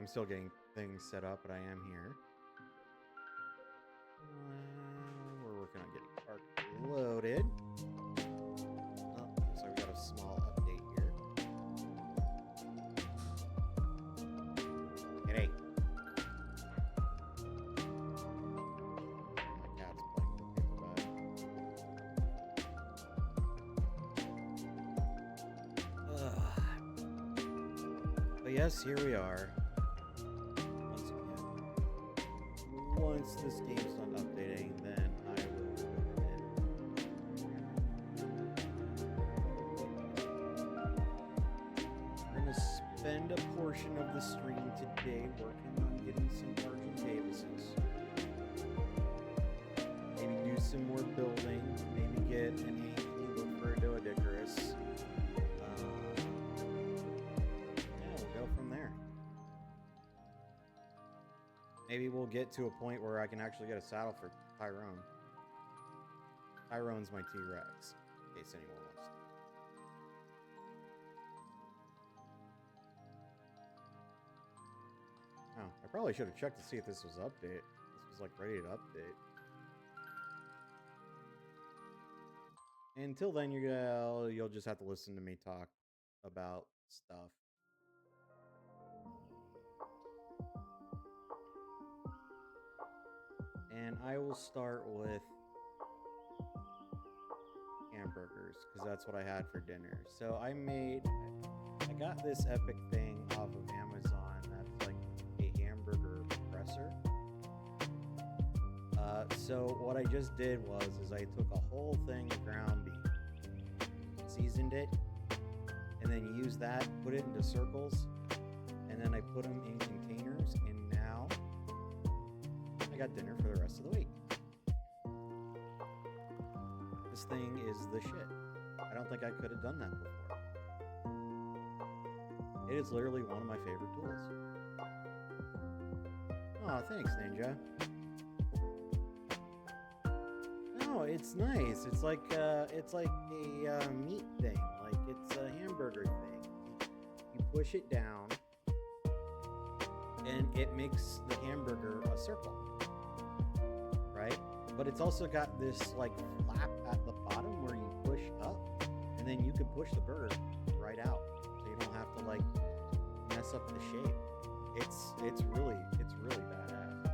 I'm still getting things set up, but I am here. We're working on getting Ark loaded. Oh, so we got a small update here. Hey. My cat's playing with the paperback. But yes, here we are. Once again. Once this game's done updating, then I will go ahead. We're going to spend a portion of the stream today working on getting some Argent Davises. Maybe do some more building. Maybe get an Ankly, look for a Doedicarus. From there. Maybe we'll get to a point where I can actually get a saddle for Tyrone. Tyrone's my T-Rex, in case anyone wants to. Oh, I probably should have checked to see if this was update. This was like ready to update. Until then, you'll just have to listen to me talk about stuff. And I will start with hamburgers, because that's what I had for dinner. So I got this epic thing off of Amazon that's like a hamburger presser. So what I just did was I took a whole thing of ground beef, seasoned it, and then used that, put it into circles, and then I put them in containers, and now I got dinner for the rest of the week. This thing is the shit. I don't think I could have done that before. It is literally one of my favorite tools. Oh, thanks, Ninja. No, it's nice. It's like a meat thing. Like it's a hamburger thing. You push it down, and it makes the hamburger a circle. Right? But it's also got this like flap at the bottom where you push up, and then you can push the burger right out, so you don't have to like mess up the shape. It's really badass.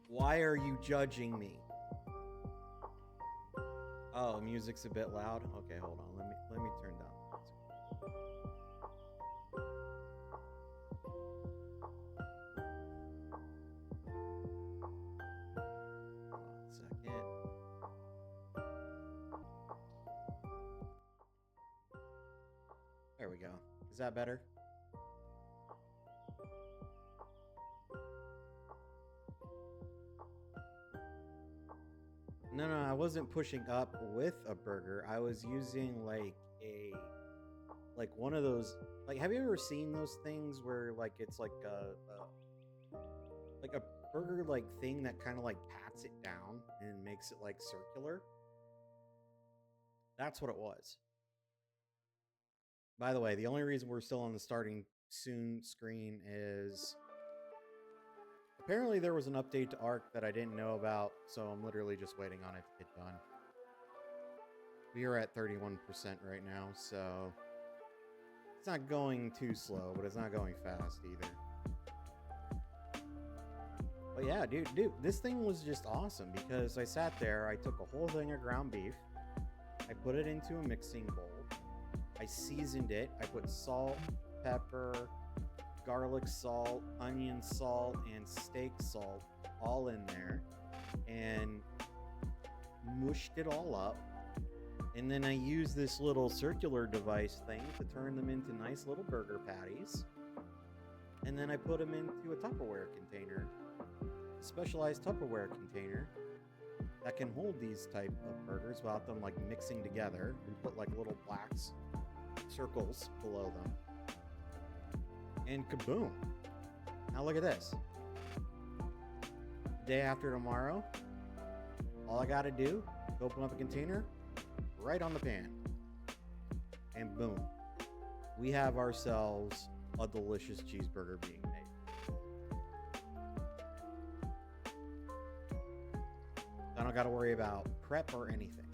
Why are you judging me? Oh, music's a bit loud. Okay, hold on. Let me turn down the music. There we go. Is that better? No, I wasn't pushing up with a burger. I was using like one of those, like, have you ever seen those things where like it's like a burger like thing that kind of like pats it down and makes it like circular? That's what it was. By the way, the only reason we're still on the starting soon screen is apparently there was an update to Ark that I didn't know about, so I'm literally just waiting on it to get done. We are at 31% right now, so it's not going too slow, but it's not going fast either. But yeah, dude, this thing was just awesome because I sat there, I took a whole thing of ground beef, I put it into a mixing bowl, I seasoned it, I put salt, pepper, garlic salt, onion salt, and steak salt all in there, and mushed it all up. And then I used this little circular device thing to turn them into nice little burger patties. And then I put them into a Tupperware container, a specialized Tupperware container that can hold these type of burgers without them like mixing together, and put like little black circles below them. And kaboom! Now look at this. Day after tomorrow, all I gotta do is open up a container right on the pan. and boom, we have ourselves a delicious cheeseburger being made. I don't got to worry about prep or anything.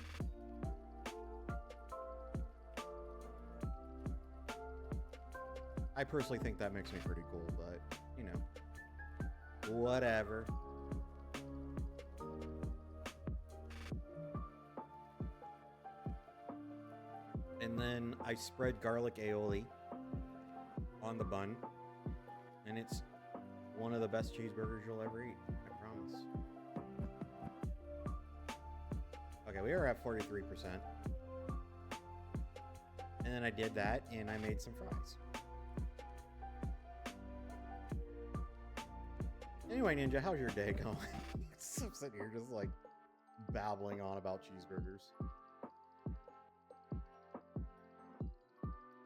I personally think that makes me pretty cool, but, you know, whatever. And then I spread garlic aioli on the bun, and it's one of the best cheeseburgers you'll ever eat, I promise. Okay, we are at 43%. And then I did that, and I made some fries. Anyway, Ninja, how's your day going? I'm sitting here just like babbling on about cheeseburgers.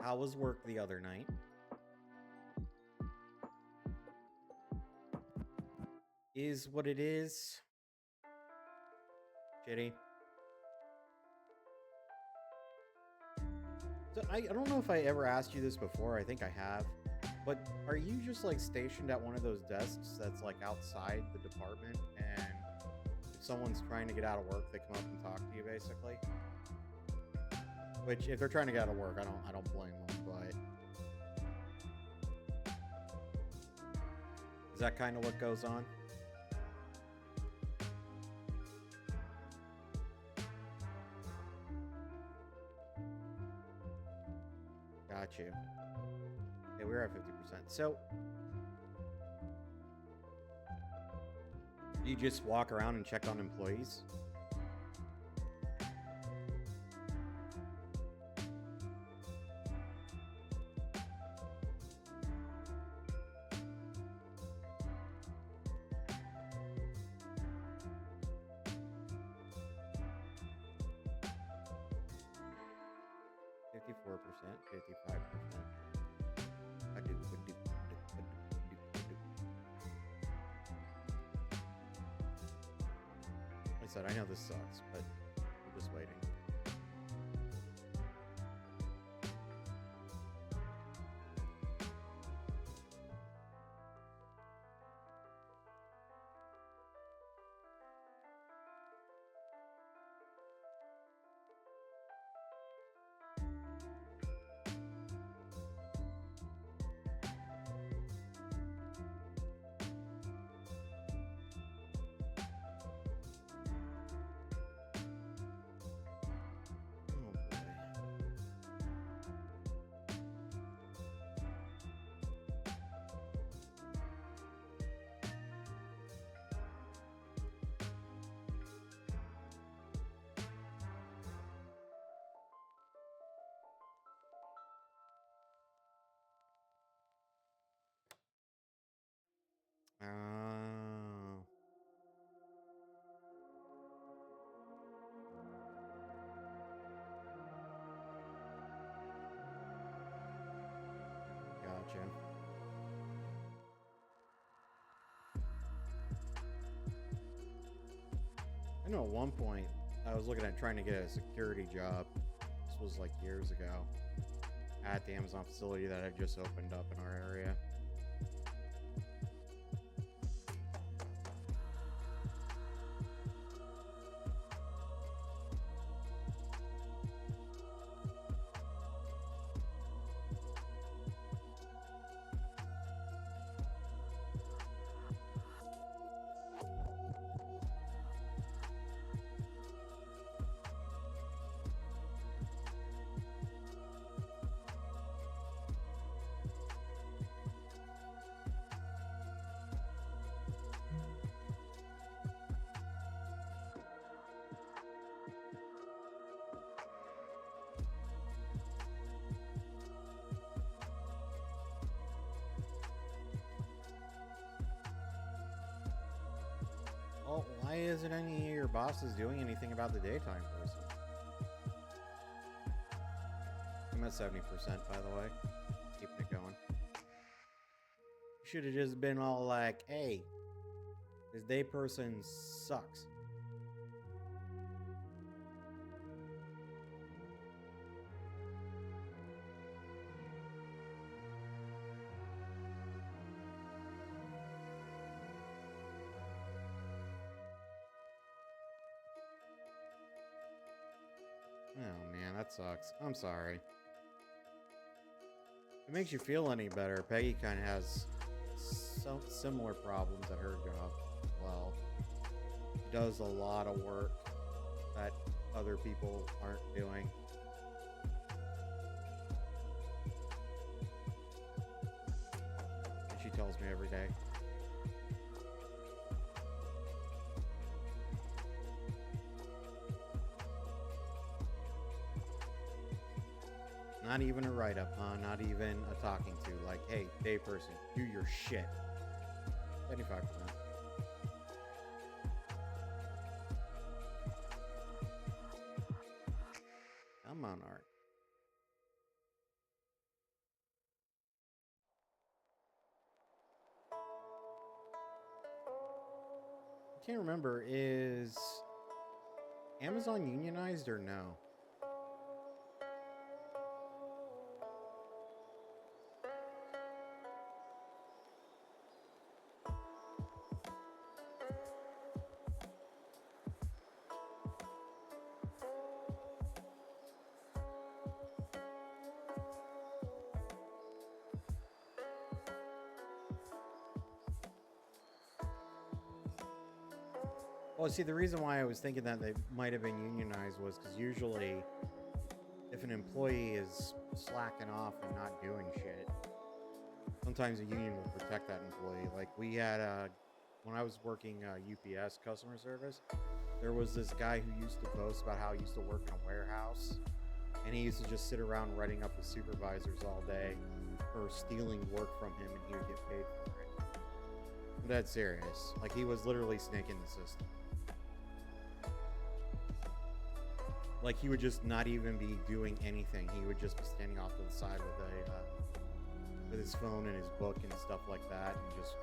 How was work the other night? Is what it is. Shitty. So I don't know if I ever asked you this before. I think I have. But are you just like stationed at one of those desks that's like outside the department, and if someone's trying to get out of work, they come up and talk to you, basically? Which, if they're trying to get out of work, I don't blame them. But is that kind of what goes on? Got you. Okay, we're at 50%. So, you just walk around and check on employees? I know this sucks, but we're just waiting. Oh. Gotcha. I know at one point I was looking at trying to get a security job. This was like years ago at the Amazon facility that had just opened up in our area. Well, why isn't any of your bosses doing anything about the daytime person? I'm at 70%, by the way. Keeping it going. Should have just been all like, hey, this day person sucks. Oh man, that sucks. I'm sorry. If it makes you feel any better, Peggy kind of has some similar problems at her job. Well, she does a lot of work that other people aren't doing. And she tells me every day. Not even a write-up, huh? Not even a talking to. Like, hey, day person, do your shit. 75%. Come on, Art. I can't remember, is Amazon unionized or no? Well, see, the reason why I was thinking that they might have been unionized was because usually if an employee is slacking off and not doing shit, sometimes a union will protect that employee. Like we had, when I was working UPS customer service, there was this guy who used to boast about how he used to work in a warehouse, and he used to just sit around writing up the supervisors all day for stealing work from him, and he would get paid for it. I'm dead serious. Like he was literally snaking the system. Like he would just not even be doing anything. He would just be standing off to the side with his phone and his book and stuff like that, and just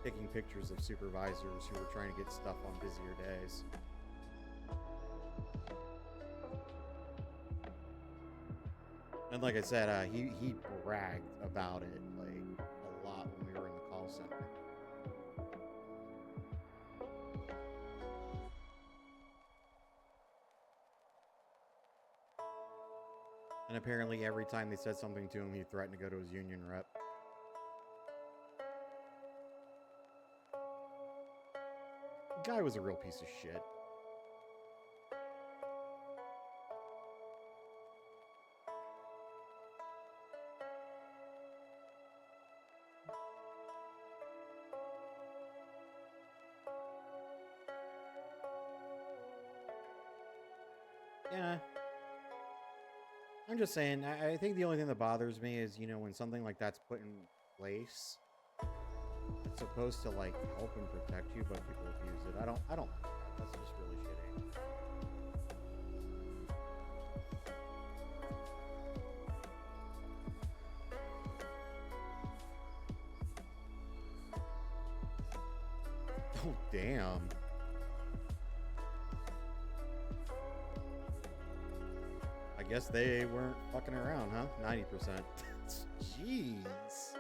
taking pictures of supervisors who were trying to get stuff on busier days. And like I said, he bragged about it like a lot when we were in the call center. And apparently every time they said something to him, he threatened to go to his union rep. The guy was a real piece of shit. Yeah. I'm just saying, I think the only thing that bothers me is, you know, when something like that's put in place, it's supposed to like help and protect you, but people abuse it. I don't like that. That's just really shitty. Oh, damn. I guess they weren't fucking around, huh? 90%. Jeez.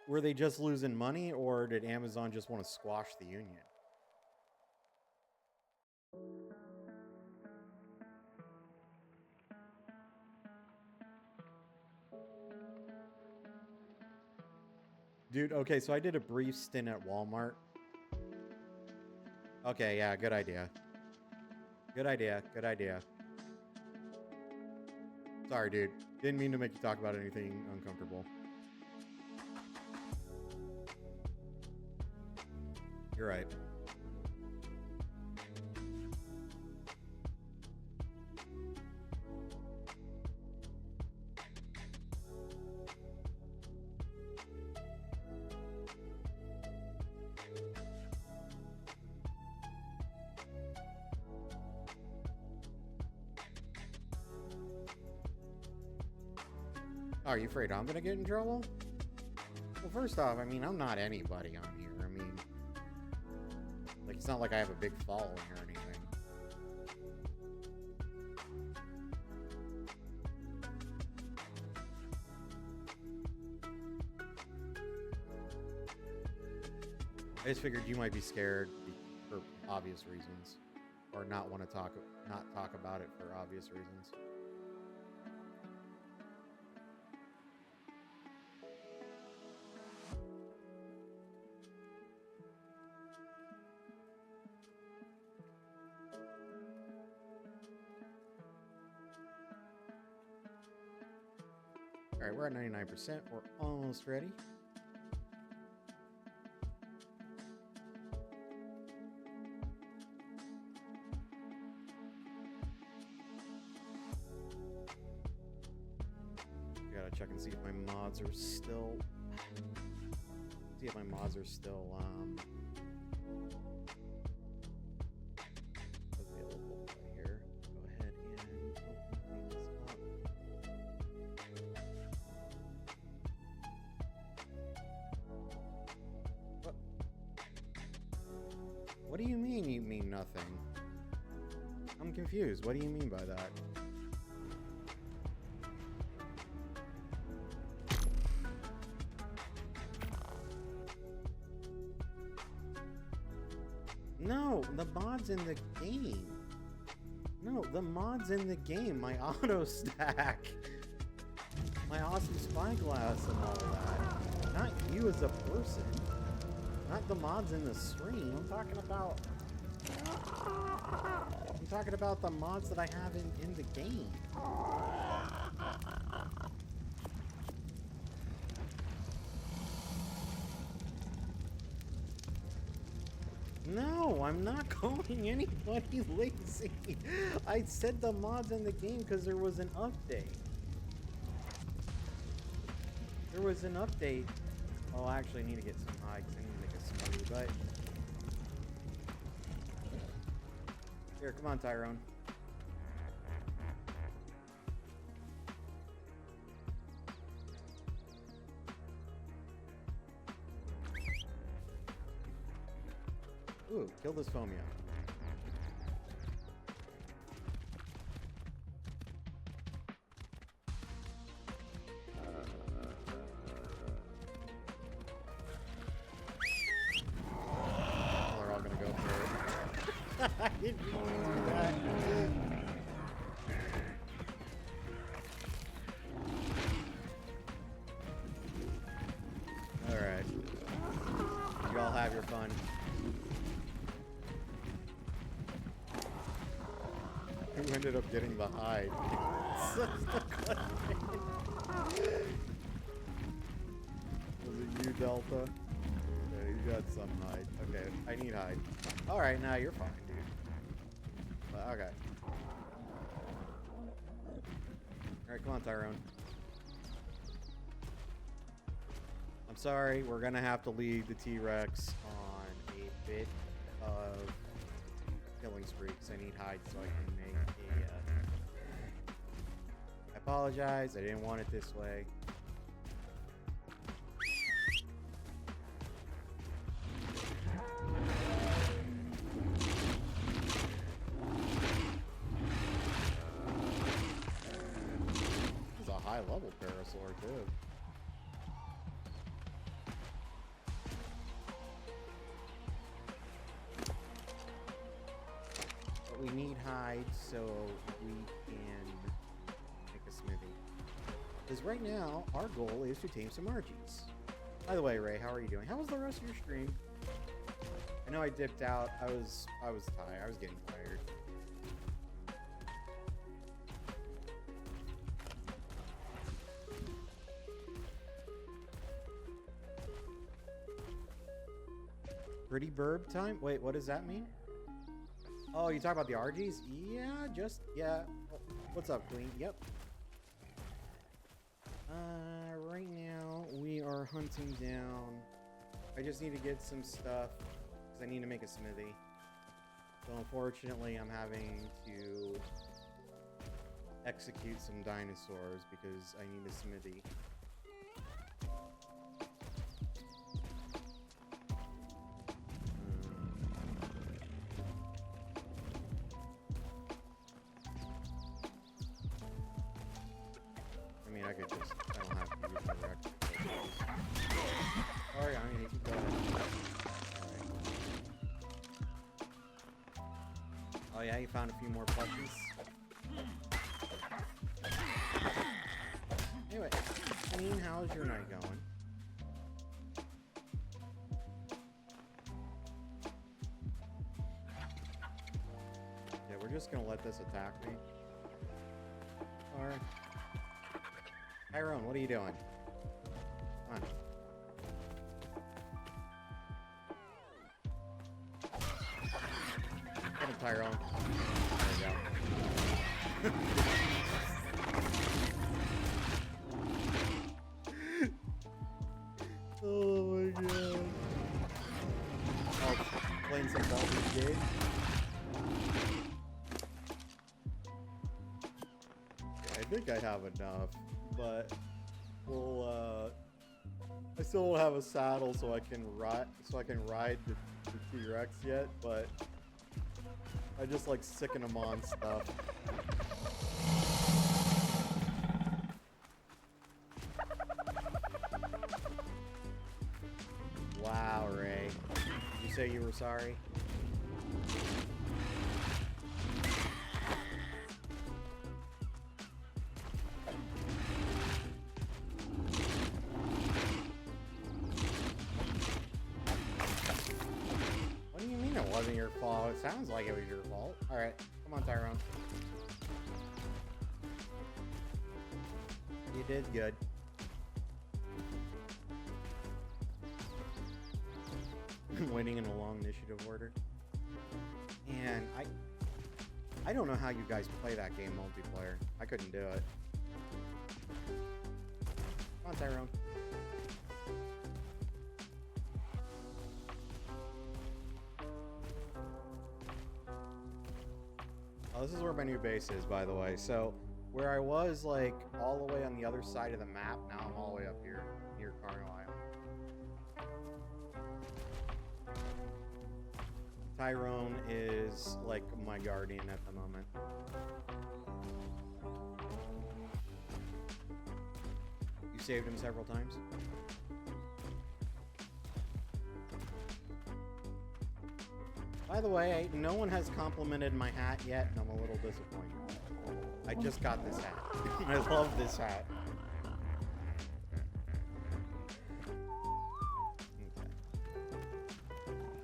Were they just losing money, or did Amazon just want to squash the union? Dude, okay, so I did a brief stint at Walmart. Okay, yeah, good idea. Good idea, good idea. Sorry, dude. Didn't mean to make you talk about anything uncomfortable. You're right. Are you afraid I'm gonna get in trouble? Well, first off, I mean, I'm not anybody on here. I mean, like, it's not like I have a big following or anything. I just figured you might be scared for obvious reasons. or not want to not talk about it for obvious reasons. All right, we're at 99%. We're almost ready. Gotta check and see if my mods are still available here. Go ahead and open these up. What do you mean you mean nothing? I'm confused. What do you mean by that? No, the mod's in the game. No, the mod's in the game. My auto stack. My awesome spyglass and all that. Not you as a person. Not the mods in the stream. I'm talking about the mods that I have in the game. No, I'm not calling anybody lazy. I said the mods in the game because there was an update. There was an update. Oh, I actually need to get some high because I need to make a smoothie, but... Here, come on, Tyrone. Ooh, kill this phomia. They're all gonna go for it. I didn't mean to do that. Alright. You all have your fun. Who ended up getting the hide? Such the question. Was it you, Delta? Yeah, you got some hide. Okay, I need hide. Alright, now you're fine, dude. Okay. Alright, come on, Tyrone. I'm sorry, we're gonna have to lead the T-Rex on a bit of killing streaks. I need hide so I can make a... I apologize, I didn't want it this way. This is a high-level Parasaur, too. We need hide so we can make a smoothie. Because right now, our goal is to tame some Argys. By the way, Ray, how are you doing? How was the rest of your stream? I know I dipped out. I was tired. I was getting tired. Pretty burb time? Wait, what does that mean? Oh, you talk about the Argys? Yeah. What's up, Queen? Yep. Right now, we are hunting down. I just need to get some stuff, because I need to make a smoothie. So unfortunately, I'm having to execute some dinosaurs, because I need a smoothie. I don't have to use my reactor. Sorry, I mean, you can go ahead. Right. Oh yeah, you found a few more plushies. Anyway, Queen, how's your night going? Yeah, we're just gonna let this attack me. Or Tyrone, what are you doing? Come on. Get him, Tyrone. There we go. Oh my god. Oh, playing some Baldur's Gate. I think I have enough, but we'll I still don't have a saddle so I can ride the T-Rex yet, but I just like sicking them on stuff. Wow, Ray. Did you say you were sorry? What do you mean it wasn't your fault? It sounds like it was your fault. Alright, come on, Tyrone. You did good. Winning in a long initiative order. And I don't know how you guys play that game multiplayer. I couldn't do it. Come on, Tyrone. Oh, this is where my new base is, by the way. So, where I was, like, all the way on the other side of the map, now I'm all the way up here, near Carlisle. Tyrone is, like, my guardian at the moment. You saved him several times? By the way, no one has complimented my hat yet, and I'm a little disappointed. I just got this hat. I love this hat.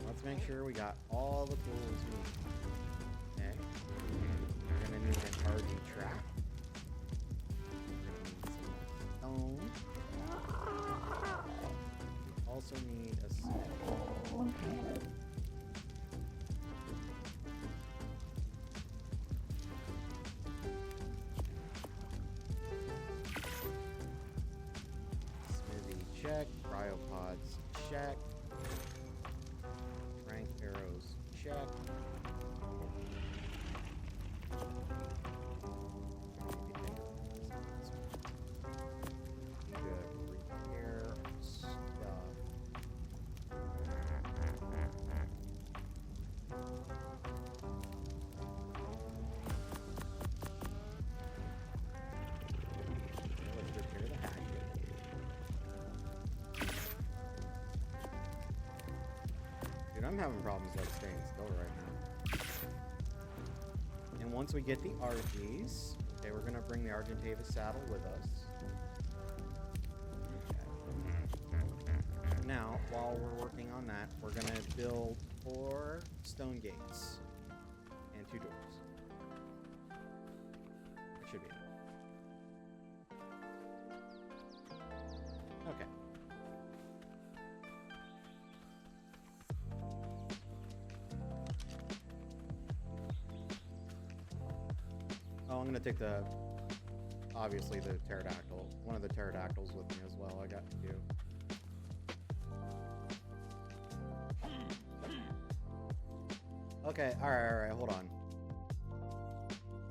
Let's make sure we got all the tools we need. Okay. We're gonna need an RG trap. We're gonna need some stone. We also need a smith. Smithy check. Cryopods check. Rank arrows check. Good repair stuff. Let's repair the hatchet. Dude, I'm having problems like staying still right now. And once we get the Argys, okay, we're gonna bring the Argentava saddle with us. Okay. Now, while we're working on that, we're gonna build 4 stone gates and 2 doors. It should be enough. Okay. Oh, I'm gonna take obviously the pterodactyl, one of the pterodactyls with me as well. I got 2. Okay, alright, hold on.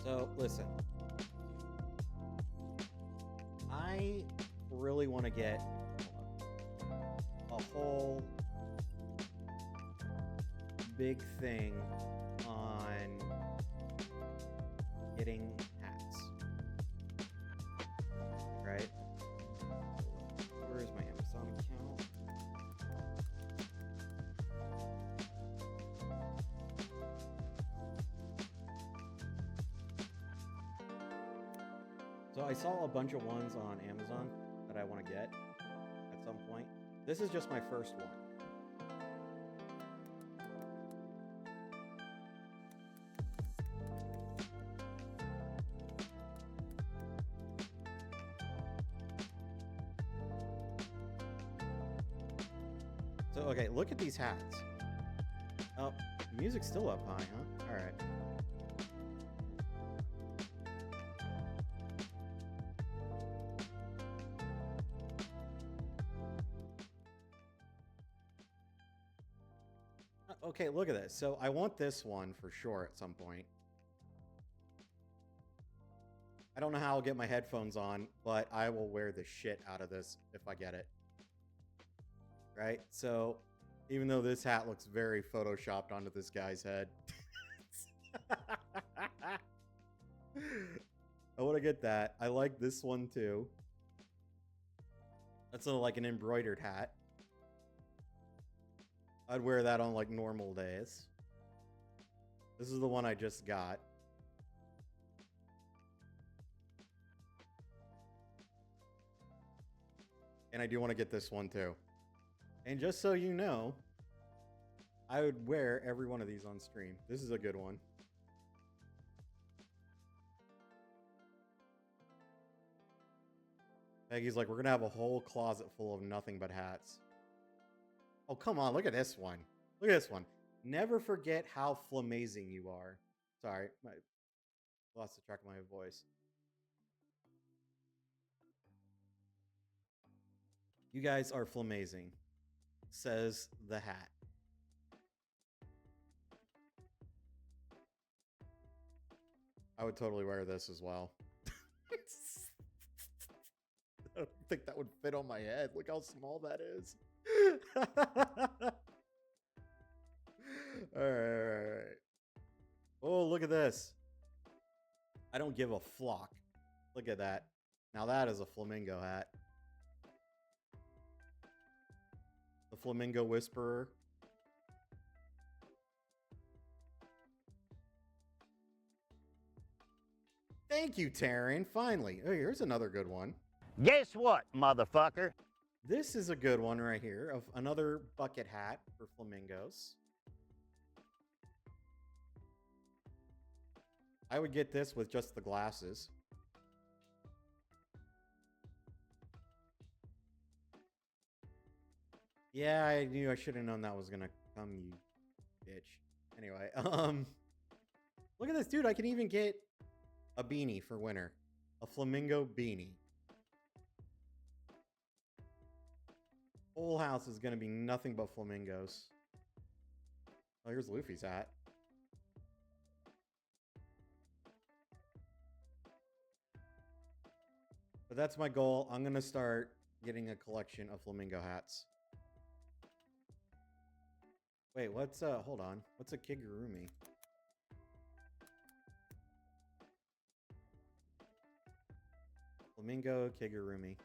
So, listen. I really want to get a whole big thing on getting hats. Right? Where is my Amazon account? I saw a bunch of ones on Amazon that I want to get at some point. This is just my first one. So, okay, look at these hats. Oh, music's still up high, huh? All right. Okay, look at this. So I want this one for sure at some point. I don't know how I'll get my headphones on, but I will wear the shit out of this if I get it. Right? So even though this hat looks very photoshopped onto this guy's head. I want to get that. I like this one too. That's like an embroidered hat. I'd wear that on like normal days. This is the one I just got. And I do want to get this one too. And just so you know, I would wear every one of these on stream. This is a good one. Peggy's like, we're going to have a whole closet full of nothing but hats. Oh, come on. Look at this one. Look at this one. Never forget how flamazing you are. Sorry. I lost the track of my voice. You guys are flamazing, says the hat. I would totally wear this as well. I don't think that would fit on my head. Look how small that is. All right. Oh, look at this. I don't give a flock. Look at that. Now that is a flamingo hat. The Flamingo Whisperer. Thank you, Taryn. Finally. Oh, here's another good one. Guess what, motherfucker? This is a good one right here of another bucket hat for flamingos. I would get this with just the glasses. Yeah, I knew I should have known that was gonna come, you bitch. Anyway, look at this, dude. I can even get a beanie for winter. A flamingo beanie. Whole house is gonna be nothing but flamingos. Oh, here's Luffy's hat. But that's my goal. I'm gonna start getting a collection of flamingo hats. Wait, what's hold on. What's a kigurumi? Flamingo kigurumi.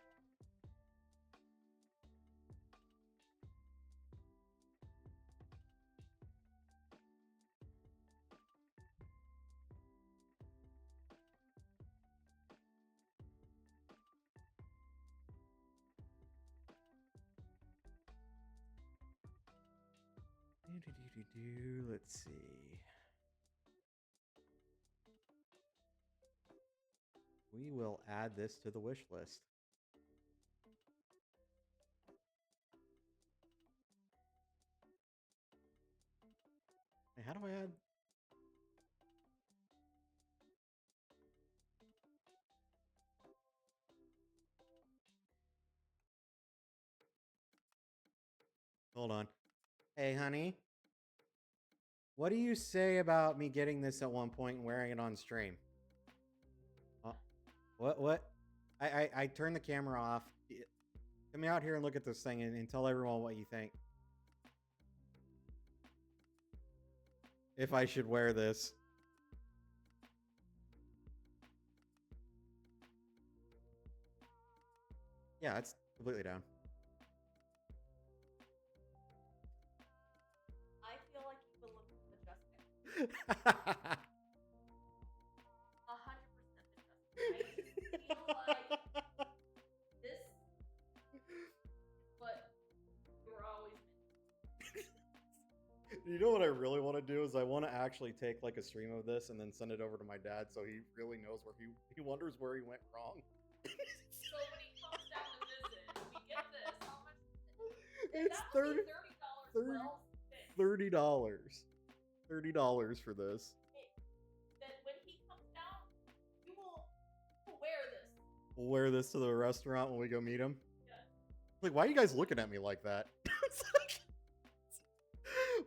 Let's see. We will add this to the wish list. Hey, how do I add? Hold on. Hey, honey. What do you say about me getting this at one point and wearing it on stream? What? I turned the camera off. Come out here and look at this thing and tell everyone what you think. If I should wear this. Yeah, it's completely down. I feel like you will look majestic. 100% majestic. I feel You know what I really want to do is I want to actually take like a stream of this and then send it over to my dad so he really knows where he wonders where he went wrong. So when he comes down to visit, we get this. How much? It's That would be $30 well spent. $30 for this. Then when he comes down, you will wear this. We'll wear this to the restaurant when we go meet him. Yeah. Like, why are you guys looking at me like that?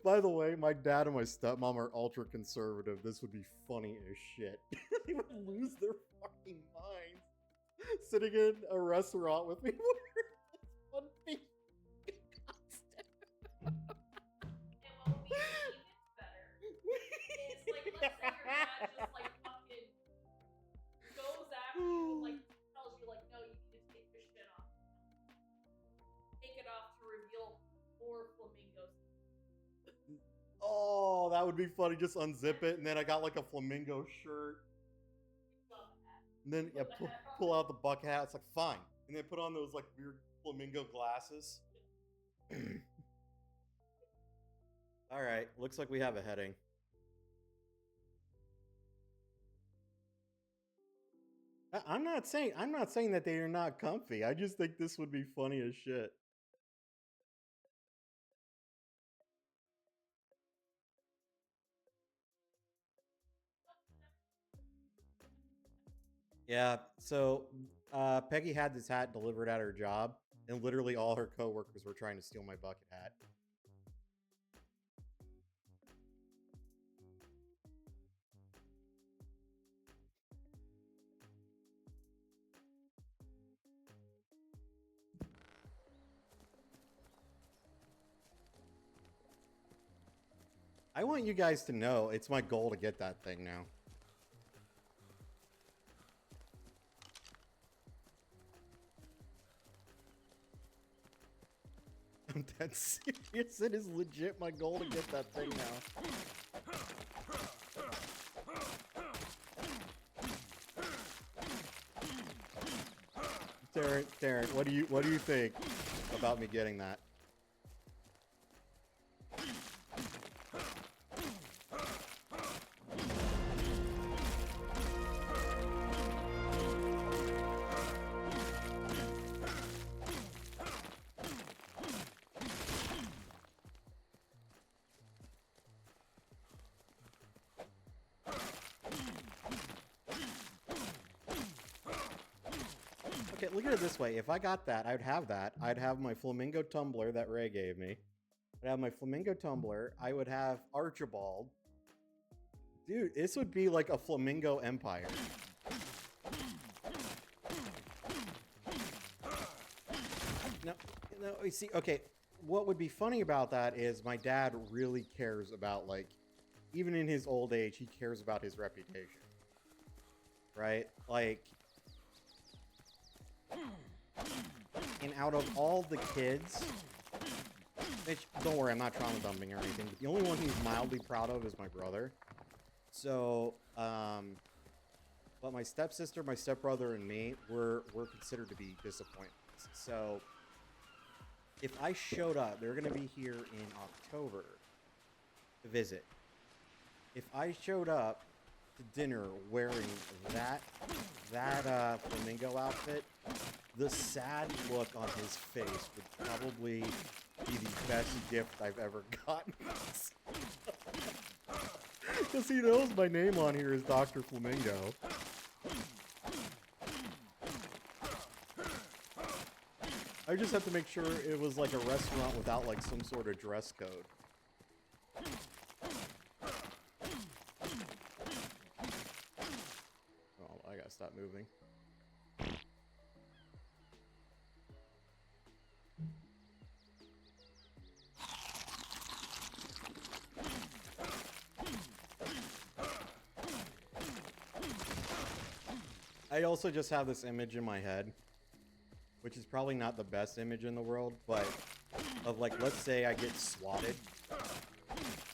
By the way, my dad and my stepmom are ultra conservative. This would be funny as shit. They would lose their fucking minds sitting in a restaurant with me. One thing. And what would be even better is like, let's say your dad just like fucking goes after you, like tells you like, no, you need to take your shit off. Take it off to reveal more flamingos. Oh, that would be funny. Just unzip it, and then I got like a flamingo shirt. And then yeah, pull out the bucket hat. It's like fine, and then put on those like weird flamingo glasses. All right, looks like we have a heading. I'm not saying that they are not comfy. I just think this would be funny as shit. Yeah, so Peggy had this hat delivered at her job, and literally all her coworkers were trying to steal my bucket hat. I want you guys to know it's my goal to get that thing now. I'm dead serious. It is legit my goal to get that thing now. Darren, what do you think about me getting that? Okay, look at it this way. If I got that, I'd have that. I'd have my flamingo tumbler that Ray gave me. I'd have my flamingo tumbler. I would have Archibald. Dude, this would be like a flamingo empire. No, you see, okay, what would be funny about that is my dad really cares about, like, even in his old age, he cares about his reputation. Right? Like, and out of all the kids, which, don't worry, I'm not trauma dumping or anything, but the only one he's mildly proud of is my brother. So, but my stepsister, my stepbrother, and me, we're considered to be disappointments. So, if I showed up, they're going to be here in October to visit. If I showed up to dinner wearing that flamingo outfit, the sad look on his face would probably be the best gift I've ever gotten. Because he knows my name on here is Dr. Flamingo. I just have to make sure it was like a restaurant without like some sort of dress code. Oh, I gotta stop moving. I also just have this image in my head, which is probably not the best image in the world, but of like, let's say I get swatted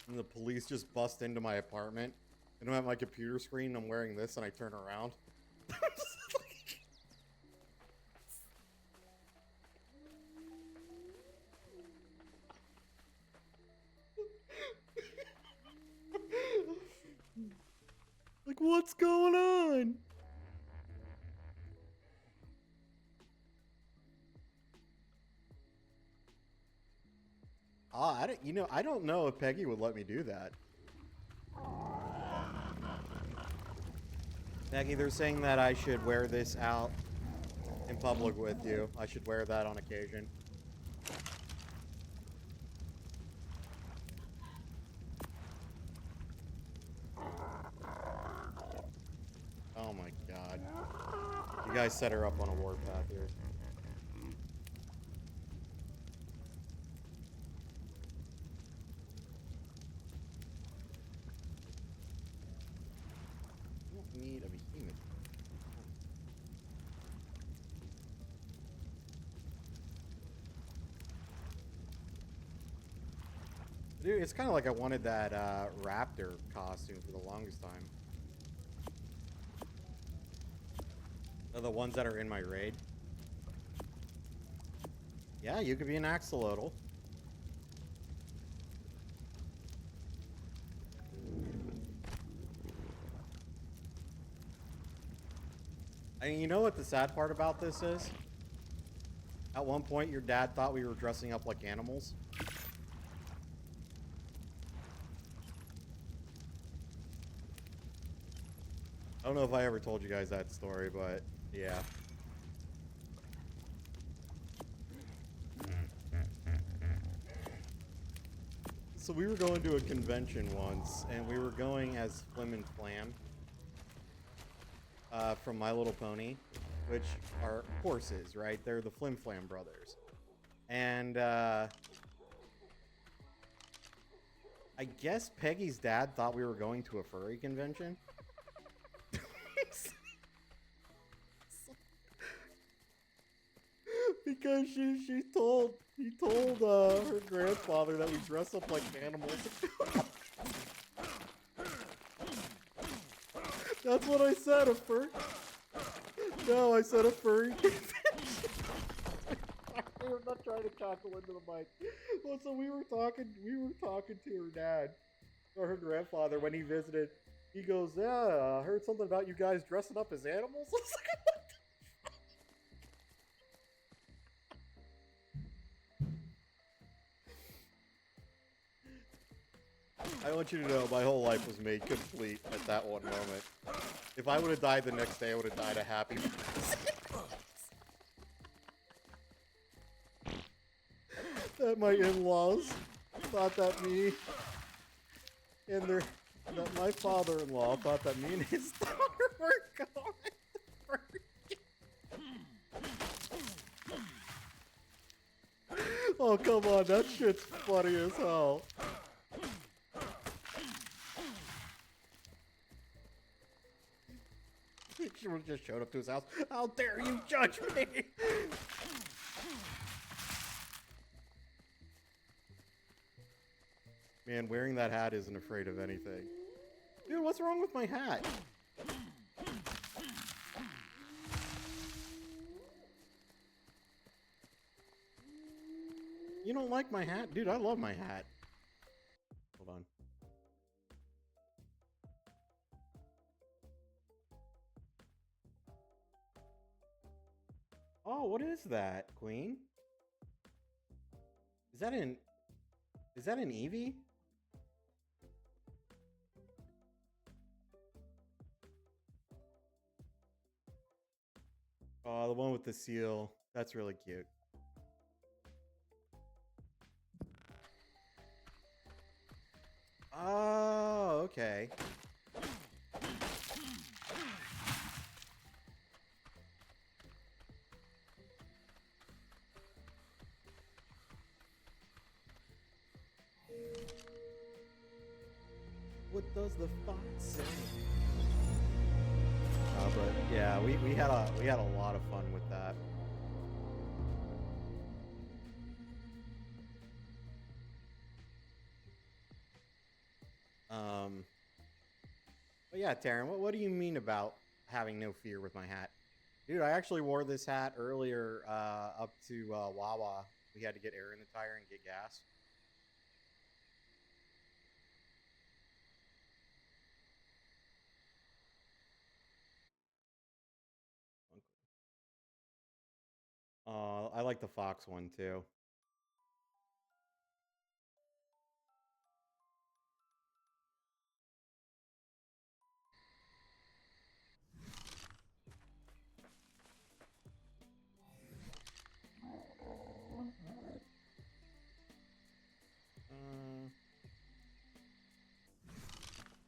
and the police just bust into my apartment and I'm at my computer screen and I'm wearing this and I turn around. What's going on? I don't know if Peggy would let me do that. Peggy, they're saying that I should wear this out in public with you. I should wear that on occasion. Oh my god. You guys set her up on a warpath here. I don't need a behemoth. Dude, it's kind of like I wanted that raptor costume for the longest time. The ones that are in my raid. Yeah, you could be an axolotl. I mean, you know what the sad part about this is? At one point, your dad thought we were dressing up like animals. I don't know if I ever told you guys that story, but yeah. So we were going to a convention once, and we were going as Flim and Flam from My Little Pony, which are horses, right? They're the Flim Flam brothers. And I guess Peggy's dad thought we were going to a furry convention. Because he told her grandfather that we dress up like animals. That's what I said, a furry. No, I said a furry. We're not trying to cackle into the mic. Well, so we were talking to her dad or her grandfather when he visited. He goes, "Yeah, I heard something about you guys dressing up as animals." I was like, "What the I want you to know my whole life was made complete at that one moment. If I would have died the next day, I would have died a happy person. That my in-laws thought that me and that my father-in-law thought that me and his daughter were going to Oh, come on, that shit's funny as hell. She would just showed up to his house. How dare you judge me? Man, wearing that hat isn't afraid of anything. Dude, what's wrong with my hat? You don't like my hat? Dude, I love my hat. Hold on. Oh, what is that, Queen? Is that an Eevee? Oh, the one with the seal. That's really cute. Oh, okay. What does the fox say? But yeah, we had a lot of fun with that. But yeah, Taryn, what do you mean about having no fear with my hat? Dude, I actually wore this hat earlier up to Wawa. We had to get air in the tire and get gas. I like the fox one too.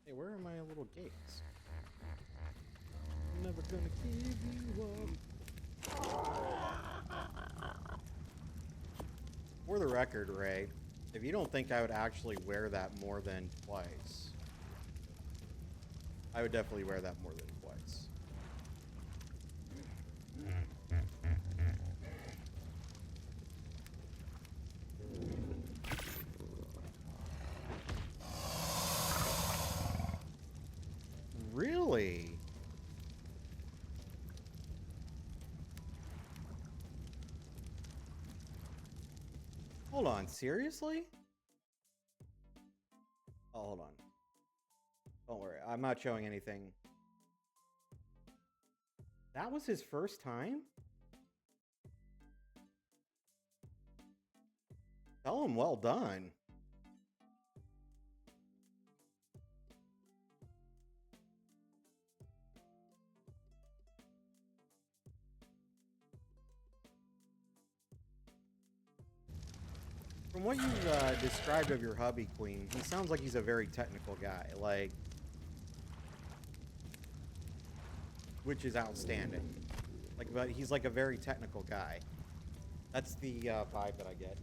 Hey, where are my little gates? I'm never gonna give you up. For the record, Ray, if you don't think I would actually wear that more than twice, I would definitely wear that more than twice. Really? Hold on, seriously? Oh, hold on. Don't worry, I'm not showing anything. That was his first time? Tell him well done. From what you've described of your hubby, Queen, he sounds like he's a very technical guy, like, which is outstanding. Like, but he's like a very technical guy. That's the vibe that I get.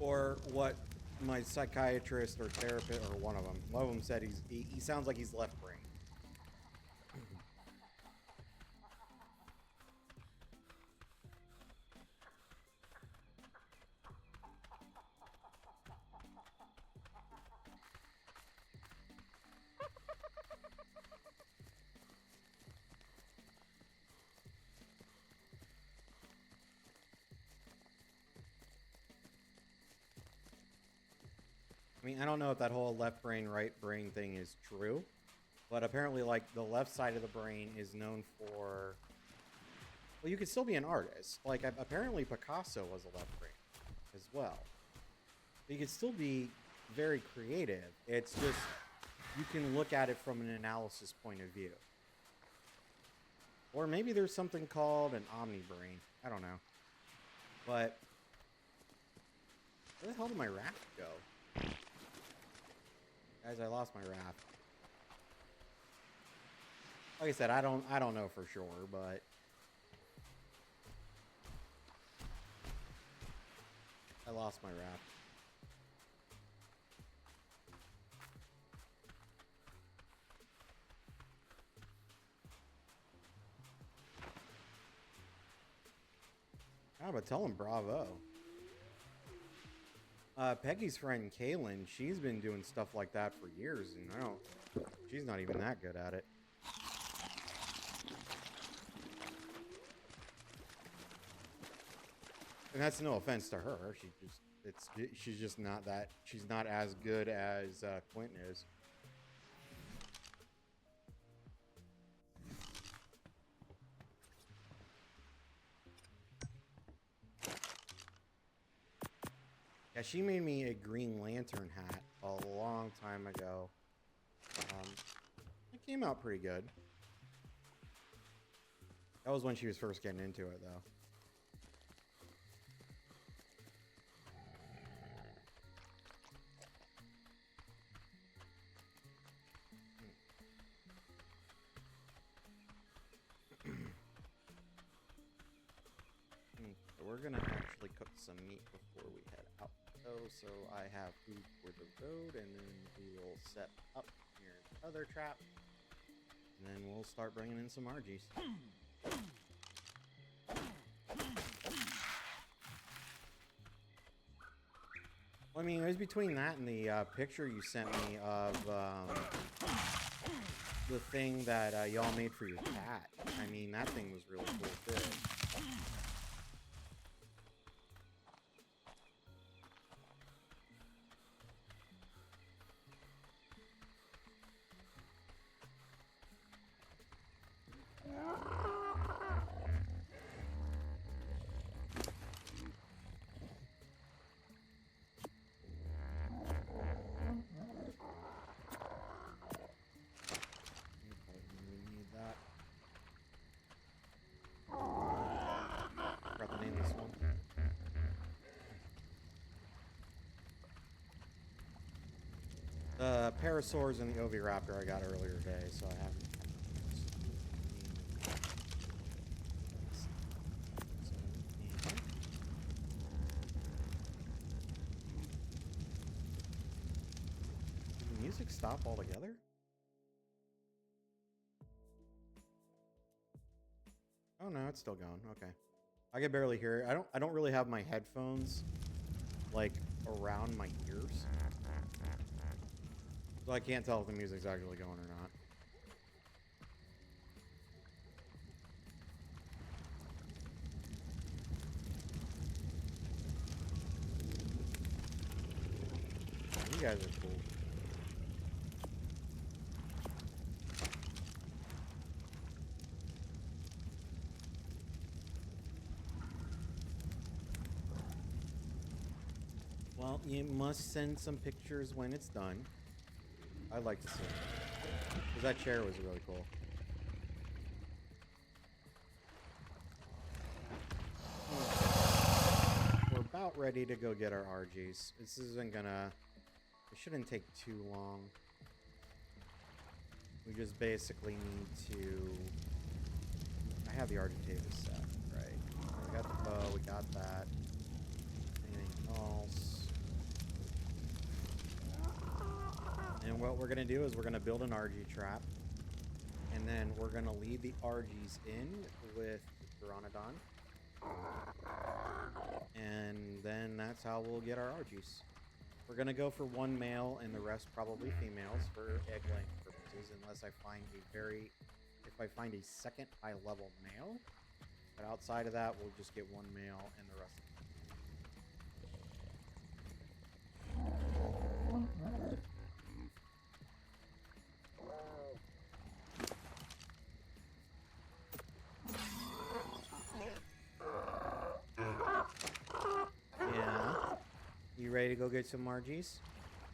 Or what my psychiatrist or therapist, or one of them said he sounds like he's left brain. I mean, I don't know if that whole left brain, right brain thing is true, but apparently, like, the left side of the brain is known for... Well, you could still be an artist. Like, apparently Picasso was a left brain as well. You could still be very creative. It's just, you can look at it from an analysis point of view. Or maybe there's something called an omni-brain. I don't know. But, where the hell did my raft go? Guys, I lost my raft. Like I said, I don't know for sure, but I lost my raft. Ah, but tell him bravo. Peggy's friend Kaylin, she's been doing stuff like that for years, and she's not even that good at it. And that's no offense to her. She's just not that. She's not as good as Quentin is. Yeah, she made me a Green Lantern hat a long time ago. It came out pretty good. That was when she was first getting into it, though. So we're gonna actually cook some meat before we head out. So I have food for the road, and then we will set up here other trap, and then we'll start bringing in some Argys. Well, I mean, it was between that and the picture you sent me of the thing that y'all made for your cat. I mean, that thing was really cool too. We need that. Forgot the name of this one. The Parasaurs and the Oviraptor I got earlier today, so I haven't. Did the music stop altogether? Oh no, it's still going. Okay. I can barely hear it. I don't really have my headphones like around my ears. So I can't tell if the music's actually going or not. You guys are cool. Well, you must send some pictures when it's done. I'd like to see it. Because that chair was really cool. We're about ready to go get our Argys. This isn't gonna... It shouldn't take too long. We just basically need to... I have the Argentavis set, right? We got the bow, we got that. Anything else? And what we're going to do is we're going to build an Argy trap. And then we're going to lead the Argies in with Pteranodon. And then that's how we'll get our Argies. We're going to go for one male and the rest probably females for egg laying purposes. Unless I find if I find a second high level male. But outside of that, we'll just get one male and the rest. Yeah. You ready to go get some Argies?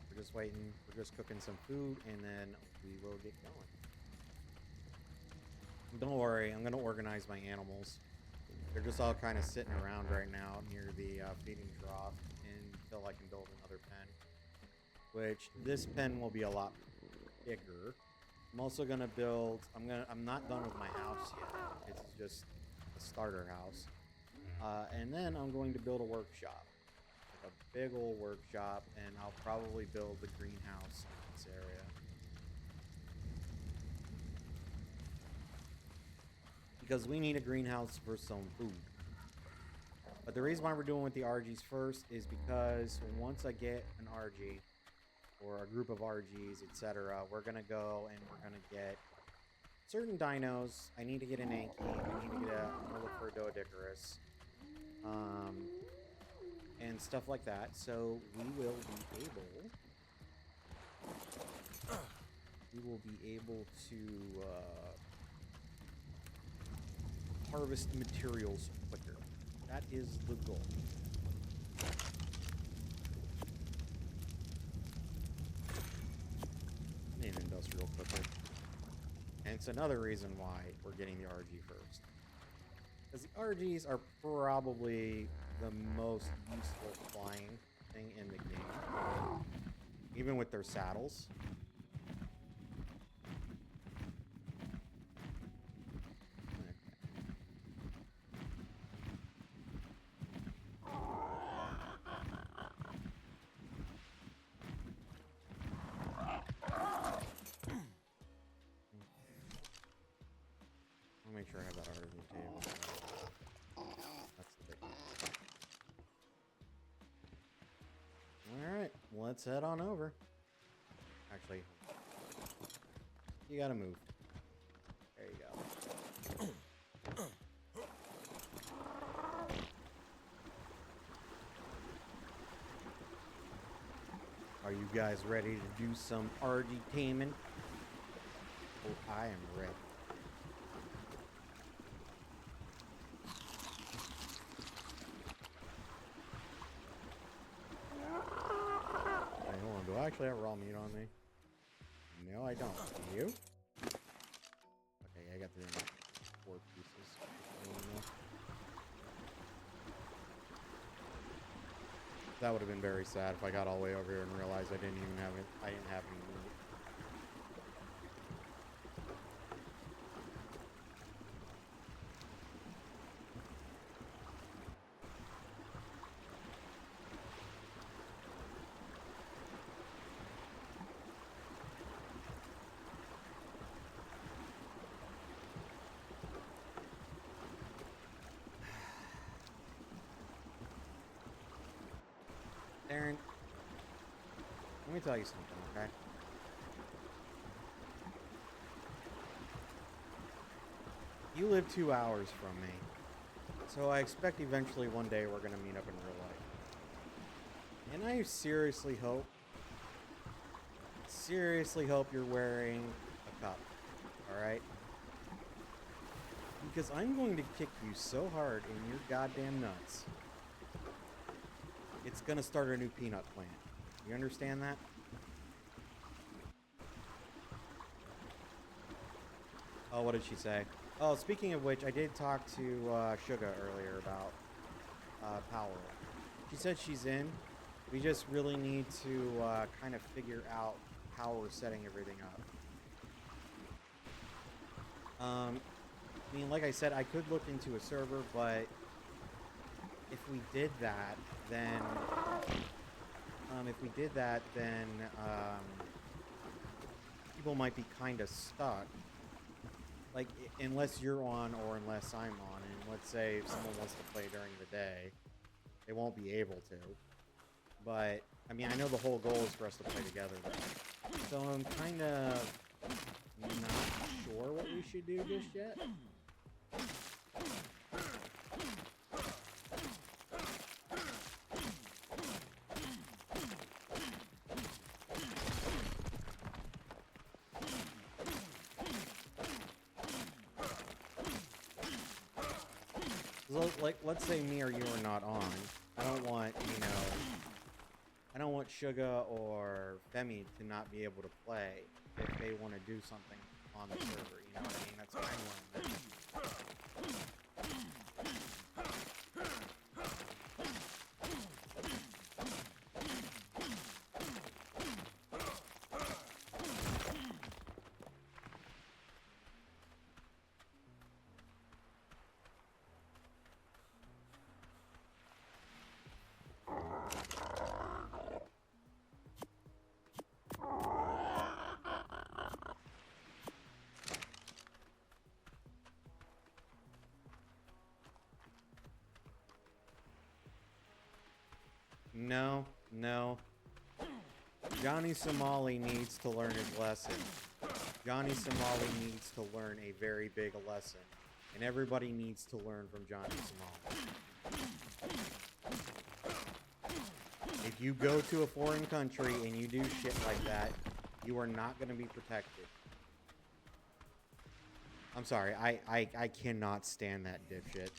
We're just waiting. We're just cooking some food, and then we will get going. Don't worry, I'm gonna organize my animals. They're just all kind of sitting around right now near the feeding trough until I can build another pen. Which this pen will be a lot bigger. I'm also gonna build. I'm not done with my house yet. It's just a starter house. And then I'm going to build a workshop, like a big old workshop, and I'll probably build the greenhouse in this area. Because we need a greenhouse for some food. But the reason why we're doing with the Argies first is because once I get an Argy, or a group of Argies, etc., we're going to go and we're going to get certain dinos. I need to get an Anki. I'm going to look for a Doedicarus. And stuff like that. So we will be able to harvest materials quicker. That is the goal. An industrial cooker. And it's another reason why we're getting the RG first. Because the RGs are probably the most useful flying thing in the game. Even with their saddles. Make sure I have that RG table. That's the big one. Alright, let's head on over. Actually, You gotta move. There you go. Are you guys ready to do some Argy taming? Oh, I am ready. Hey, hold on. Do I actually have raw meat on me? No, I don't. You? Okay, I got the 4 pieces. That would have been very sad if I got all the way over here and realized I didn't even have it. I didn't have any meat. Aaron, let me tell you something, okay? You live 2 hours from me, so I expect eventually one day we're gonna meet up in real life. And I seriously hope you're wearing a cup, alright? Because I'm going to kick you so hard in your goddamn nuts. It's gonna start a new peanut plant. You understand that? Oh, what did she say? Oh, speaking of which, I did talk to Suga earlier about Powell. She said she's in. We just really need to kind of figure out how we're setting everything up. I mean, like I said, I could look into a server, but if we did that, then people might be kind of stuck. Like, unless you're on or unless I'm on, and let's say if someone wants to play during the day, they won't be able to. But, I mean, I know the whole goal is for us to play together, though. So I'm kind of not sure what we should do just yet. Like, let's say me or you are not on. I don't want, I don't want Suga or Femi to not be able to play if they want to do something on the server. You know what I mean? That's kind of what I'm thinking. No. Johnny Somali needs to learn his lesson. Johnny Somali needs to learn a very big lesson. And everybody needs to learn from Johnny Somali. If you go to a foreign country and you do shit like that, you are not going to be protected. I'm sorry, I cannot stand that dipshit.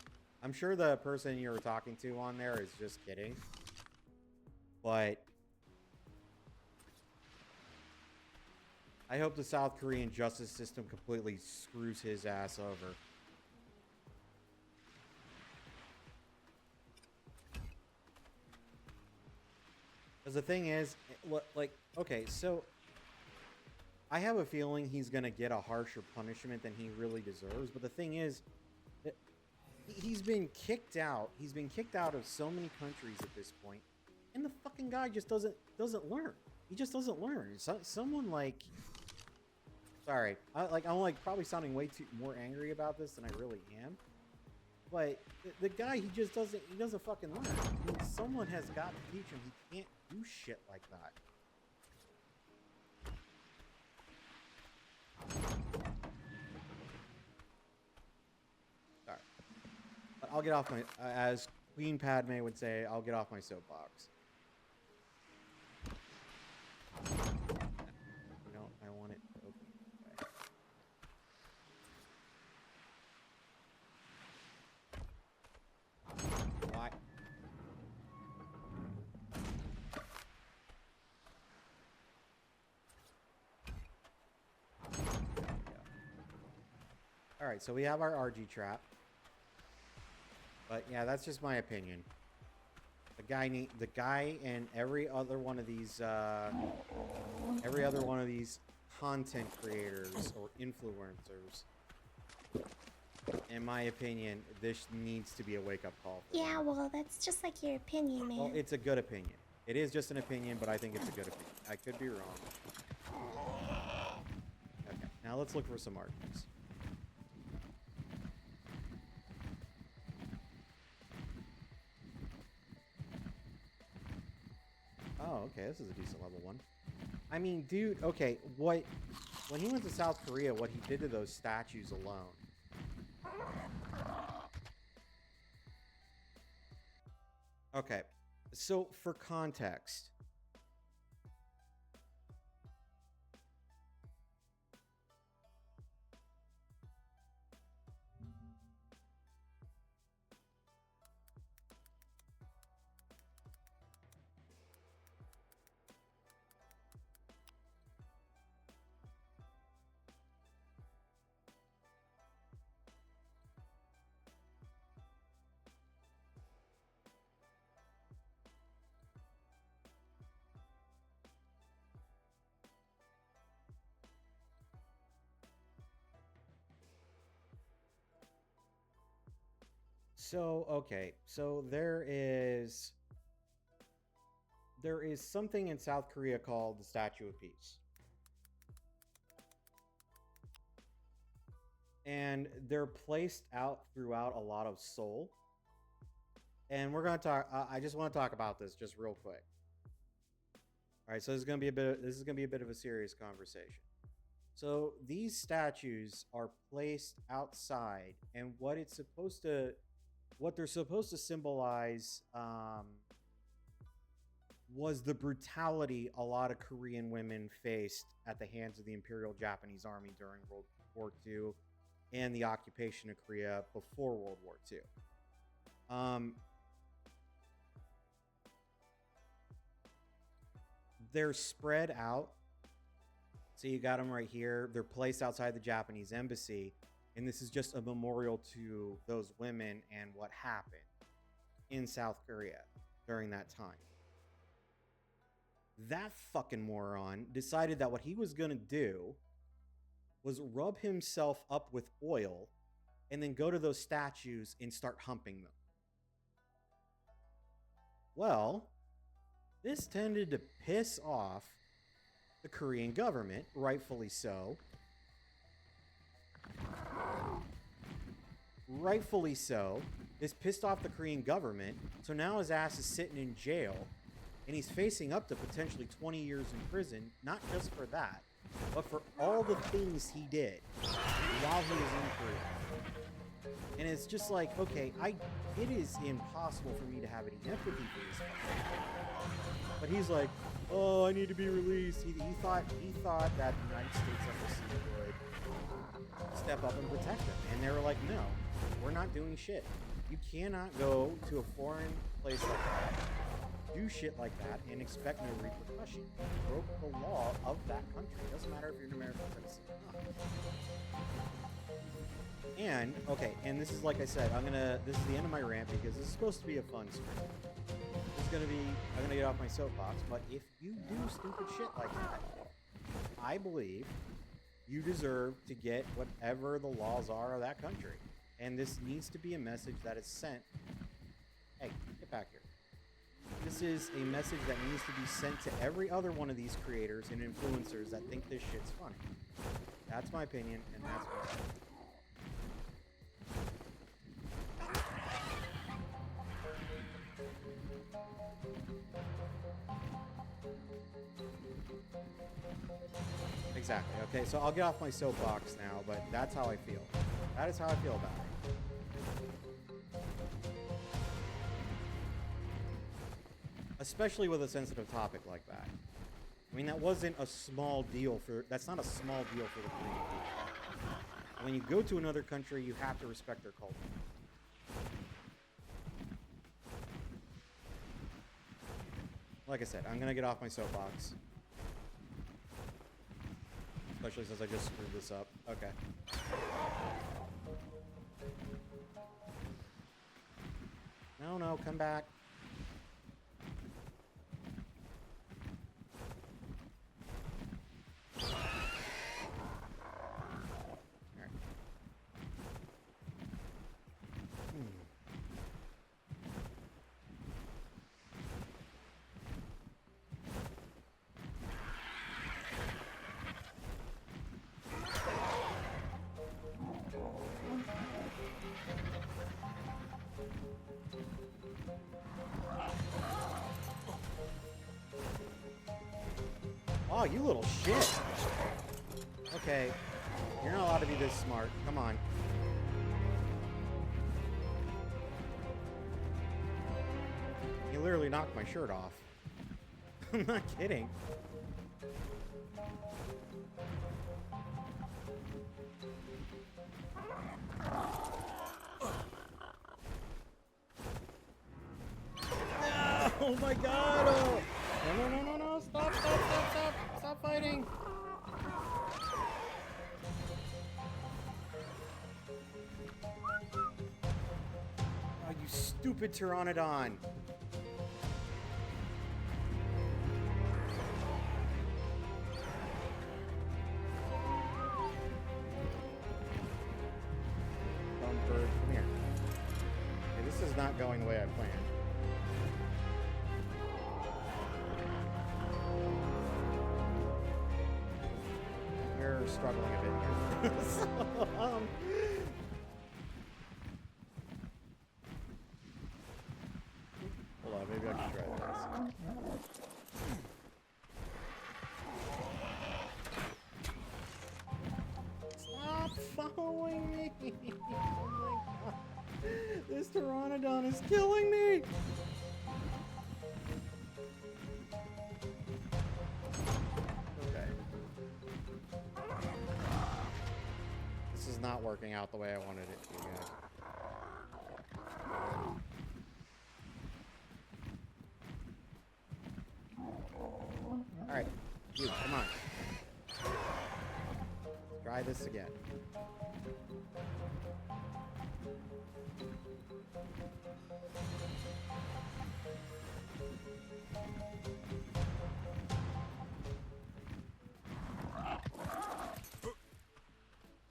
I'm sure the person you were talking to on there is just kidding. But I hope the South Korean justice system completely screws his ass over. Because the thing is, like, okay, so I have a feeling he's going to get a harsher punishment than he really deserves. But the thing is, he's been kicked out. He's been kicked out of so many countries at this point. And the fucking guy just doesn't learn. He just doesn't learn. Someone like, sorry, I'm like probably sounding way too more angry about this than I really am. But the guy, he doesn't fucking learn. I mean, someone has got to teach him. He can't do shit like that. Sorry. But I'll get off my, as Queen Padme would say, I'll get off my soapbox. No, I want it to open this way. Why? Alright, so we have our RG trap. But yeah, that's just my opinion. The guy and every other one of these content creators or influencers, in my opinion, this needs to be a wake-up call for Yeah, them. well, that's just like your opinion, man. Well, it's a good opinion. It is just an opinion, but I think it's a good opinion. I could be wrong. Okay, now let's look for some Argys. Oh, okay, this is a decent level one. I mean, dude, okay, when he went to South Korea, what he did to those statues alone. Okay, so for context. So, okay, so there is something in South Korea called the Statue of Peace. And they're placed out throughout a lot of Seoul. And we're going to talk I just want to talk about this just real quick. All right, so this is going to be a bit of a serious conversation. So, these statues are placed outside, and what they're supposed to symbolize was the brutality a lot of Korean women faced at the hands of the Imperial Japanese Army during World War II and the occupation of Korea before World War II. They're spread out. So you got them right here. They're placed outside the Japanese embassy. And this is just a memorial to those women and what happened in South Korea during that time. That fucking moron decided that what he was going to do was rub himself up with oil and then go to those statues and start humping them. Well, this tended to piss off the Korean government, rightfully so. Rightfully so. This pissed off the Korean government, so now his ass is sitting in jail, and he's facing up to potentially 20 years in prison, not just for that, but for all the things he did while he was in Korea. And it's just like, okay, it is impossible for me to have any empathy for this fucking guy. But he's like, oh, I need to be released. He thought that the United States Embassy would step up and protect him. And they were like, no, we're not doing shit. You cannot go to a foreign place like that, do shit like that, and expect no repercussion. You broke the law of that country. It doesn't matter if you're an American citizen or not. And, okay, and this is, like I said, this is the end of my rant because this is supposed to be a fun stream. I'm gonna get off my soapbox, but if you do stupid shit like that, I believe you deserve to get whatever the laws are of that country. And this needs to be a message that is sent. Hey, get back here. This is a message that needs to be sent to every other one of these creators and influencers that think this shit's funny. That's my opinion, and that's what I think. Exactly. Okay, so I'll get off my soapbox now, but that's how I feel. That is how I feel about it. Especially with a sensitive topic like that. I mean, that wasn't a small deal for... That's not a small deal for the Korean people. When you go to another country, you have to respect their culture. Like I said, I'm gonna get off my soapbox. Especially since I just screwed this up. Okay. No, no, come back. Alright. Oh, you little shit. Okay. You're not allowed to be this smart. Come on. You literally knocked my shirt off. I'm not kidding. Oh my god! Oh. No, no, no, no, no! Stop, stop, stop, stop! Stop fighting! Oh, you stupid Pteranodon! Dumb bird, come here. Okay, this is not going the way I planned. We're struggling a bit here. So, hold on, maybe I can try this. Stop following me! Oh my god. This Pteranodon is killing me! Okay. This is not working out the way I wanted it to, guys. Alright, you, come on. Let's try this again.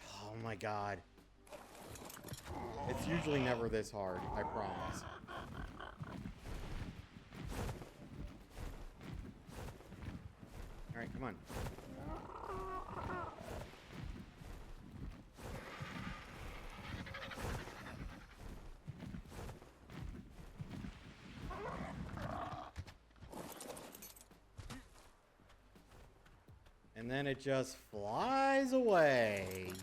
Oh my god. It's usually never this hard, I promise. Alright, come on. And then it just flies away.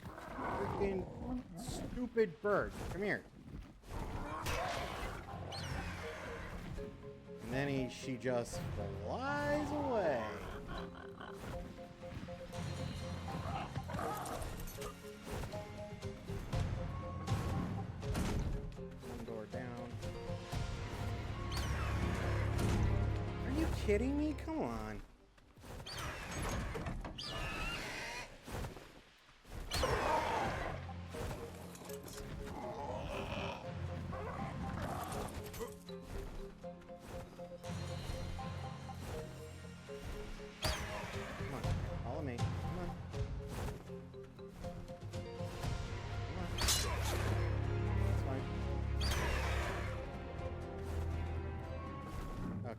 Freaking stupid bird. Come here. And then she just flies away. One door down. Are you kidding me? Come on.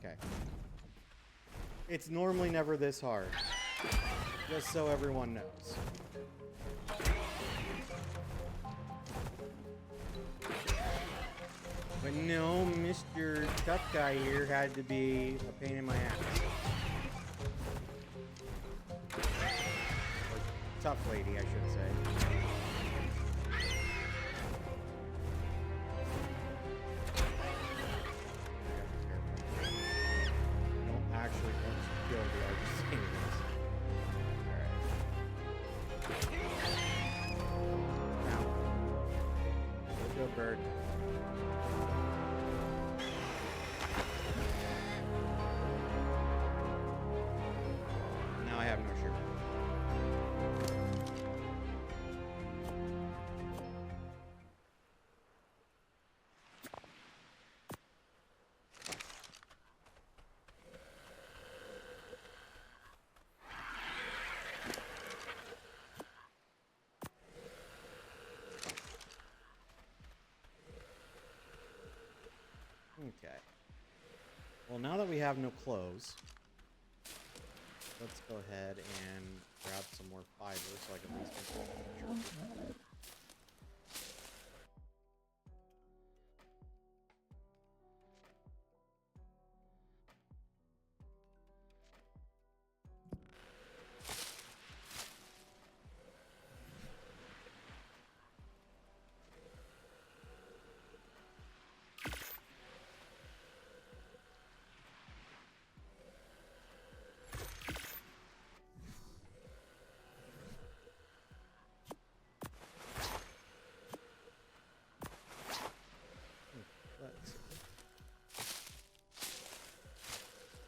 Okay. It's normally never this hard. Just so everyone knows. But no, Mr. Tough Guy here had to be a pain in my ass. Or tough lady, I should say. I don't actually want to kill the Argys. Alright. Now. Let's go, bird. Now I have no sugar. Okay. Well, now that we have no clothes, let's go ahead and grab some more fiber so I can at least make a picture. Let's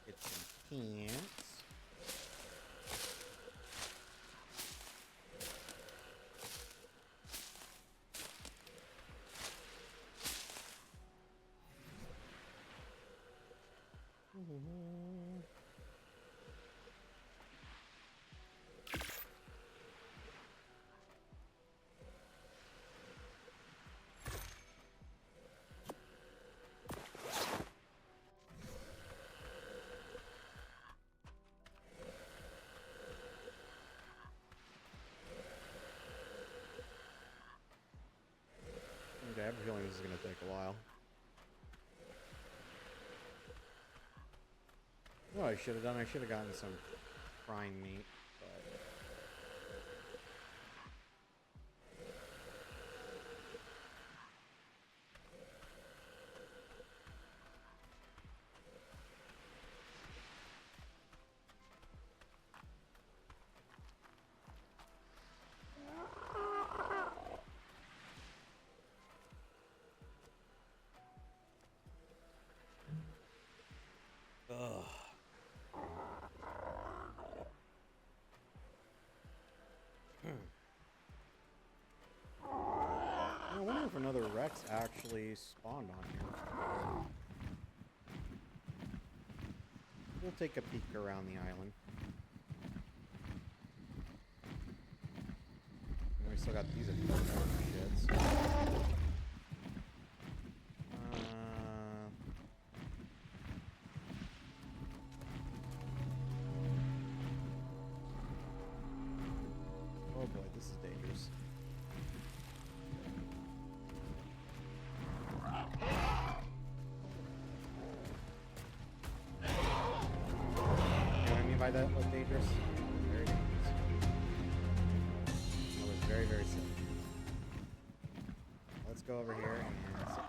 get some pants. Okay, I have a feeling this is going to take a while. What I should have done, I should have gotten some prime meat, but... Ugh. I wonder if another Rex actually spawned on here. We'll take a peek around the island. And we still got these shits. Oh boy, this is dangerous. You know what I mean by that? What's dangerous? Very dangerous. That was very, very sick. Let's go over here and see.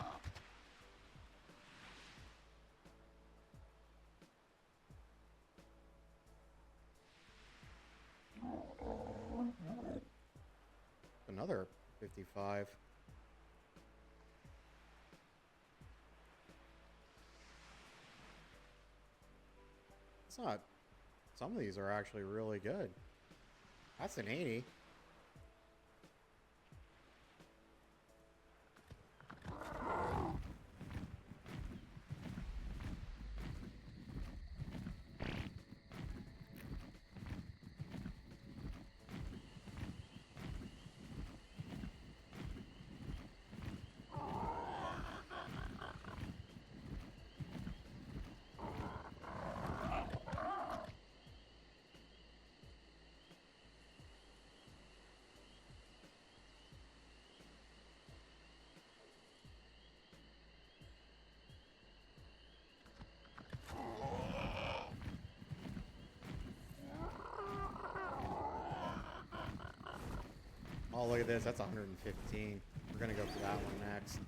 Another 55. It's not. Some of these are actually really good. That's an 80. Oh, look at this. That's 115. We're gonna go for that one next.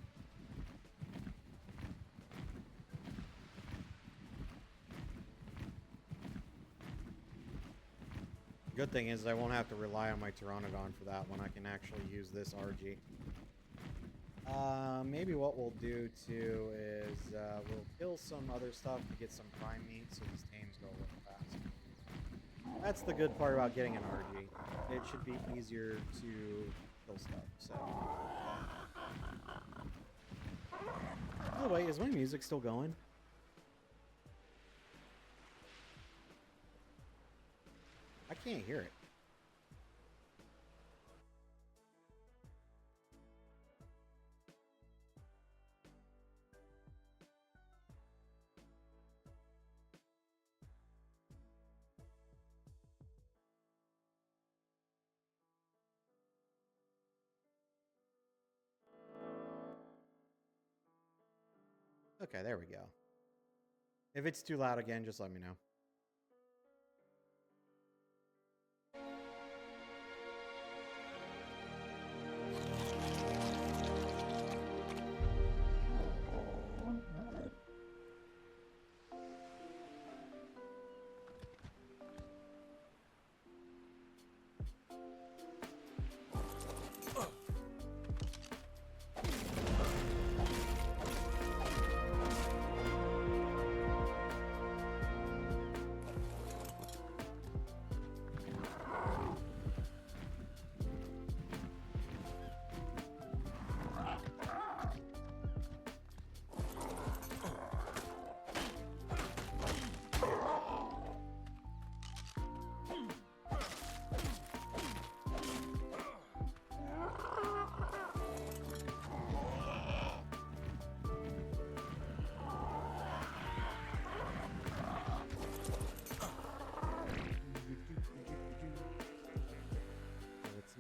Good thing is I won't have to rely on my Pteranodon for that one. I can actually use this RG. Maybe what we'll do too is we'll kill some other stuff to get some prime meat so these tames go a little fast. That's the good part about getting an RG. It should be easier to kill stuff, so. By the way, is my music still going? I can't hear it. Okay, there we go. If it's too loud again, just let me know.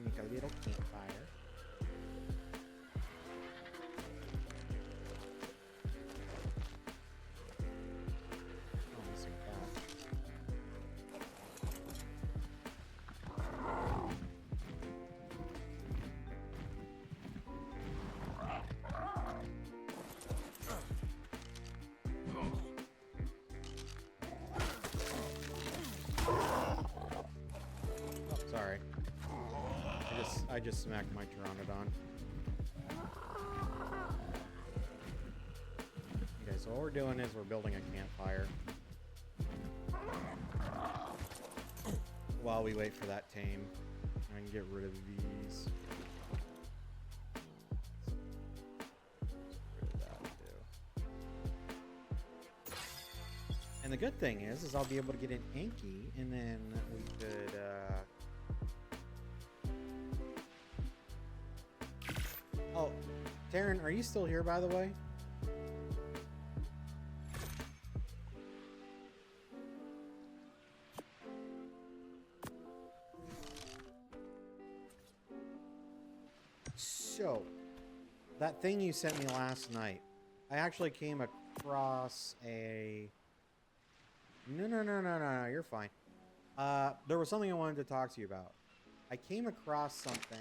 Make a little campfire. Oh, missing that. Oh, sorry. I just smacked my Pteranodon. Okay, so what we're doing is we're building a campfire while we wait for that tame. I can get rid of these. Get rid of that too. And the good thing is I'll be able to get an Anki, and then we could Oh, Taryn, are you still here, by the way? So, that thing you sent me last night, I actually came across a... No, you're fine. There was something I wanted to talk to you about. I came across something,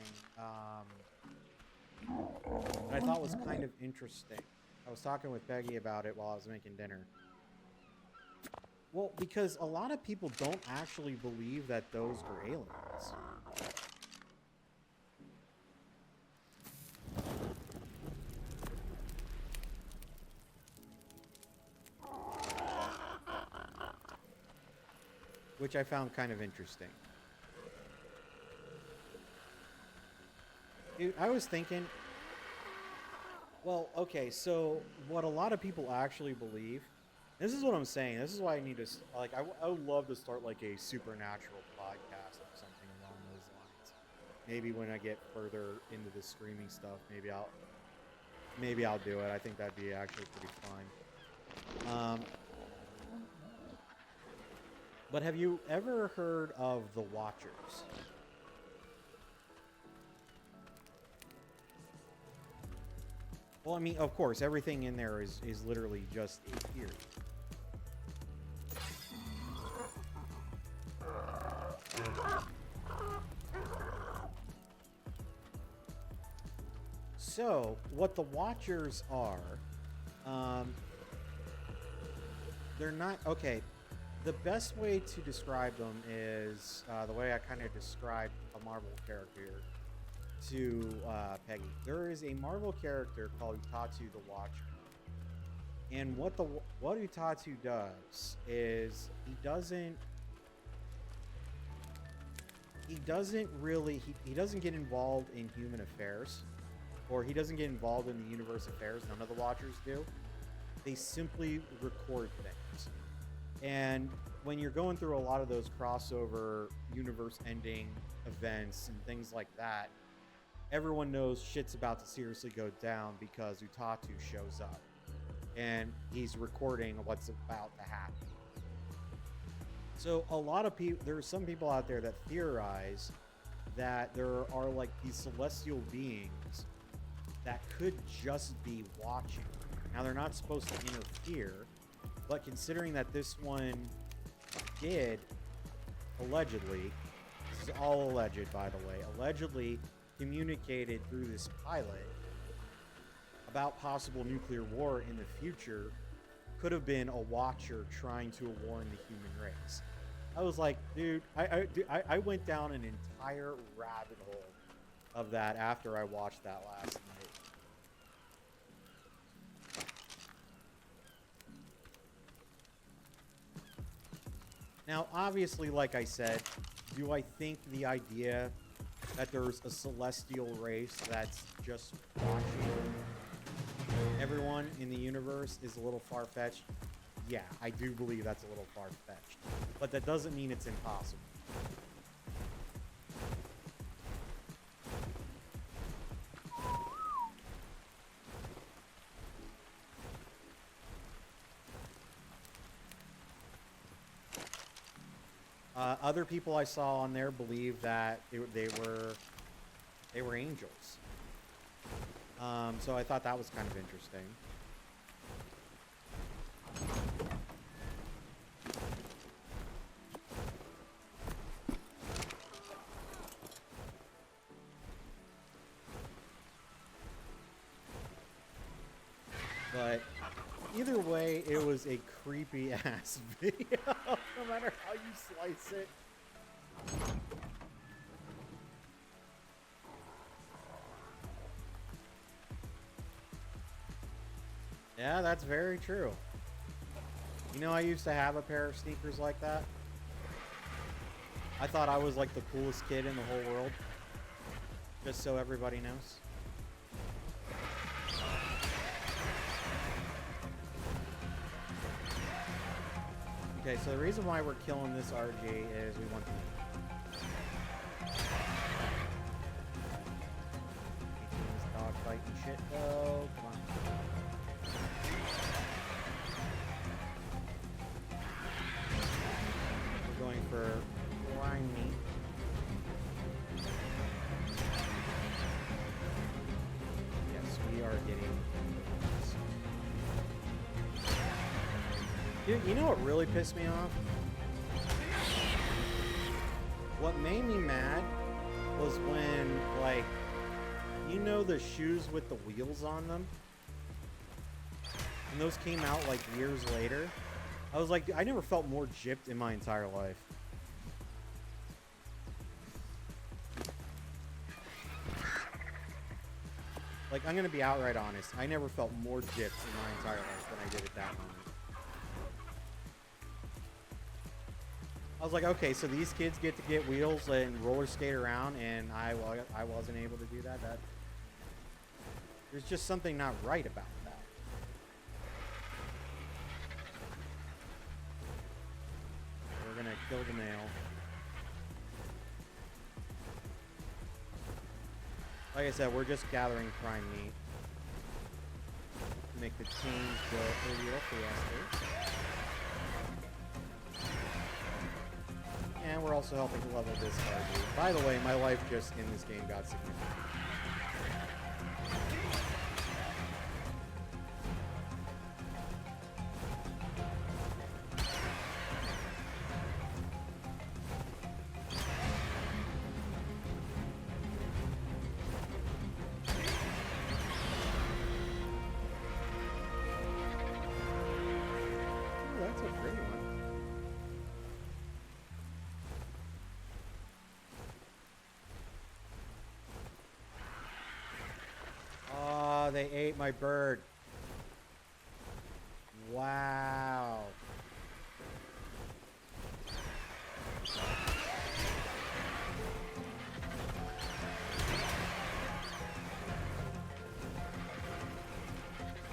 that I thought was kind of interesting. I was talking with Peggy about it while I was making dinner. Well, because a lot of people don't actually believe that those are aliens. Which I found kind of interesting. Dude, I was thinking, well, okay, so what a lot of people actually believe, this is what I'm saying, this is why I need to, like, I would love to start, like, a supernatural podcast or something along those lines. Maybe when I get further into the streaming stuff, maybe I'll do it. I think that'd be actually pretty fun. But have you ever heard of the Watchers? Well, I mean, of course, everything in there is literally just a theory. So, what the Watchers are, they're not... Okay, the best way to describe them is the way I kind of described a Marvel character to Peggy. There is a Marvel character called Utatsu the Watcher. And what Utatsu does is he doesn't get involved in human affairs, or he doesn't get involved in the universe affairs. None of the Watchers do. They simply record things. And when you're going through a lot of those crossover universe-ending events and things like that, everyone knows shit's about to seriously go down because Utatsu shows up. And he's recording what's about to happen. So a lot of people, there are some people out there that theorize that there are like these celestial beings that could just be watching. Now they're not supposed to interfere, but considering that this one did, allegedly, this is all alleged by the way, allegedly communicated through this pilot about possible nuclear war in the future, could have been a Watcher trying to warn the human race. I was like, dude, I went down an entire rabbit hole of that after I watched that last night. Now, obviously, like I said, do I think the idea that there's a celestial race that's just watching everyone in the universe is a little far-fetched? Yeah, I do believe that's a little far-fetched. But that doesn't mean it's impossible. Other people I saw on there believe that they were angels. So I thought that was kind of interesting. But either way, it was a creepy ass video, no matter how you slice it. Yeah, that's very true. You know, I used to have a pair of sneakers like that. I thought I was like the coolest kid in the whole world. Just so everybody knows. Okay, so the reason why we're killing this RG is we want to... This dog fighting shit. Oh, come on. We're going for prime meat. Yes, we are getting... Dude, you know what really pissed me off? What made me mad was when, like, you know the shoes with the wheels on them? And those came out, like, years later. I was like, I never felt more gypped in my entire life. Like, I'm gonna be outright honest. I never felt more gypped in my entire life than I did at that moment. I was like, okay, so these kids get to get wheels and roller skate around, and I wasn't able to do that. There's just something not right about that. We're gonna kill the male. Like I said, we're just gathering prime meat to make the teams go a little faster. And we're also helping to level this Argys. By the way, my life just in this game got significant. they ate my bird. Wow.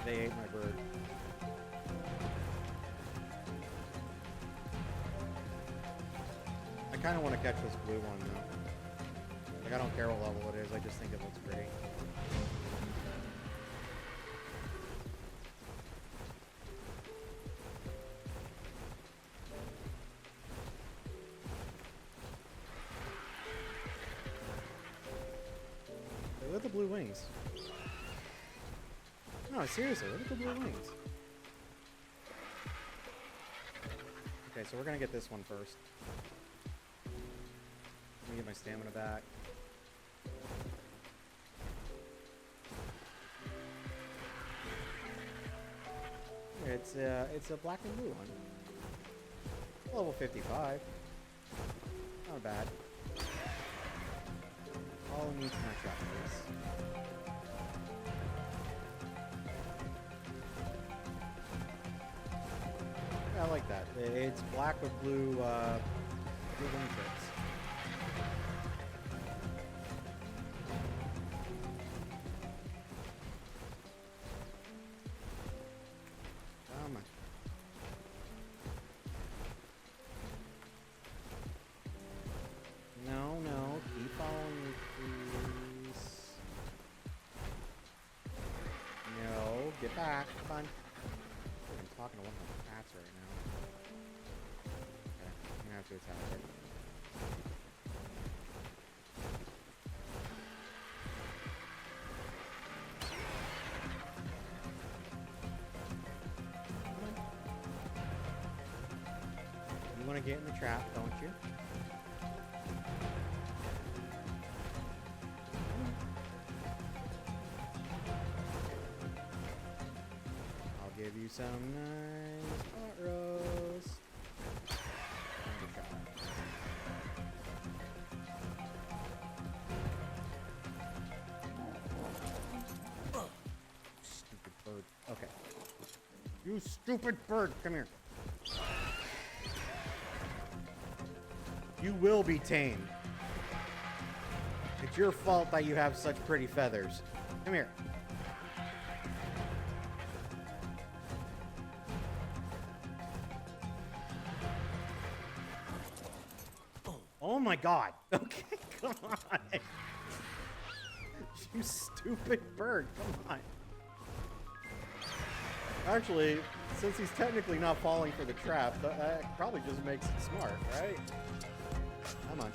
They ate my bird. I kind of want to catch this blue one, though. Like, I don't care what level it is, I just think it looks great. Hey, look at the blue wings. No, seriously, look at the blue wings. Okay, so we're gonna get this one first. Let me get my stamina back. It's a black and blue one. Level 55. Not bad. All it needs is my trap, please. Yeah, I like that. It's black with blue wingtips. Come on. No, keep following me, please. No, get back. Come on. I'm talking to one of my cats right now. Okay, I'm gonna have to attack it. You want to get in the trap, don't you? I'll give you some nice pot roast. And a trap. Stupid bird. Okay. You stupid bird, come here. You will be tamed. It's your fault that you have such pretty feathers. Come here. Oh my god. Okay, come on. You stupid bird, come on. Actually, since he's technically not falling for the trap, that probably just makes it smart, right? Come on.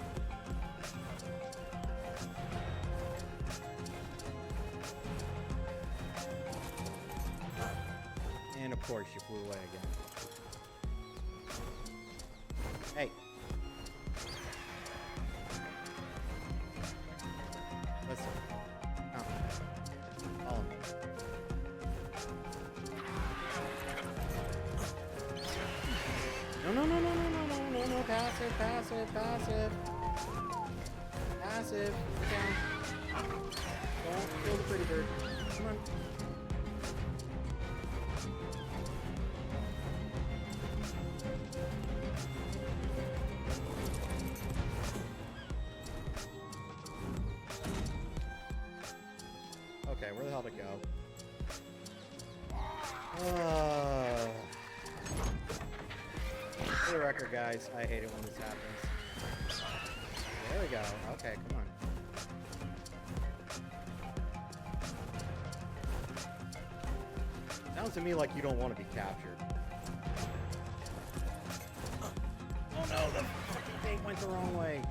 And of course, you flew away again. Hey. Listen. Oh. Follow me. No, passive. Passive. Get down. Don't kill the pretty bird. Come on. Okay, where the hell to go? For the record, guys, I hate it when this happens. There we go. Okay, come on. Sounds to me like you don't want to be captured. Oh no, the fucking thing went the wrong way.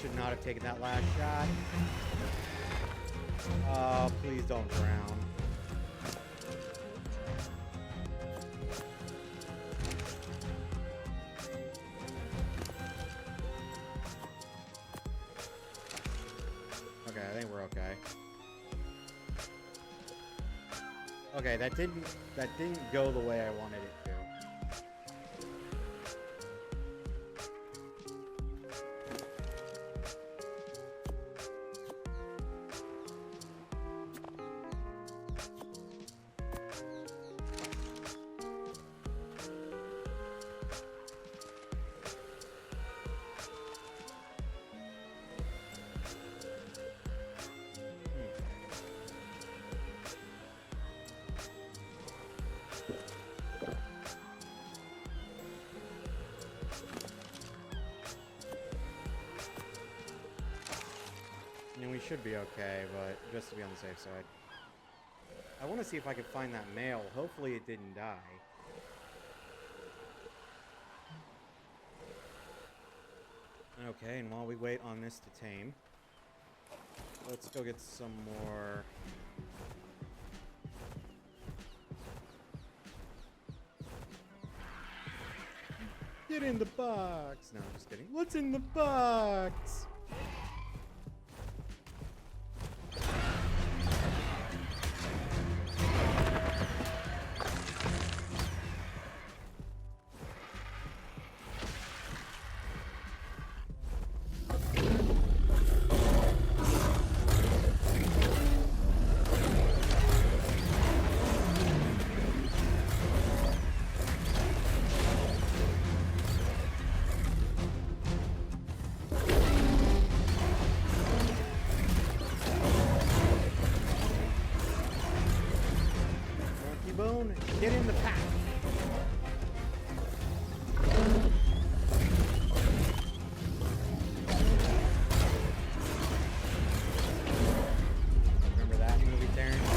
should not have taken that last shot. Please don't drown. Okay, I think we're okay. Okay, that didn't go the way I wanted it to. And we should be okay, but just to be on the safe side. I want to see if I can find that male. Hopefully it didn't die. Okay, and while we wait on this to tame, let's go get some more... Get in the box! No, I'm just kidding. What's in the box? Bone, get in the pack. Remember that movie, Terrence?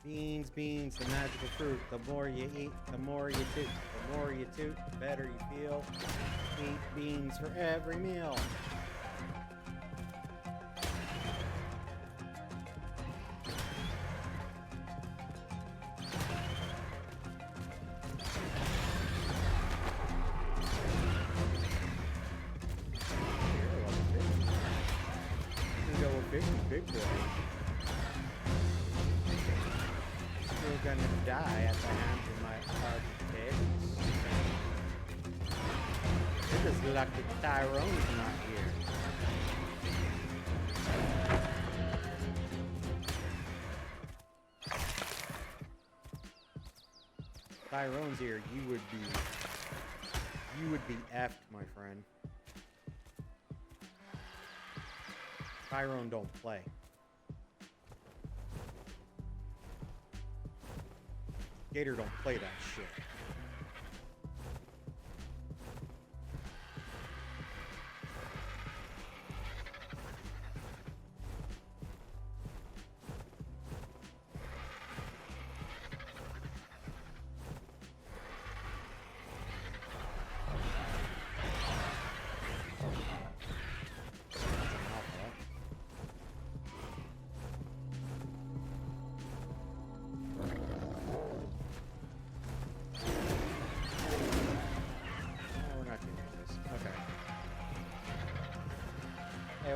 Beans, beans, the magical fruit. The more you eat, the more you toot. The more you toot, the better you feel. Eat beans for every meal. Here, I love fish. You can go with big boy. Still gonna die at the hands of my architects. It is lucky Tyrone's not here. Tyrone's here, you would be effed, my friend. Tyrone don't play. Gator don't play that shit.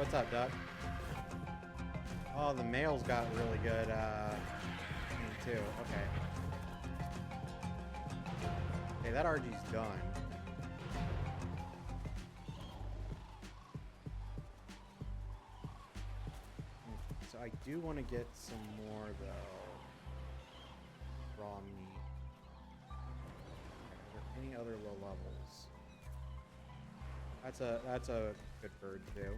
what's up, Doug? Oh, the male's got really good, thing too. Okay. Okay, that Argys done. So I do want to get some more, though. Raw meat. Are there any other low levels? That's a good bird too.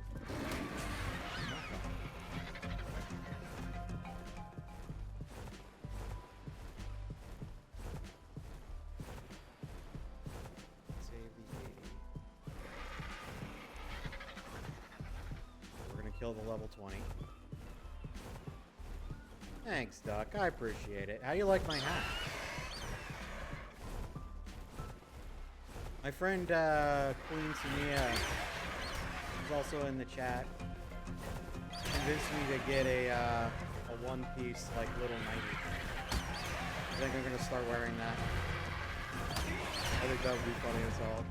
Save the 80. We're gonna kill the level 20. Thanks, Duck. I appreciate it. How do you like my hat? My friend Queen Samia is also in the chat. Convinced me to get a one-piece like little nightie. I think I'm gonna start wearing that. I think that would be funny as hell.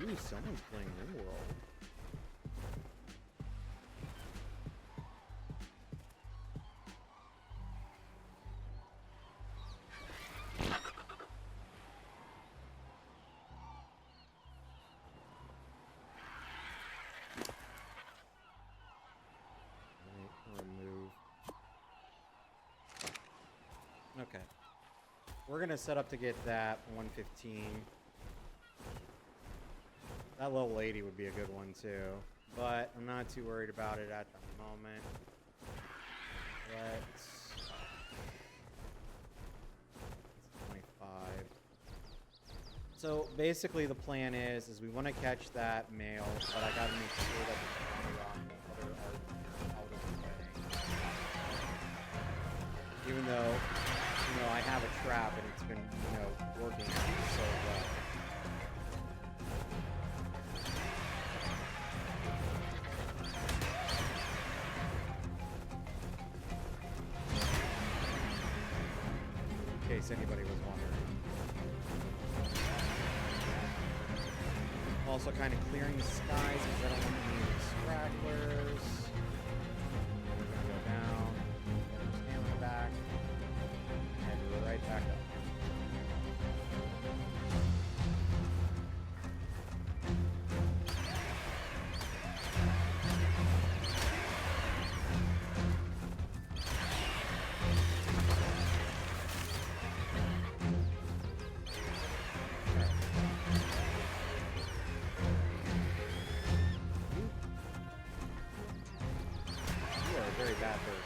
Ooh, someone's playing RimWorld. Remove. Okay. We're gonna set up to get that 115. That level 80 would be a good one too, but I'm not too worried about it at the moment. Let's 25. So basically the plan is we want to catch that male, but I gotta make sure that the other are out of the way. Even though, I have a trap and it's been, working so well. In case anybody was wondering. Also kind of clearing the skies because I don't want any stragglers. We're gonna go down, get our stamina back, and we're right back up. Very bad bird.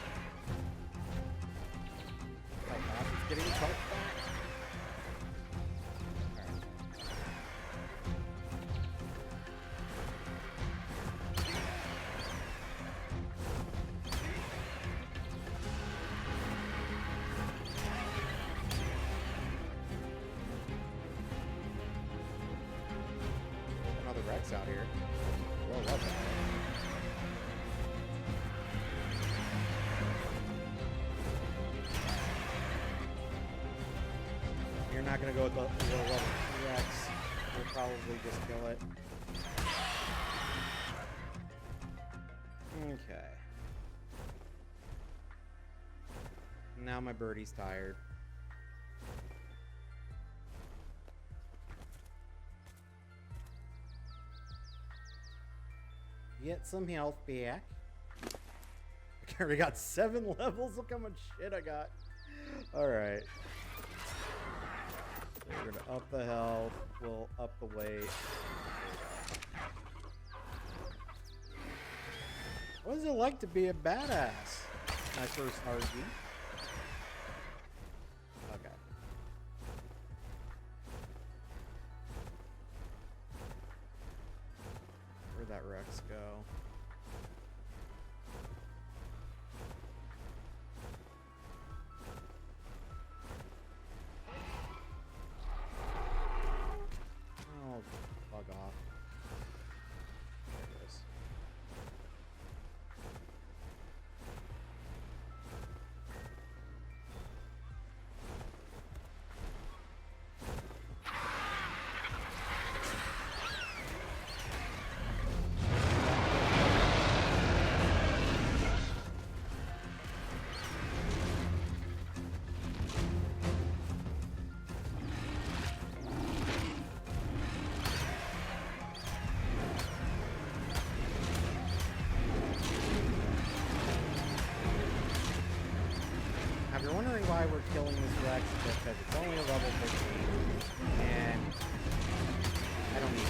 Oh, gosh, it's getting its health back. Alright. Another Rex out here. Well, love it. You're not gonna go with the low level Rex. We'll probably just kill it. Okay. Now my birdie's tired. Get some health back. I already got 7 levels. Look how much shit I got. Alright. We're gonna up the health, we'll up the weight. What is it like to be a badass? My first Argy. Okay. Rex go? Oh, bug off. There it is. If you're wondering why we're killing this Rex, it's because it's only a level 15, and I don't need it.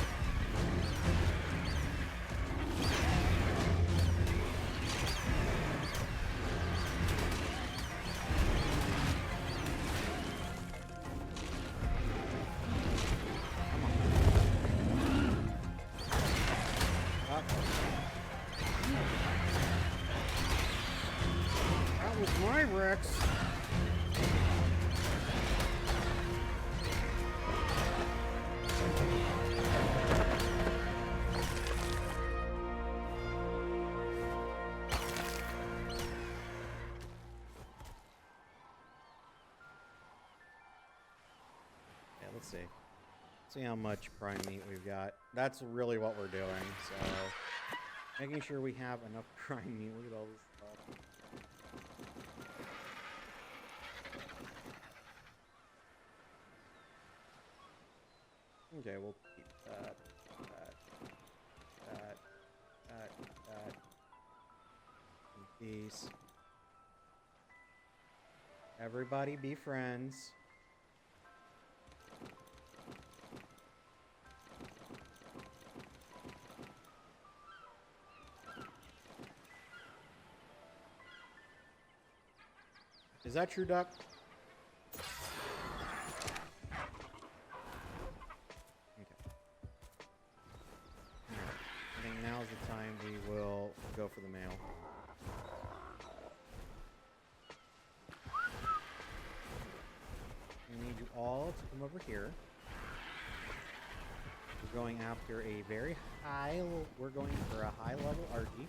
Come on. That was my Rex. Yeah, let's see. See how much prime meat we've got. That's really what we're doing, so making sure we have enough prime meat. Look at all this stuff. Okay, we'll keep that. In peace. Everybody be friends. Is that true, Duck? I think now's the time we will go for the mail. We need you all to come over here. We're going after a very high... We're going for a high level Argy.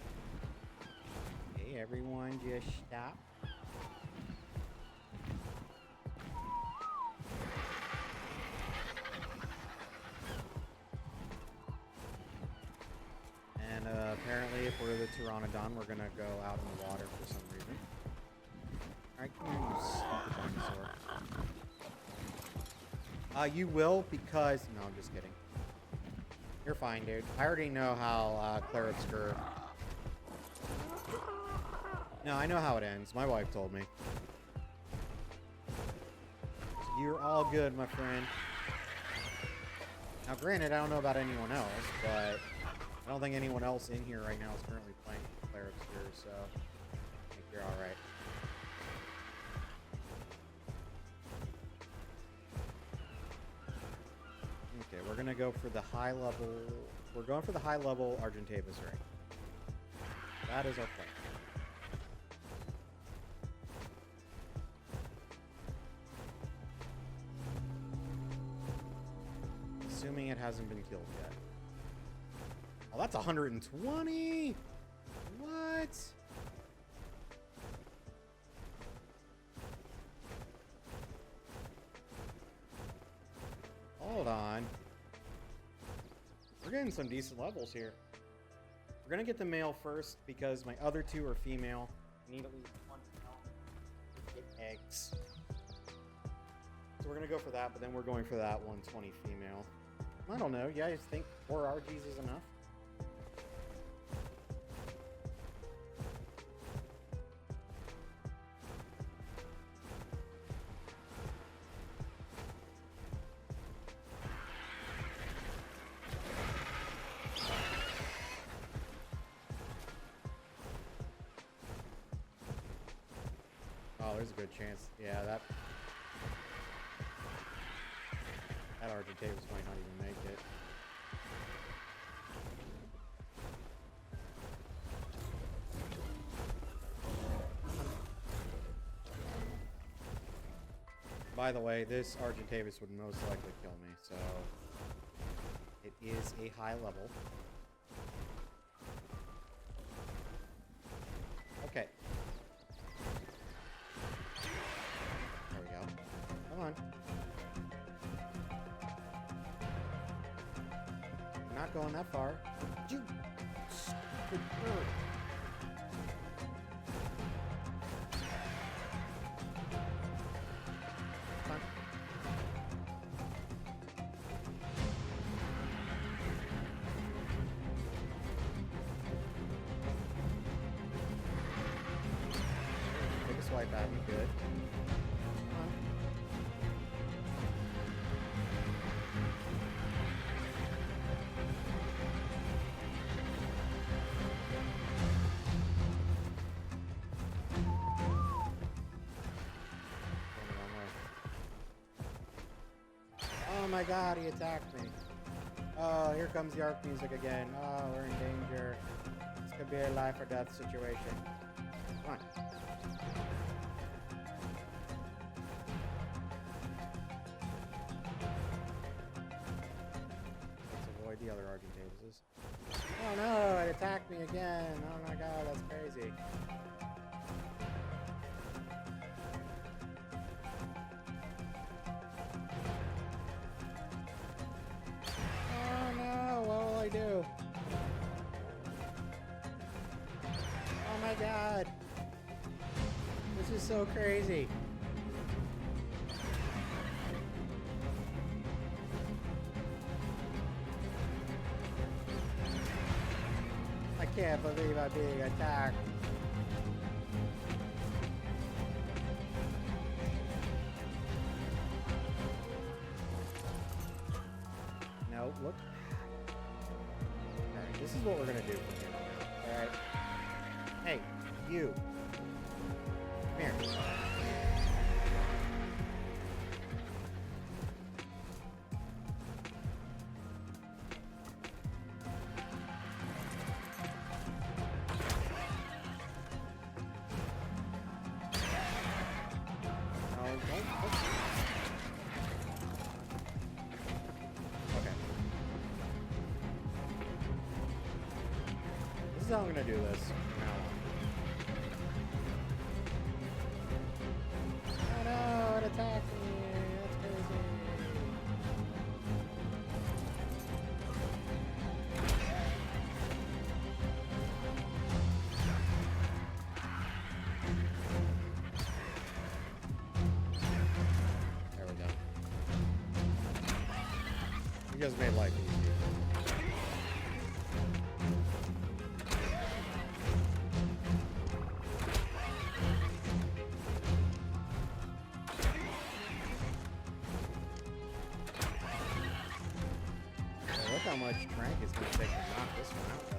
Okay, everyone just stop. Apparently, if we're the Pteranodon, we're gonna go out in the water for some reason. Alright, come here, you stupid dinosaur. You will, because... No, I'm just kidding. You're fine, dude. I already know how clerics screw. No, I know how it ends. My wife told me. So you're all good, my friend. Now, granted, I don't know about anyone else, but... I don't think anyone else in here right now is currently playing clerics here, so I think you're alright. Okay, we're gonna go for the high level... We're going for the high level Argentavis ring. That is our plan. Assuming it hasn't been killed yet. Oh, that's 120! What? Hold on. We're getting some decent levels here. We're gonna get the male first because my other two are female. I need at least one male to get eggs. So we're gonna go for that, but then we're going for that 120 female. I don't know. You guys think 4 Argys is enough? Oh, there's a good chance. Yeah, that Argentavis might not even make it. By the way, this Argentavis would most likely kill me, so it is a high level. Okay. There we go. Come on. I'm not going that far. You stupid bird. Come on. Take a swipe at me, good. Come on. Oh my god, he attacked me. Oh, here comes the ARC music again. Oh, we're in danger. This could be a life or death situation. Come on. Let's avoid the other Argentavises. Oh no, it attacked me again. Oh my god, that's crazy. Oh no, what will I do? Oh my god. This is so crazy. I can't believe I'm being attacked. No, look. Alright, this is what we're gonna do from here on out. Alright. Hey, you. Come here. No, don't. Okay. This is how I'm gonna do this from now on. Oh no, it attacked me. That's crazy. There we go. You guys made life easier. Look how much Trank is going to take to knock this one out, though.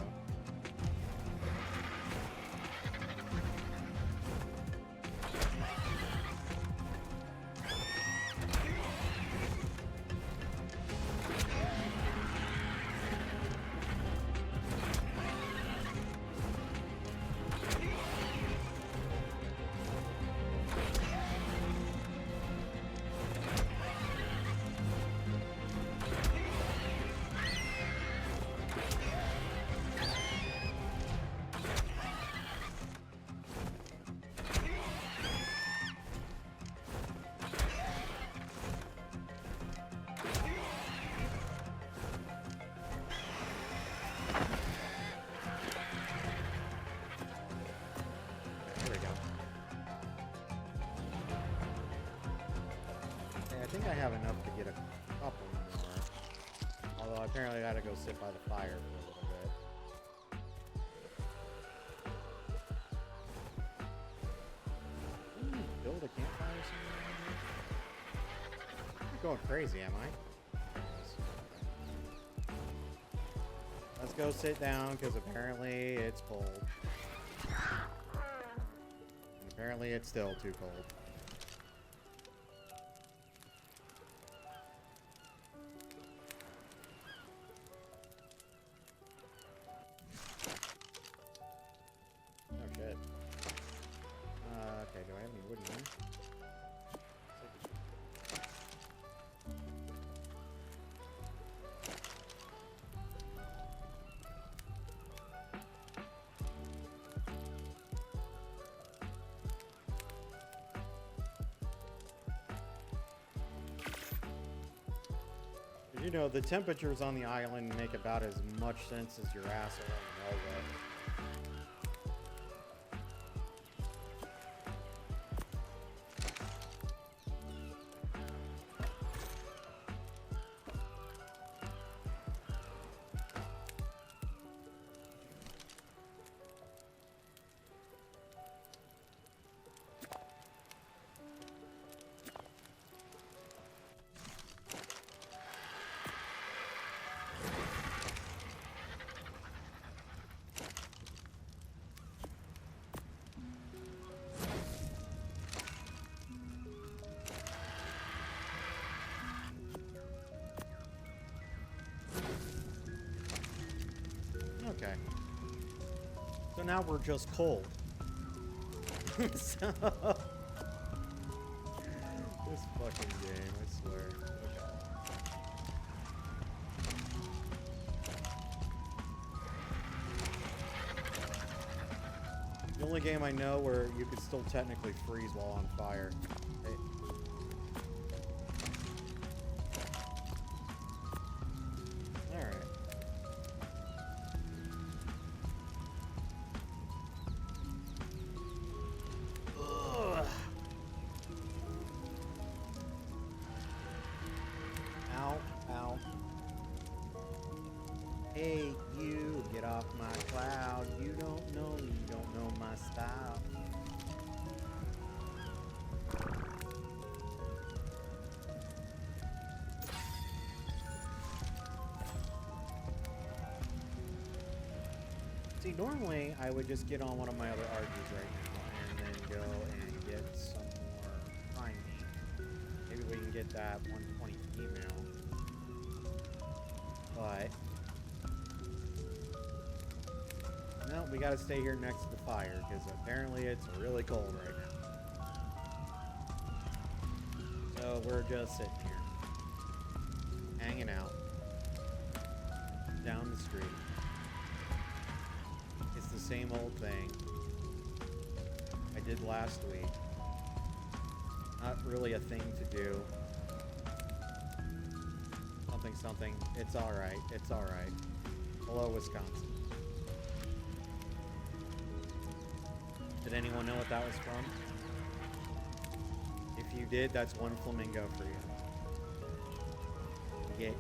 There we go. Okay, I think I have enough to get a couple more. Although apparently I gotta go sit by the fire for a little bit. Build a campfire somewhere. I'm not going crazy, am I? Let's go sit down because apparently it's cold. And apparently it's still too cold. Oh shit. Okay, do I have any wood in there? You know, the temperatures on the island make about as much sense as your asshole in Elva. Okay. So now we're just cold. So this fucking game, I swear. Okay. The only game I know where you could still technically freeze while on fire. Hey. Alright. Ow, ow. Hey, you, get off my cloud. You don't know my style. See, normally I would just get on one of my other Argys right now and then go and get some more prime meat. Maybe we can get that 120 female. But no, we gotta stay here next to the fire because apparently it's really cold right now. So we're just sitting here, hanging out down the street. It's the same old thing I did last week. Not really a thing to do. Something, something. It's alright. It's alright. Hello, Wisconsin. Did anyone know what that was from? If you did, that's one flamingo for you. Get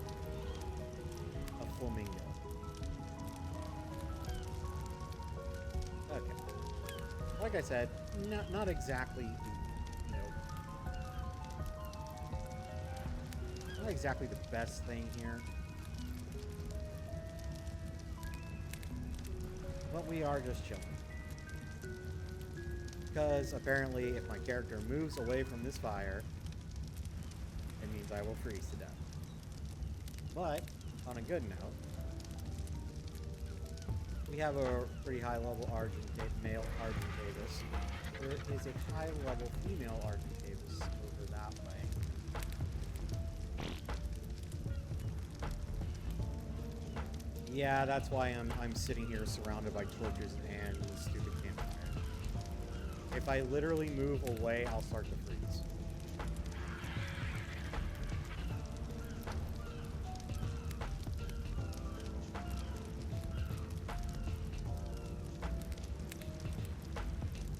a flamingo. Okay. Like I said, not exactly, you know, not exactly the best thing here. But we are just chilling. Because apparently if my character moves away from this fire, it means I will freeze to death. But, on a good note, we have a pretty high level male Argentavis. There is a high level female Argentavis over that way. Yeah, that's why I'm sitting here surrounded by torches and the stupid campfire. If I literally move away, I'll start to freeze.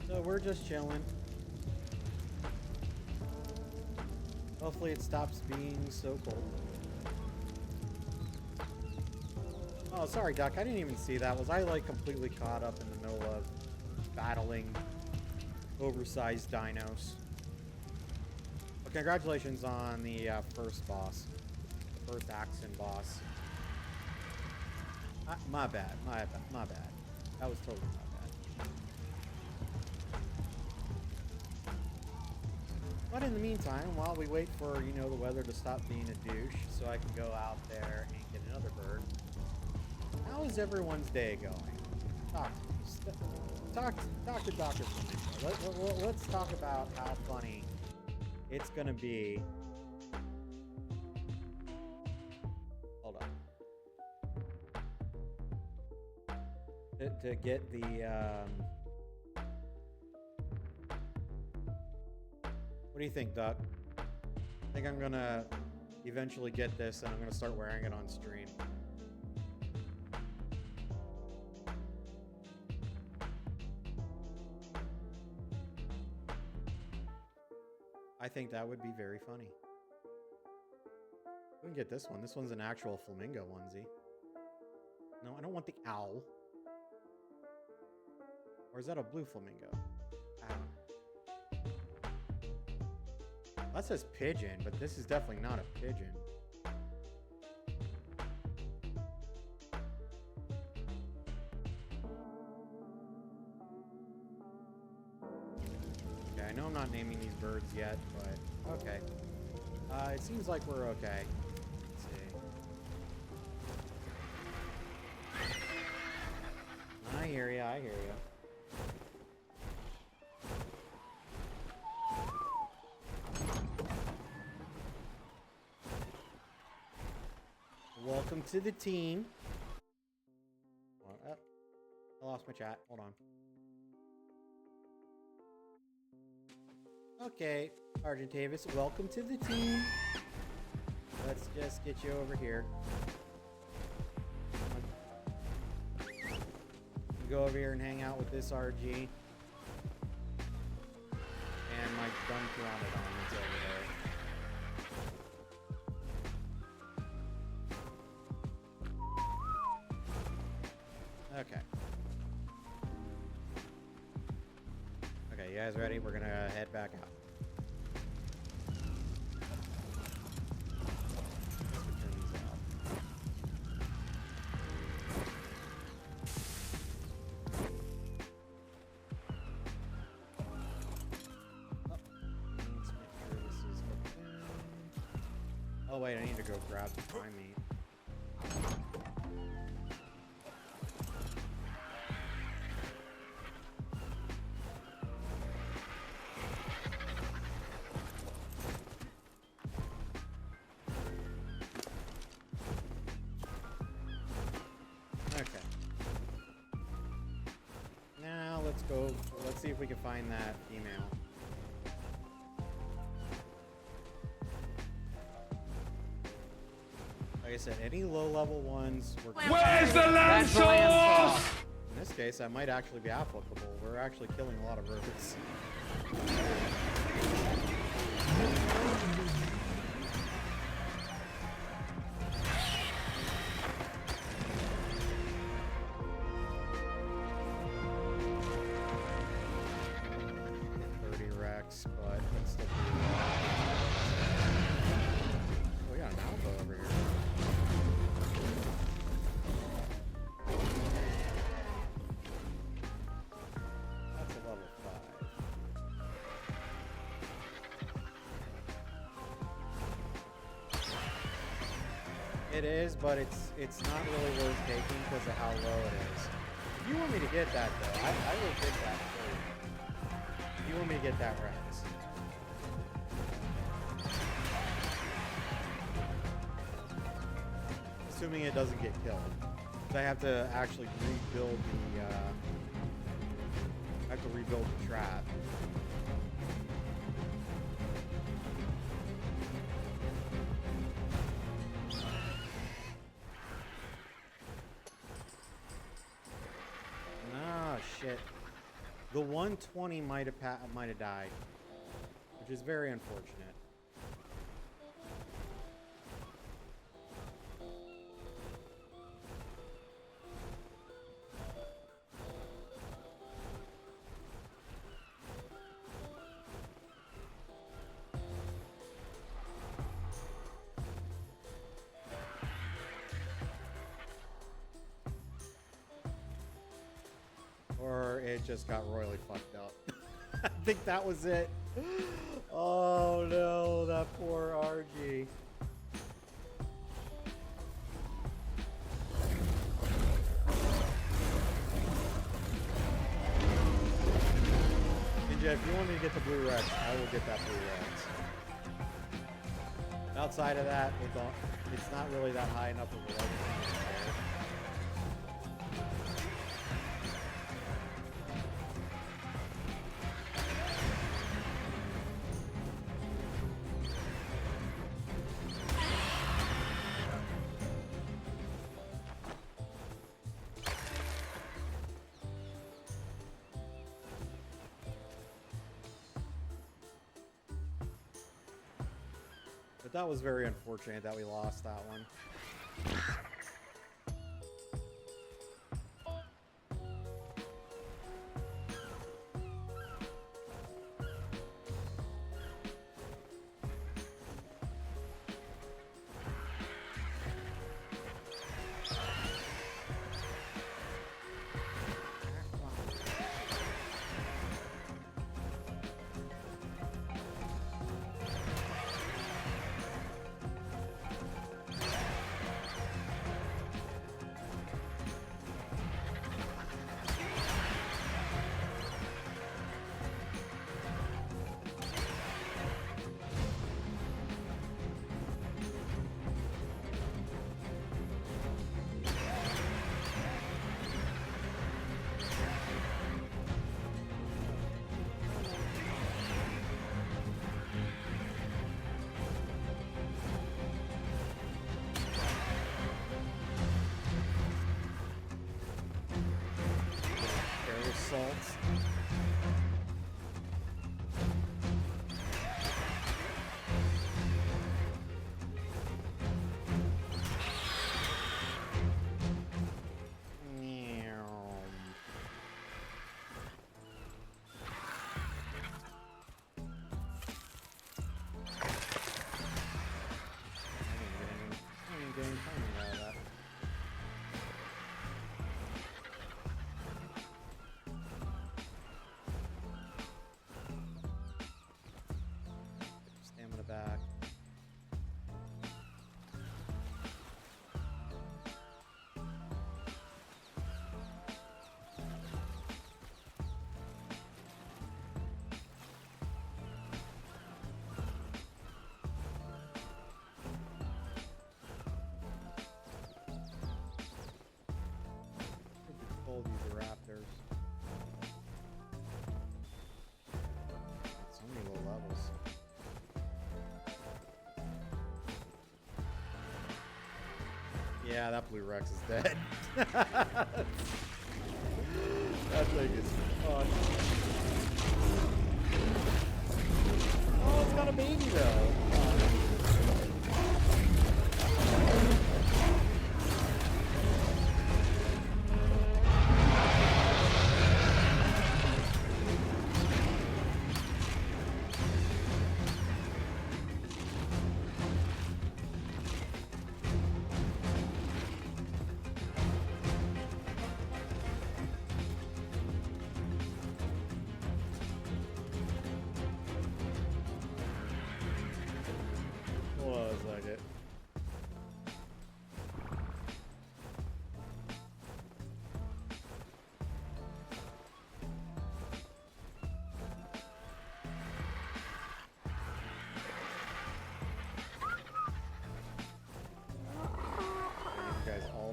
So we're just chilling. Hopefully it stops being so cold. Oh, sorry, Duck. I didn't even see that. Was I, like, completely caught up in the middle of battling oversized dinos? Well, congratulations on the first boss. The first Axon boss. My bad. My bad. That was totally my bad. But in the meantime, while we wait for, you know, the weather to stop being a douche so I can go out there and get another bird, how is everyone's day going? Talk to Dr. Flamingo. Let's talk about how funny it's gonna be. Hold on. To get the what do you think, Doc? I think I'm gonna eventually get this, and I'm gonna start wearing it on stream. I think that would be very funny. We can get this one. This one's an actual flamingo onesie. No, I don't want the owl. Or is that a blue flamingo? Owl. That says pigeon, but this is definitely not a pigeon. Okay, I know I'm not naming these birds yet, but okay. It seems like we're okay. Let's see. I hear ya, I hear ya. Welcome to the team. Oh, I lost my chat. Hold on. Okay, Argentavis, welcome to the team. Let's just get you over here. Go over here and hang out with this RG. And my gun pteranodon is over there. Okay. Okay, you guys ready? We're gonna head back out. Oh wait, I need to go grab the prime meat. Okay. Now let's go. Let's see if we can find that female. Like I said, any low-level ones. Where's the lamb sauce? In this case, that might actually be applicable. We're actually killing a lot of birds. Rex, but it's still pretty low. Oh, we got an alpha over here. That's a level 5. It is, but it's not really worth taking because of how low it is. If you want me to get that though, I will get that for you. You want me to get that Rex? Assuming it doesn't get killed. I have to actually rebuild the trap. Ah, shit. The 120 might have died, which is very unfortunate. Or it just got royally fucked up. I think that was it. Oh no, that poor Argy. Ninja, if you want me to get the blue Rex, I will get that blue Rex. Outside of that, it's not really that high enough of a level. But that was very unfortunate that we lost that one. Salts. Back. Control these raptors. So many low levels. Yeah, that blue Rex is dead. That thing is fun. Oh, it's got a baby though.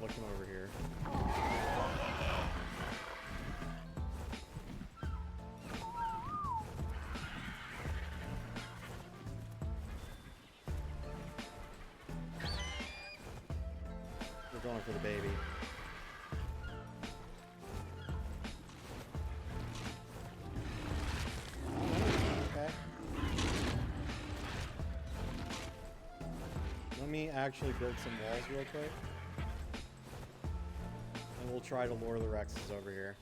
Come over here. We're going for the baby. Okay. Let me actually build some walls real quick. And we'll try to lure the Rexes over here.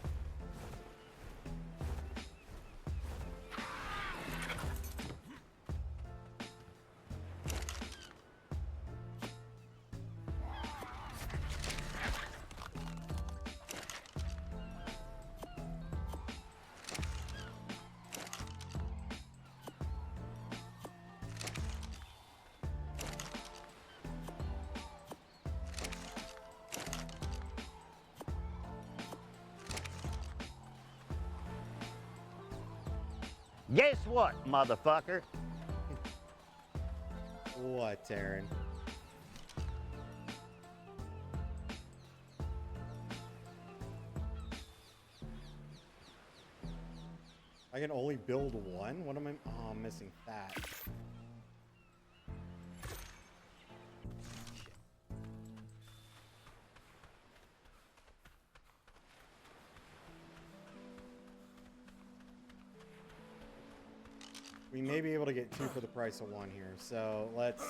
Guess what, motherfucker? What, Taryn? I can only build one? What am I? Oh, I'm missing that. We may be able to get 2 for the price of 1 here, so let's...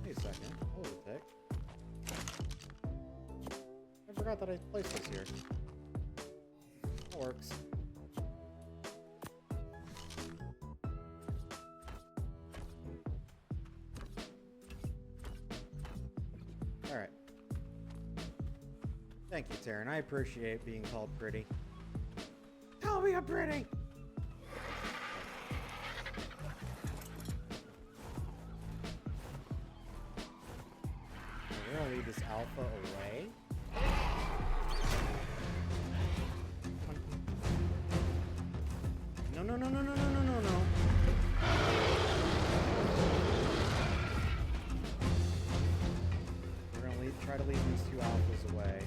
Wait a second. Hold a tick. I forgot that I placed this here. That works. Alright. Thank you, Taryn. I appreciate being called pretty. Tell me I'm pretty! We're gonna leave this alpha away. No, no, no, no, no, no, no, no, no. We're gonna try to leave these 2 alphas away.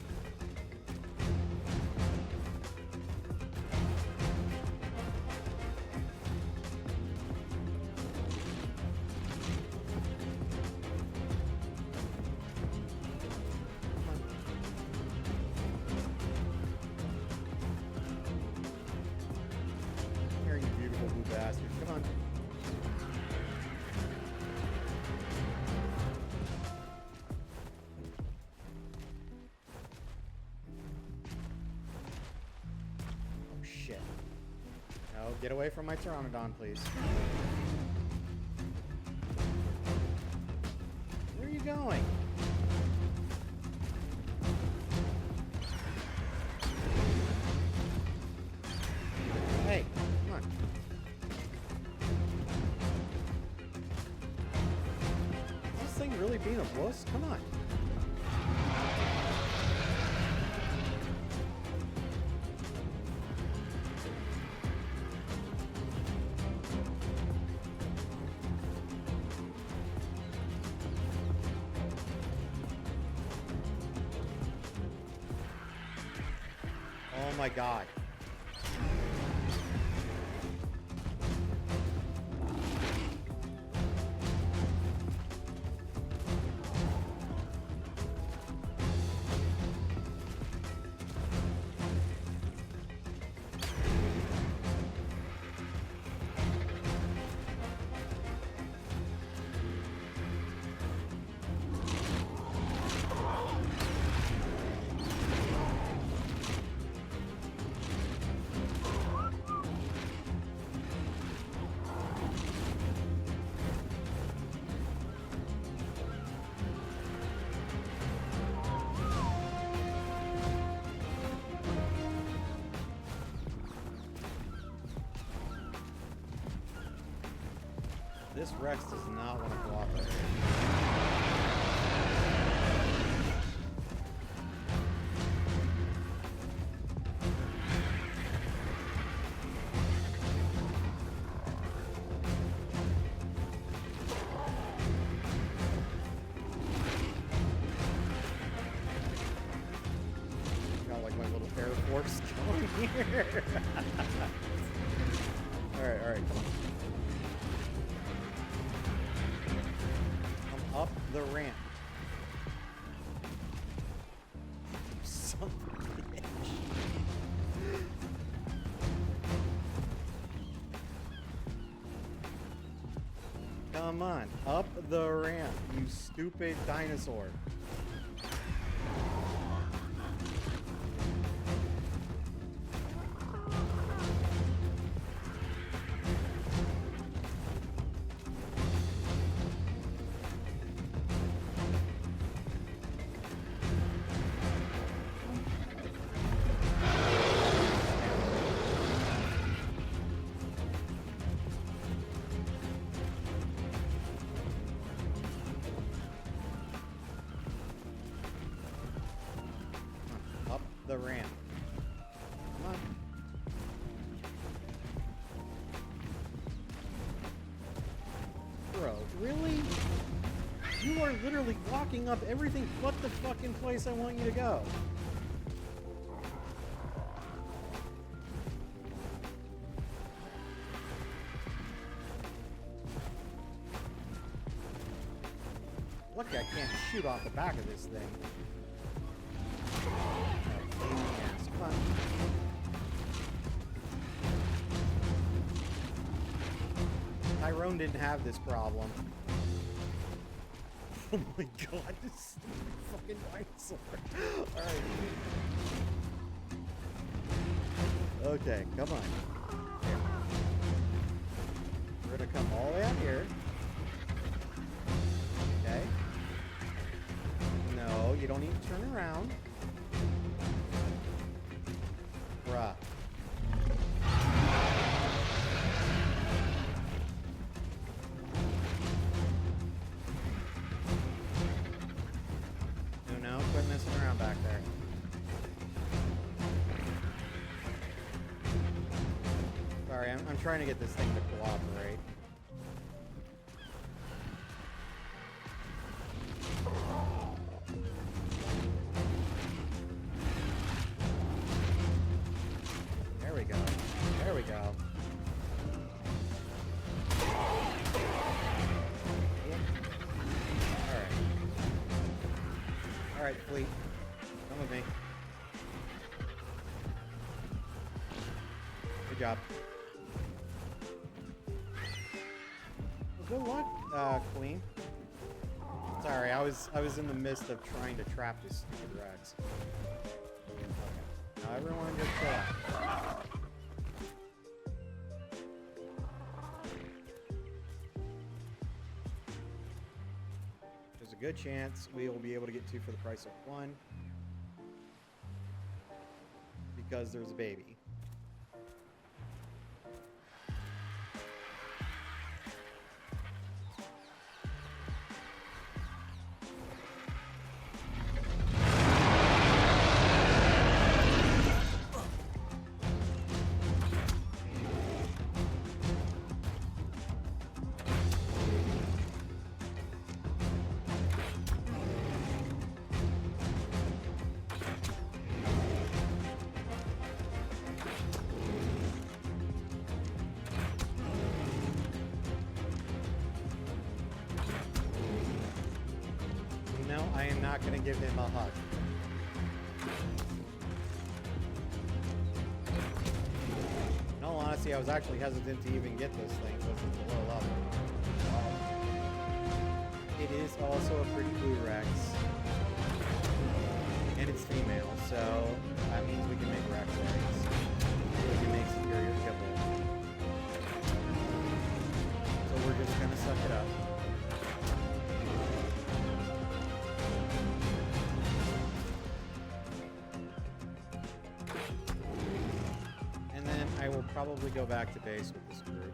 Here, you beautiful blue bastard. Come on. Oh, shit. No, get away from my Pteranodon, please. Where are you going? Hey, come on. Is this thing really being a wuss? Come on. Oh my god. This Rex does not want to cooperate. Got like my little Air Force going here. Alright, come on. Up the ramp. Son of a bitch. Come on, up the ramp, you stupid dinosaur. Up the ramp. Come on. Bro, really? You are literally walking up everything but the fucking place I want you to go. shoot off the back of this thing. Yes, come on. Tyrone didn't have this problem. Oh my god, this fucking dinosaur. Alright. Okay, come on. Here. We're gonna come all the way out here. Okay. No, you don't need to turn around. Bruh. No, quit messing around back there. Sorry, I'm trying to get this thing to cooperate. There we go. There we go. Alright. Alright, fleet. Come with me. Good job. Well, good luck, Queen. Sorry, I was in the midst of trying to trap this stupid Rex. Okay. Now everyone just chill out. There's a good chance we will be able to get two for the price of one. Because there's a baby. No, I am not going to give him a hug. In all honesty, I was actually hesitant to even get this thing because it's a low level. It is also a pretty blue Rex. And it's female, so that means we can make Rex eggs. We can make superior kibble. So we're just going to suck it up. I will probably go back to base with this group.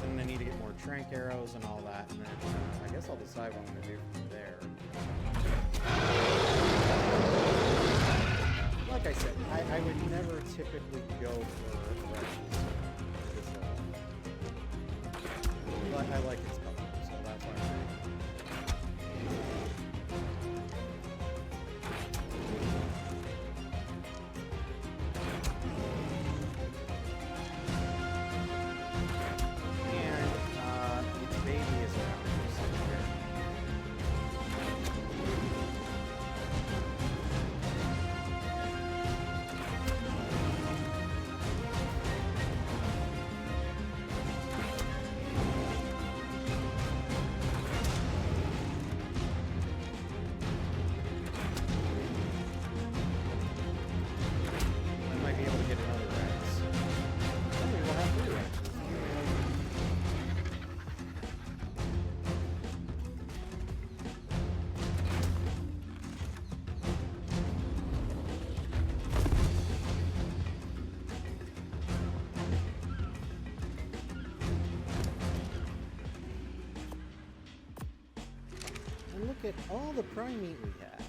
Then I need to get more trank arrows and all that, and then I guess I'll decide what I'm going to do from there. Like I said, I would never typically go for Argys this level. But I like its color, so that's why I'm saying. Look at all the prime meat we have.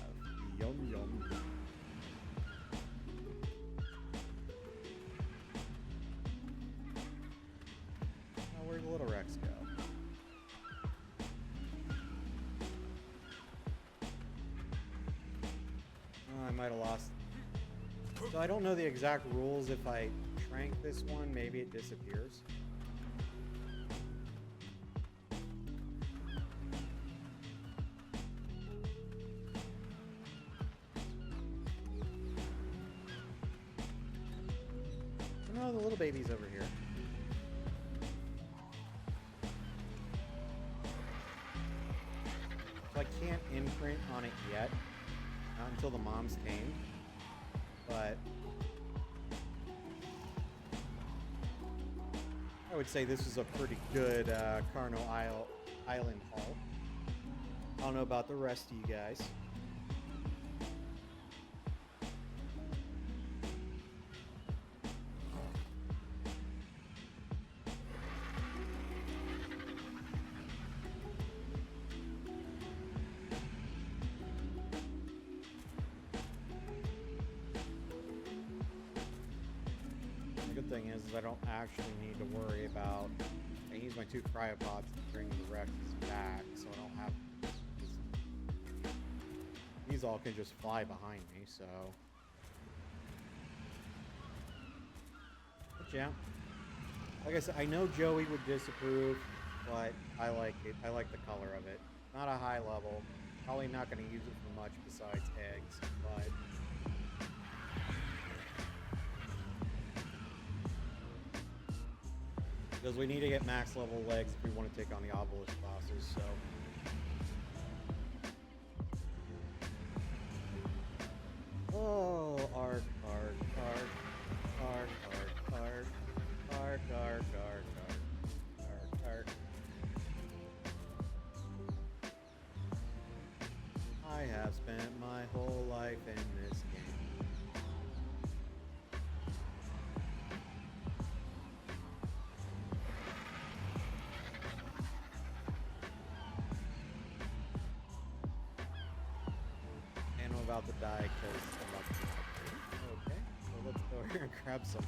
Yum, yum. Now, where'd the little Rex go? Oh, I might have lost. So I don't know the exact rules. If I trank this one, maybe it disappears. No, the little baby's over here. So I can't imprint on it yet. Not until the mom's tamed. But I would say this is a pretty good Carno Island haul. I don't know about the rest of you guys. The good thing is I don't actually need to worry about. I use my 2 cryopods to bring the Rexes back, so I don't have. These all can just fly behind me, so. But yeah. Like I said, I know Joey would disapprove, but I like it. I like the color of it. Not a high level. Probably not going to use it for much besides eggs, but. Because we need to get max level legs if we want to take on the obelisk bosses, so. Oh, arg, arg, arg, arg, arg, arg, arg, arg, arg, arg, arg, arg. I have spent my whole life in this game. And I'm about to die because I'm about to die. Okay, so let's go here and grab some.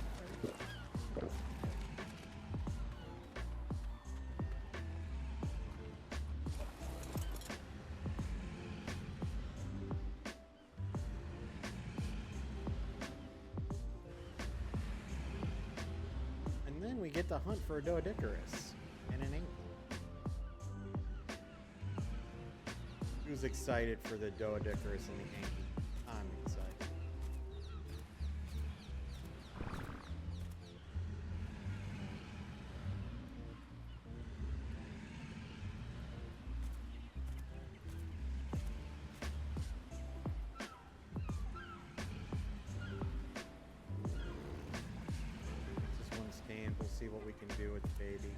And then we get to hunt for a Doedicarus and an Inkling. Who's excited for the Doedicarus and the Inkling? I'm excited. This one's tamed. We'll see what we can do with the baby.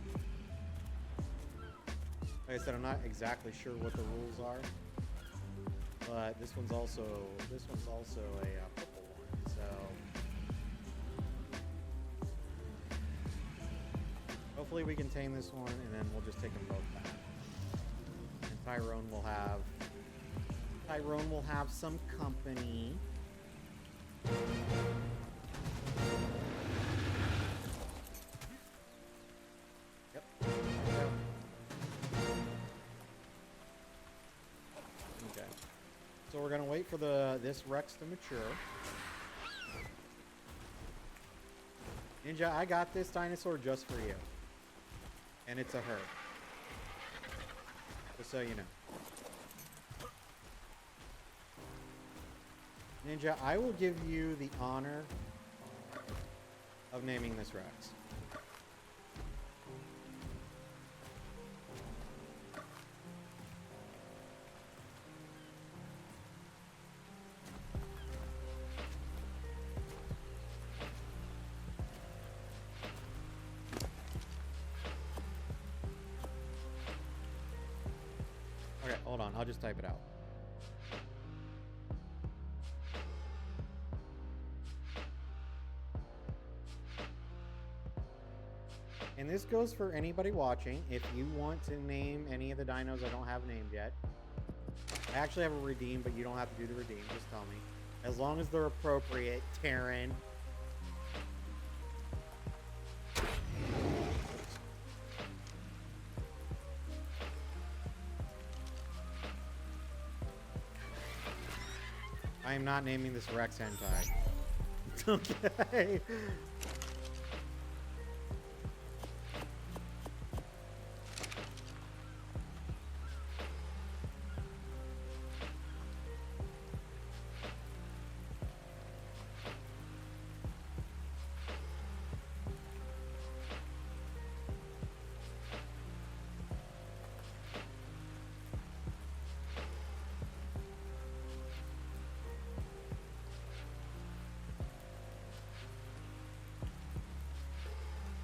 Like I said, I'm not exactly sure what the rules are, but this one's also a purple one. So hopefully we can tame this one, and then we'll just take them both back. And Tyrone will have some company. Yep. Okay. So we're gonna wait for this Rex to mature. Ninja, I got this dinosaur just for you. And it's a her. Just so you know. Ninja, I will give you the honor of naming this Rex. Okay, hold on. I'll just type it out. And this goes for anybody watching. If you want to name any of the dinos I don't have named yet, I actually have a redeem, but you don't have to do the redeem. Just tell me. As long as they're appropriate, Taryn. I am not naming this Rex hentai. Okay.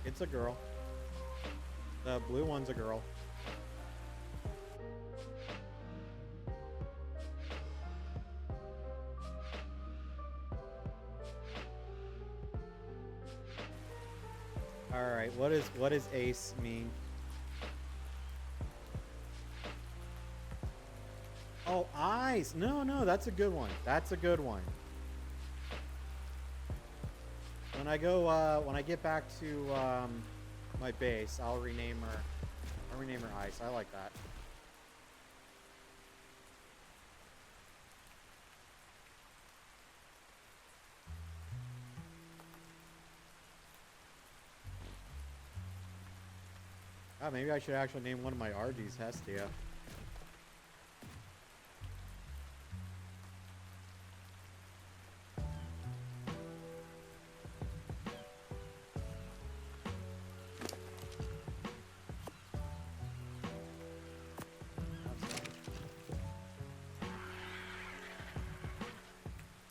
It's a girl. The blue one's a girl. All right, what does ace mean? Oh, eyes. No, that's a good one. That's a good one. When I go, when I get back to my base, I'll rename her. I'll rename her Ice. I like that. Ah, maybe I should actually name one of my Argys Hestia.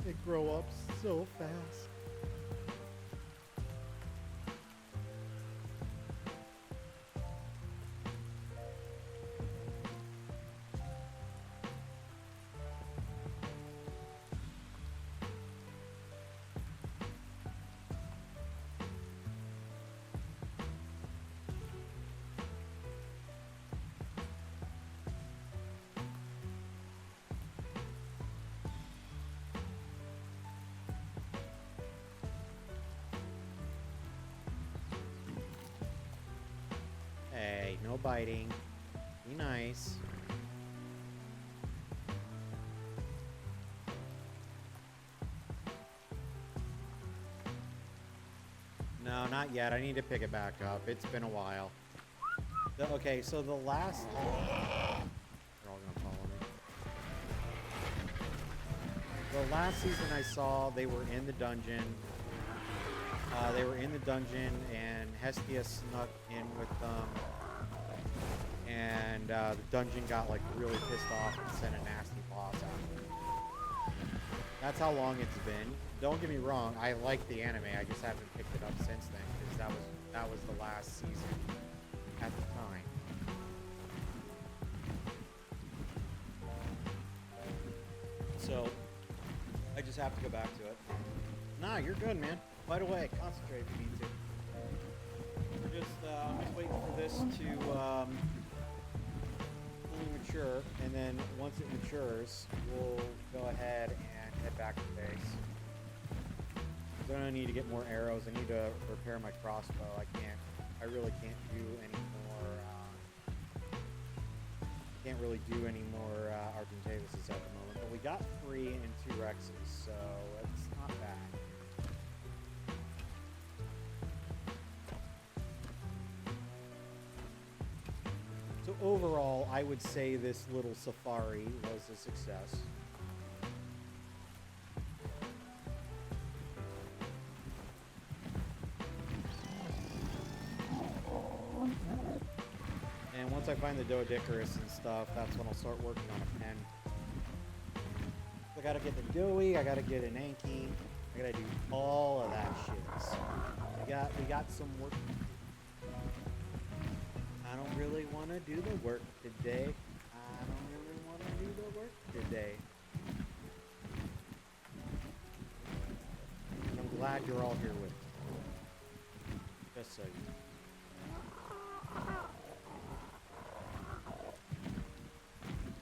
They grow up so fast. Hey, no biting. Be nice. No, not yet. I need to pick it back up. It's been a while. Okay, so the last... They're all gonna follow me. The last season I saw, they were in the dungeon. They were in the dungeon, and Hestia snuck in with them. And the dungeon got like really pissed off and sent a nasty boss out. That's how long it's been. Don't get me wrong, I like the anime. I just haven't picked it up since then because that was the last season at the time. So I just have to go back to it. Nah, you're good, man. Right away, concentrate if you need to. We're just I'm just waiting for this to fully mature, and then once it matures, we'll go ahead and head back to base. I'm gonna need to get more arrows. I need to repair my crossbow. I really can't do any more. Can't really do any more Argentavises at the moment. But we got 3 and 2 Rexes, so it's not bad. So overall, I would say this little safari was a success. And once I find the Doedicarus and stuff, that's when I'll start working on a pen. I gotta get the Doey, I gotta get an Anki, I gotta do all of that shit. So we got some work. I don't really want to do the work today. I don't really want to do the work today. And I'm glad you're all here with me. Just so you know.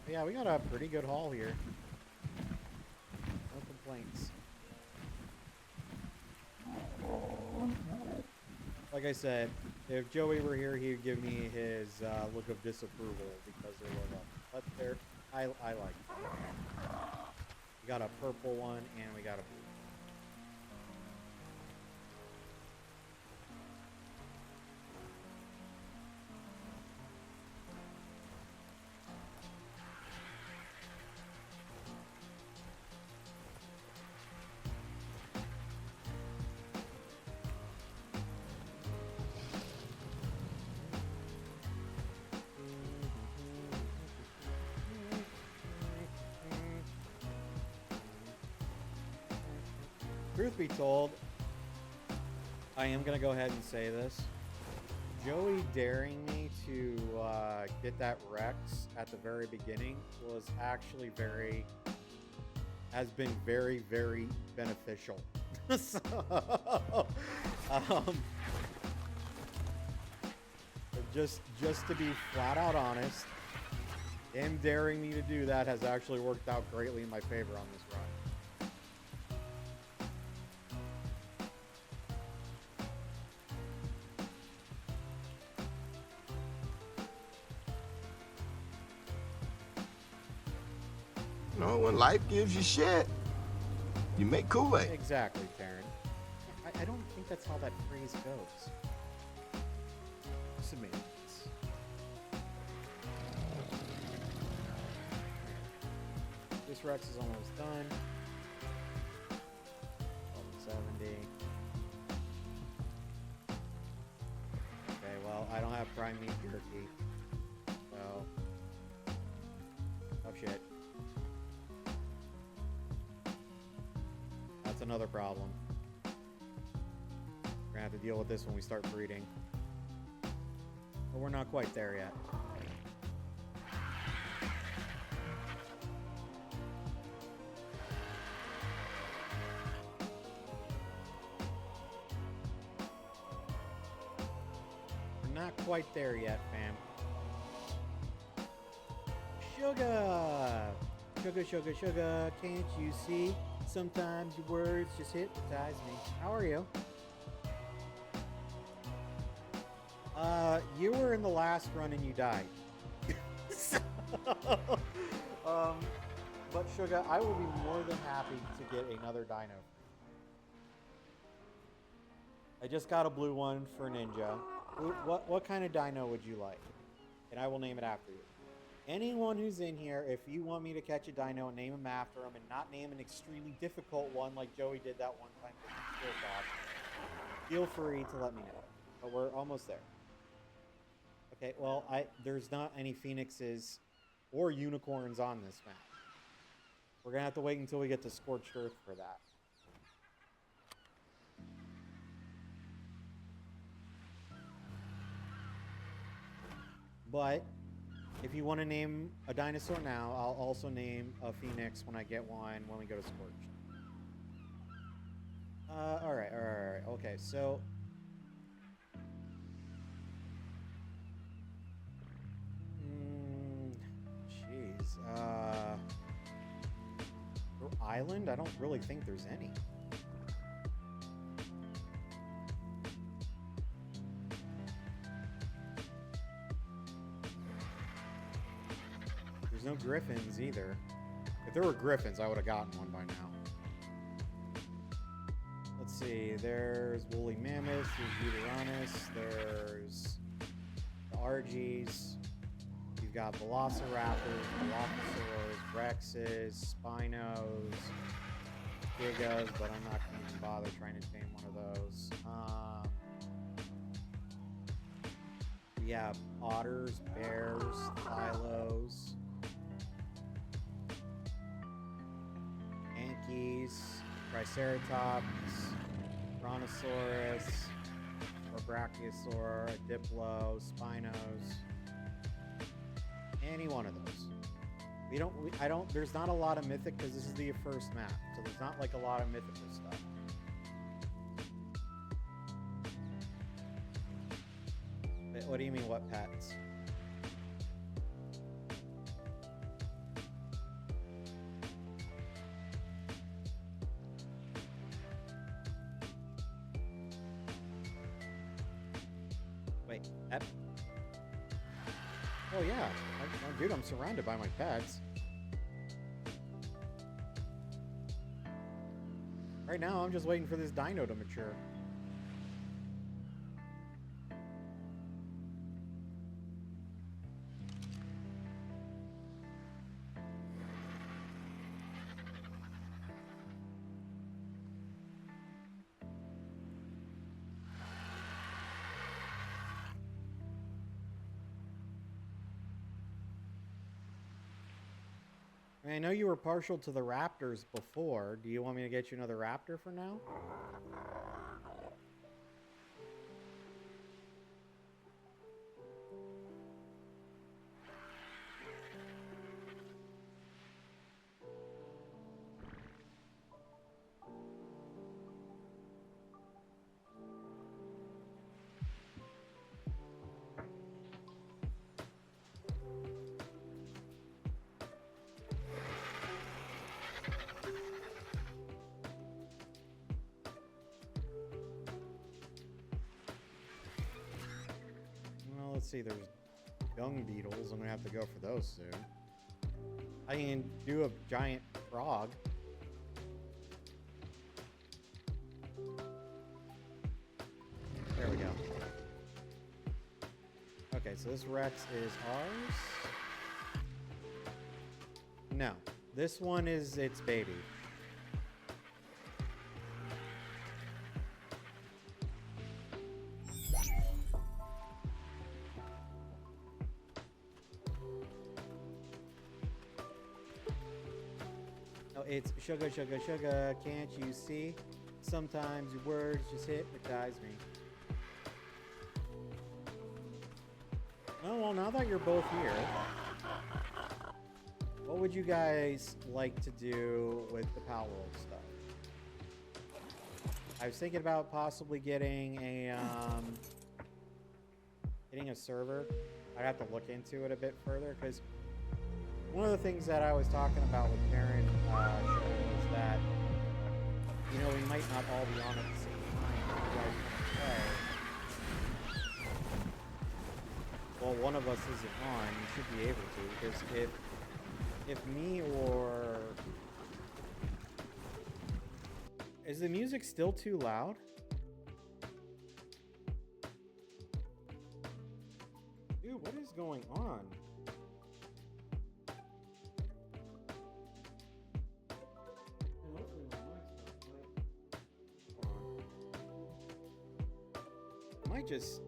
But yeah, we got a pretty good haul here. No complaints. Like I said, if Joey were here, he would give me his look of disapproval because they were up. But they're, I like it. We got a purple one and we got a blue. Truth be told, I am going to go ahead and say this. Joey daring me to get that Rex at the very beginning was actually has been very, very beneficial. So, just to be flat out honest, him daring me to do that has actually worked out greatly in my favor on this run. You know, when life gives you shit, you make Kool-Aid. Exactly, Taryn. I don't think that's how that phrase goes. Submit this. This Rex is almost done. 1170. Okay, well, I don't have prime meat jerky. So. Oh shit. That's another problem. We're gonna have to deal with this when we start breeding. But we're not quite there yet. We're not quite there yet, fam. Sugar! Sugar, sugar, sugar, can't you see? Sometimes your words just hypnotize me. How are you? You were in the last run and you died. So, but Sugar, I will be more than happy to get another dino. I just got a blue one for Ninja. What kind of dino would you like? And I will name it after you. Anyone who's in here, if you want me to catch a dino and name him after him and not name an extremely difficult one like Joey did that one time for Skillsoft, feel free to let me know. But we're almost there. Okay, well, there's not any phoenixes or unicorns on this map. We're going to have to wait until we get to Scorched Earth for that. But if you want to name a dinosaur now, I'll also name a phoenix when I get one when we go to Scorched. Alright. Okay, so... Jeez. Island? I don't really think there's any. There's no griffins either. If there were griffins, I would have gotten one by now. Let's see. There's woolly mammoths. There's Uteranus. There's the Argys. You've got velociraptors, dilophosaurs, rexes, spinos, gigas, but I'm not going to bother trying to tame one of those. We have otters, bears, thylos, Ankies, Triceratops, Brontosaurus, or Brachiosaur, a Diplo, Spinos. Any one of those. There's not a lot of mythic because this is the first map, so there's not like a lot of mythical stuff. What do you mean, what pets? Wait, pet? Oh yeah, dude, I'm surrounded by my pets. Right now, I'm just waiting for this dino to mature. I know you were partial to the raptors before. Do you want me to get you another raptor for now? let's see, there's dung beetles. I'm gonna have to go for those soon. I can do a giant frog. There we go. Okay, so this Rex is ours. No, this one is its baby. Oh, it's sugar, sugar, sugar. Can't you see? Sometimes your words just hypnotize me. Oh, well, now that you're both here, what would you guys like to do with the Power World stuff? I was thinking about possibly getting a server. I'd have to look into it a bit further, because one of the things that I was talking about with Karen was that, you know, we might not all be on at the same time. If you guys want to play, well, one of us isn't on, you should be able to, because if me or... Is the music still too loud? Dude, what is going on? I might just,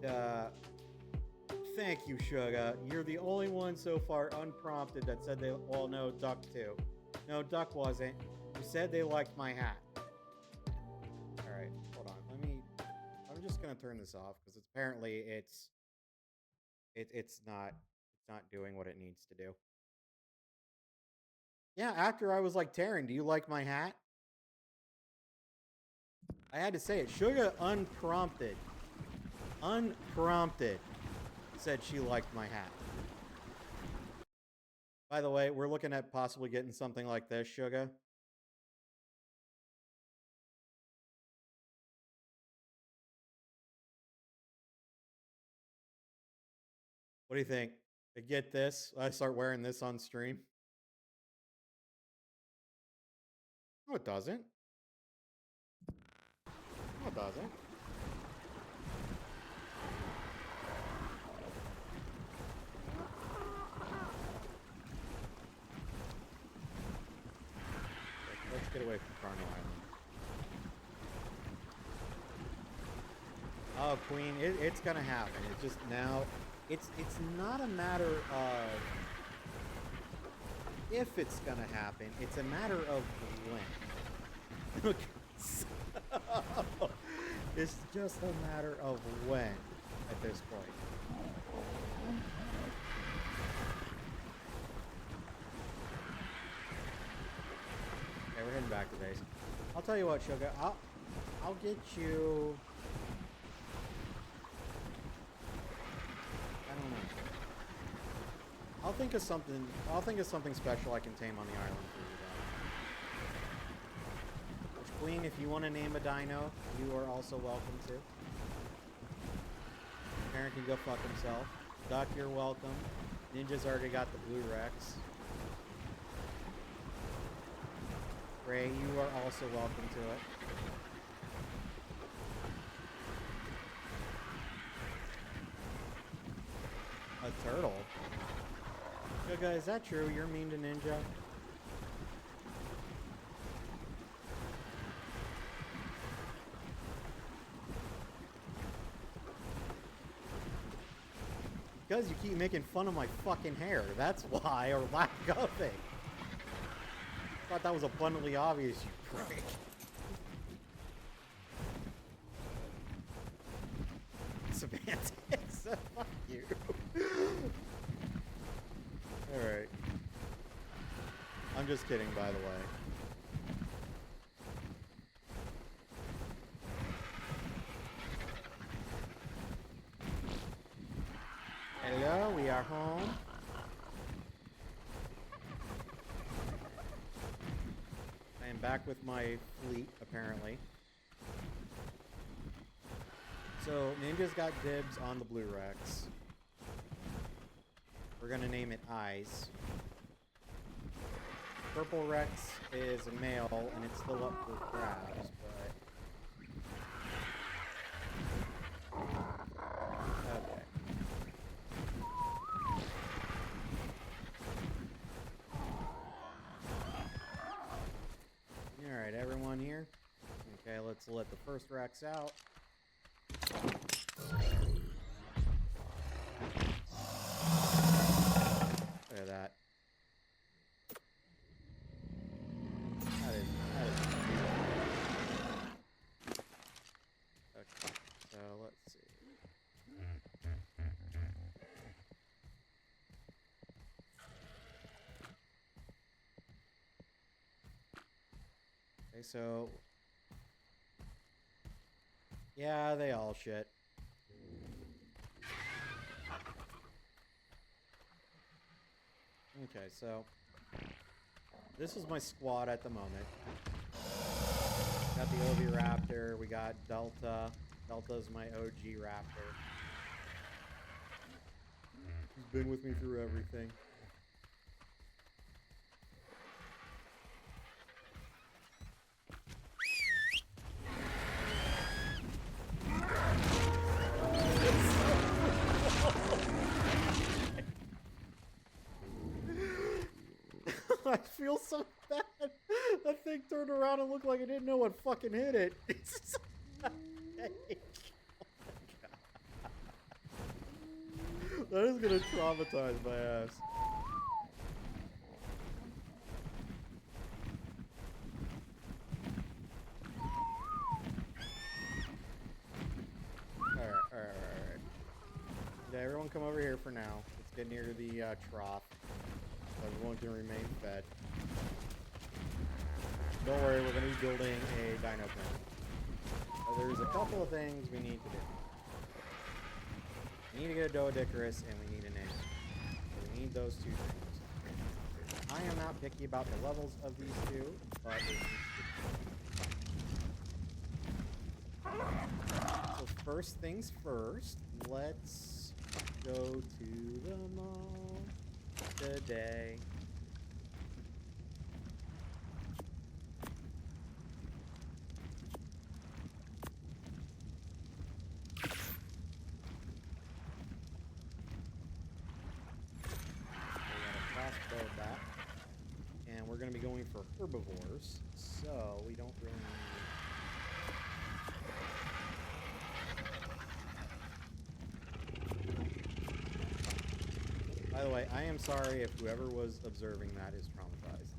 thank you, Sugar. You're the only one so far unprompted that said they all know Duck too. No, Duck wasn't. You said they liked my hat. Alright, hold on. I'm just gonna turn this off because apparently it's not doing what it needs to do. Yeah, after I was like, Taryn, do you like my hat? I had to say it. Sugar unprompted said she liked my hat. By the way, we're looking at possibly getting something like this, Sugar. What do you think? I get this. I start wearing this on stream. No, it doesn't. No, it doesn't. Let's get away from Carno Island. Oh, Queen, it's gonna happen. It's just now, it's not a matter of if it's gonna happen. It's a matter of when. It's just a matter of when at this point. Okay, we're heading back to base. I'll tell you what, Sugar. I'll get you. I don't know. I'll think of something special I can tame on the island for you guys. Which, Queen, if you want to name a dino, you are also welcome to. Aaron can go fuck himself. Duck, you're welcome. Ninja's already got the blue Rex. Ray, you are also welcome to it. A turtle? Suga, is that true? You're mean to Ninja? Because you keep making fun of my fucking hair. That's why, or lack of it. Thought that was abundantly obvious, you prick. Semantics. Fuck you. Alright. I'm just kidding, by the way. Hello, we are home. I am back with my fleet, apparently. So, Ninja's got dibs on the Blue Rex. We're gonna name it Eyes. Purple Rex is a male, and it's still up for grabs, but... Okay. Alright, everyone here? Okay, let's let the first Rex out. Look at that. That is okay, so let's see. Okay, so... Yeah, they all shit. Okay, so... This is my squad at the moment. Got the OV Raptor, we got Delta. Delta's my OG Raptor. He's been with me through everything. I feel so bad. That thing turned around and looked like it didn't know what fucking hit it. It's so pathetic. Oh my God. That is gonna traumatize my ass. Alright. Yeah, everyone come over here for now. Let's get near the trough. Everyone can remain fed. Don't worry, we're going to be building a dino pen. There's a couple of things we need to do. We need to get a Doedicarus, and we need a name. So we need those two things. I am not picky about the levels of these two, but it needs to be. So first things first, let's go to the mall today. Back, and we're going to be going for herbivores, so we don't really need... By the way, I am sorry if whoever was observing that is traumatized.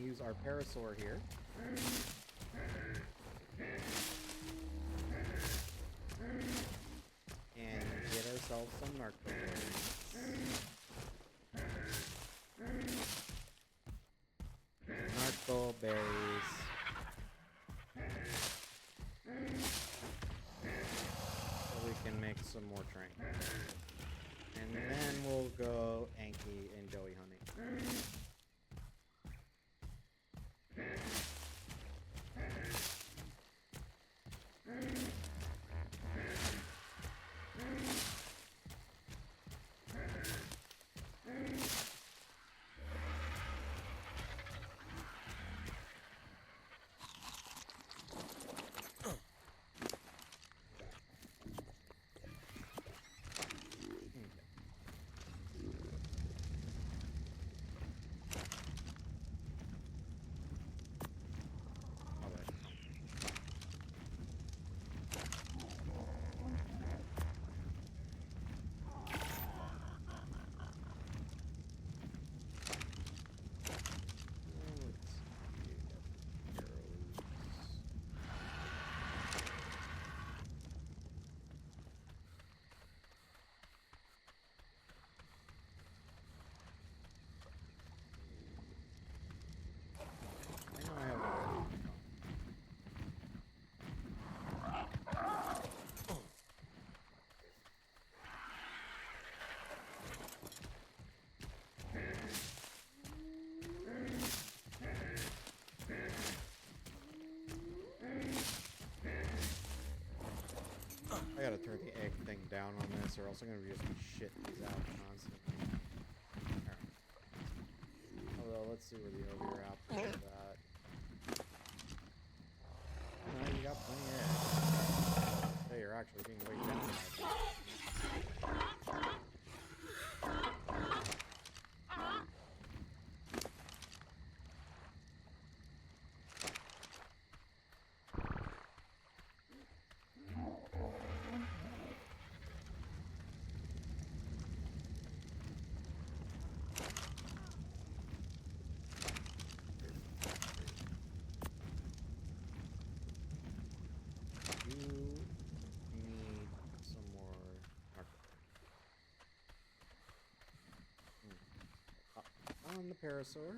Use our Parasaur here. And get ourselves some Narco berries. Narco berries. So we can make some more train. And then we'll go Anki and Joey hunting. I gotta turn the egg thing down on this, or else I'm gonna just be shitting these out constantly. Alright. Although, let's see where the other apple is at. Oh, no, you got plenty of eggs. Hey, you're actually being way down. You need some more. Okay. On the parasaur.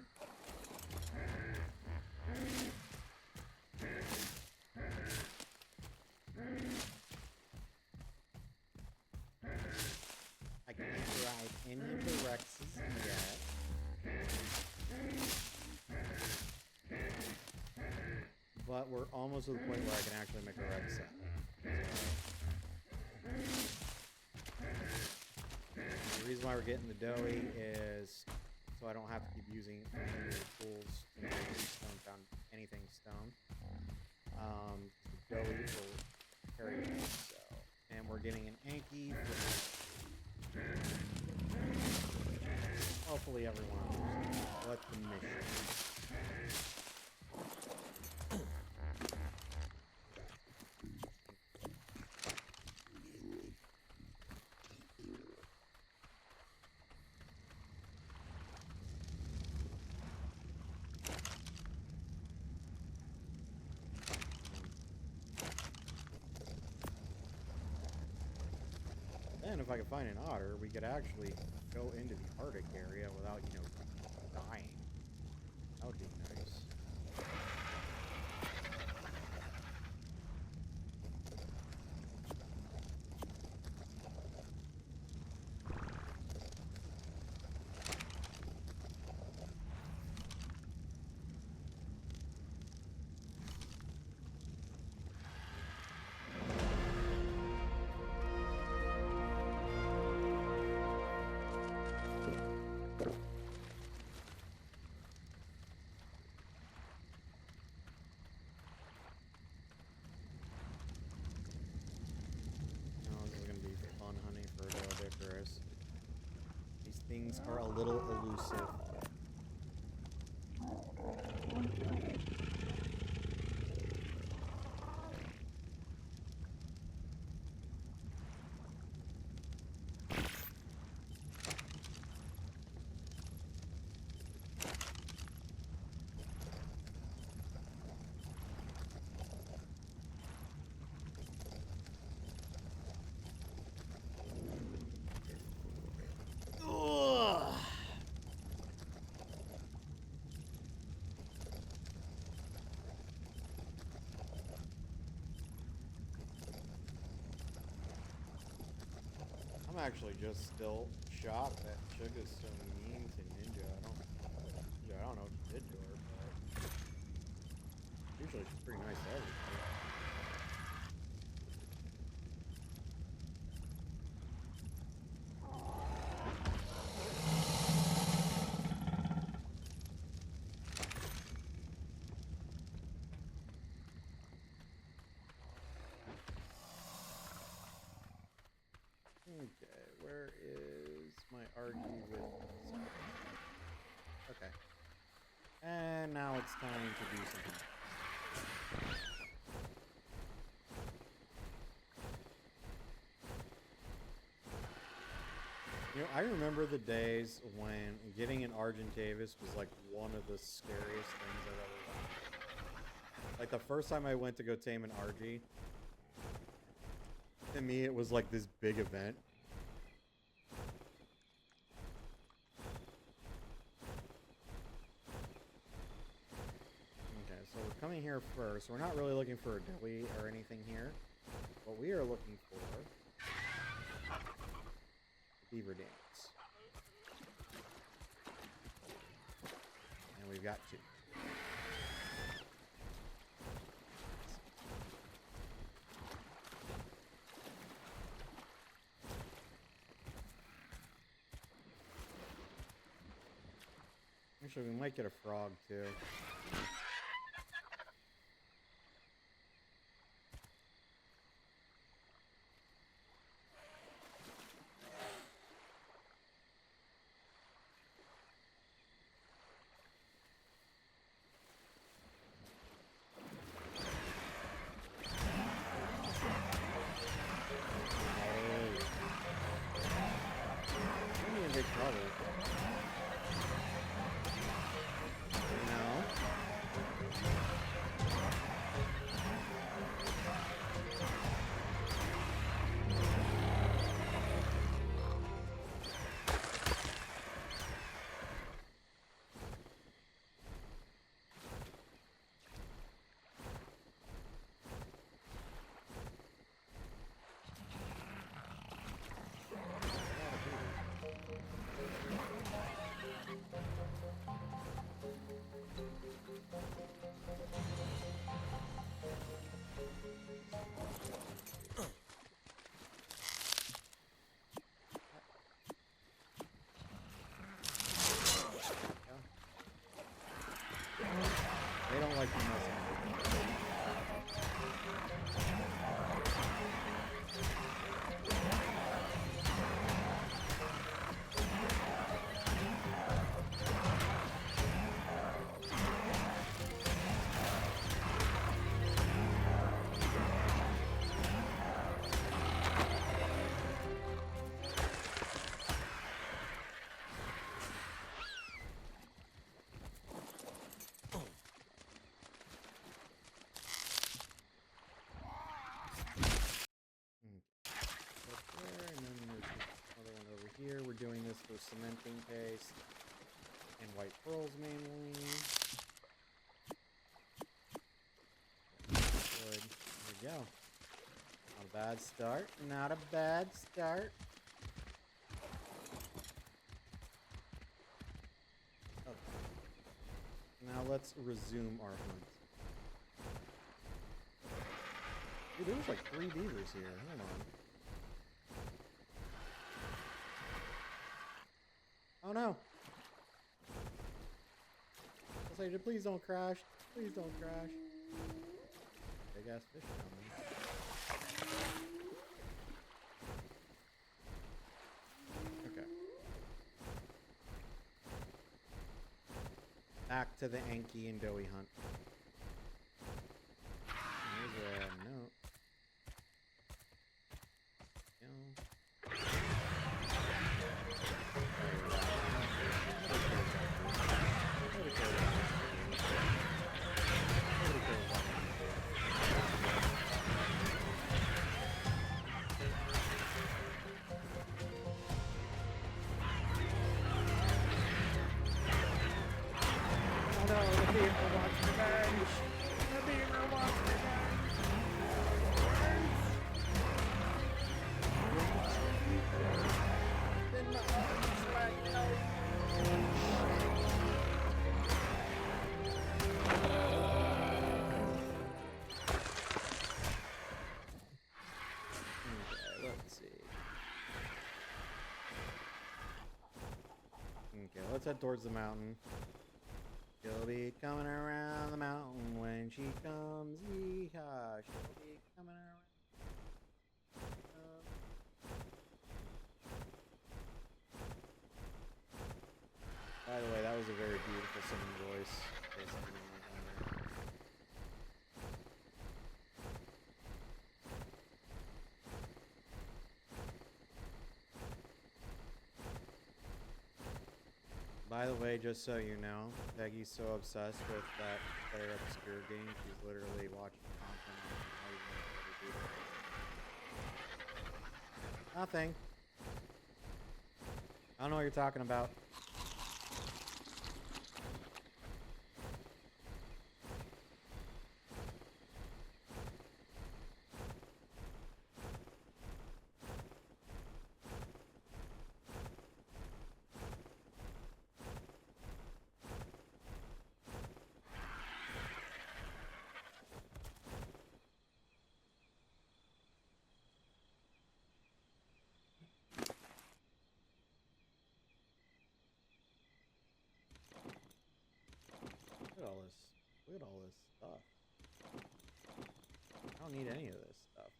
I can't ride any of the Rexes yet. But we're almost to the point where I can actually make a Rex set. So, the reason why we're getting the doughy is so I don't have to keep using any of the tools to make stone found anything stone. The doughy will carry it. So, and we're getting an Anki for hopefully everyone understands what the mission is. Then if I could find an otter, we could actually go into the Arctic area without, you know, dying. That would be nice. These things are a little elusive. I'm actually just still shocked that Suga's so mean to Ninja. I don't know what she did to her, but usually she's pretty nice to everybody. Okay, where is my Argy with... Okay. And now it's time to do something else. You know, I remember the days when getting an Argentavis was like one of the scariest things I've ever done. Like the first time I went to go tame an Argy, to me it was like this big event. Okay, so we're coming here first. We're not really looking for a deli or anything here. What we are looking for... beaver dams. And we've got two. Actually, we might get a frog too. I'm in big trouble. No. They don't like you messing. And then there's another one over here. We're doing this for cementing paste and white pearls mainly. Good. There we go. Not a bad start. Not a bad start. Okay. Now let's resume our hunt. Dude, there was like 3 beavers here. Hold on. Oh no! I say, please don't crash. Please don't crash. Big ass fish coming. Okay. Back to the Anki and Doughy hunt. Here's a note. Okay, let's head towards the mountain. She'll be coming around the mountain when she comes. Yeehaw! She'll be coming around. By the way, that was a very beautiful singing voice. By the way, just so you know, Peggy's so obsessed with that Player Obscure game, she's literally watching content on how you Nothing. I don't know what you're talking about. all this. Look at all this stuff. I don't need any of this stuff.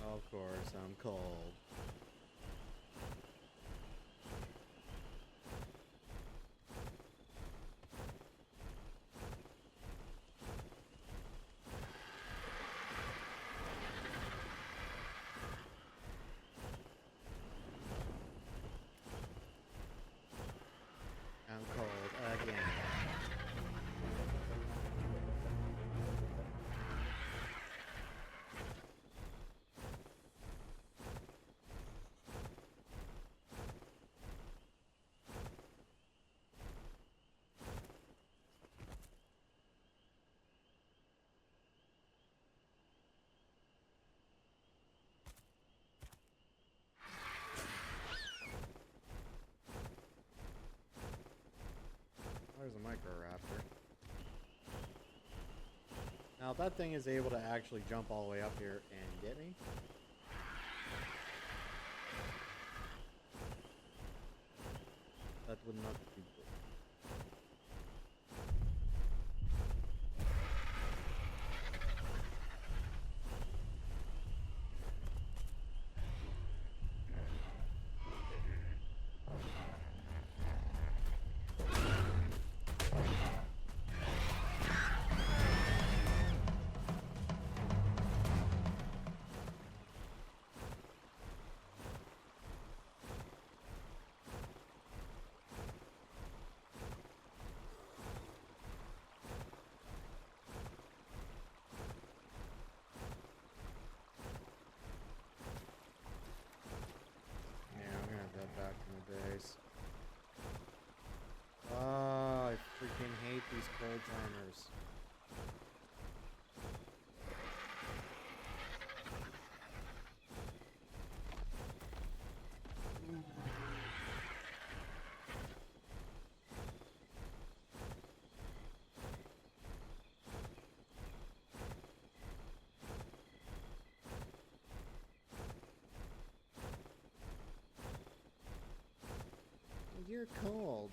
Of course, I'm cold. I'm cold again. There's a micro raptor. Now, if that thing is able to actually jump all the way up here and get me, that would not be good. Back in the days. Oh, I freaking hate these cold timers. You're cold.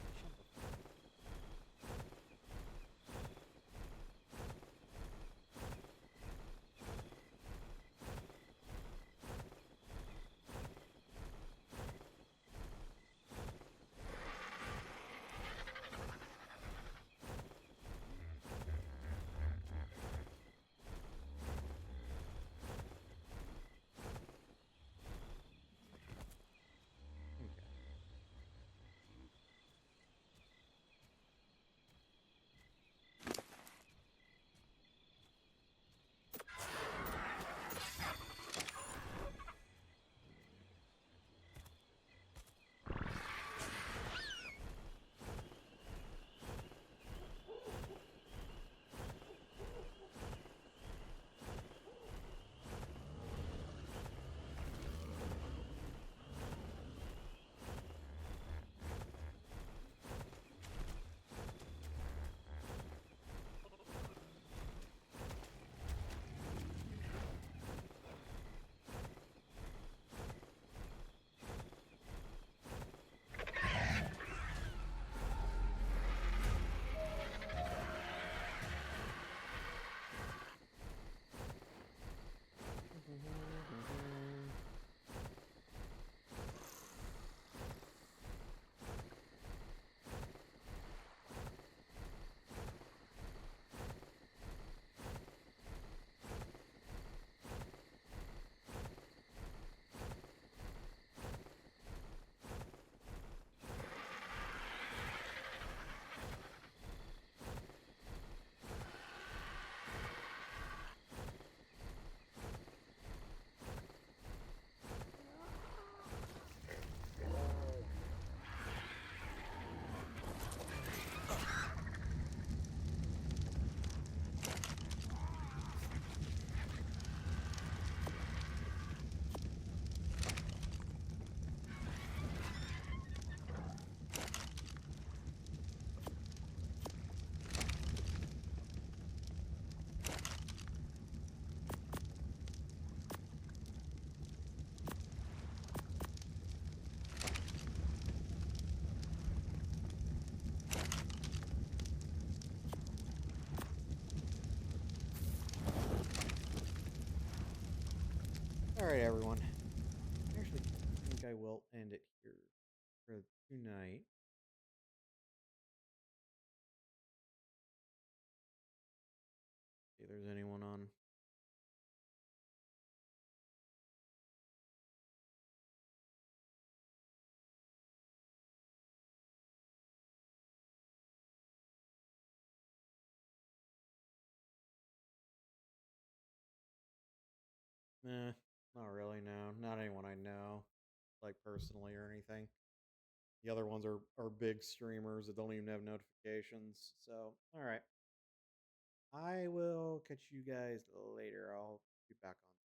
Alright, everyone. I actually think I will end it here for tonight. See if there's anyone on. Nah, not really, no. Not anyone I know, like personally or anything. The other ones are big streamers that don't even have notifications. So, alright. I will catch you guys later. I'll be back on.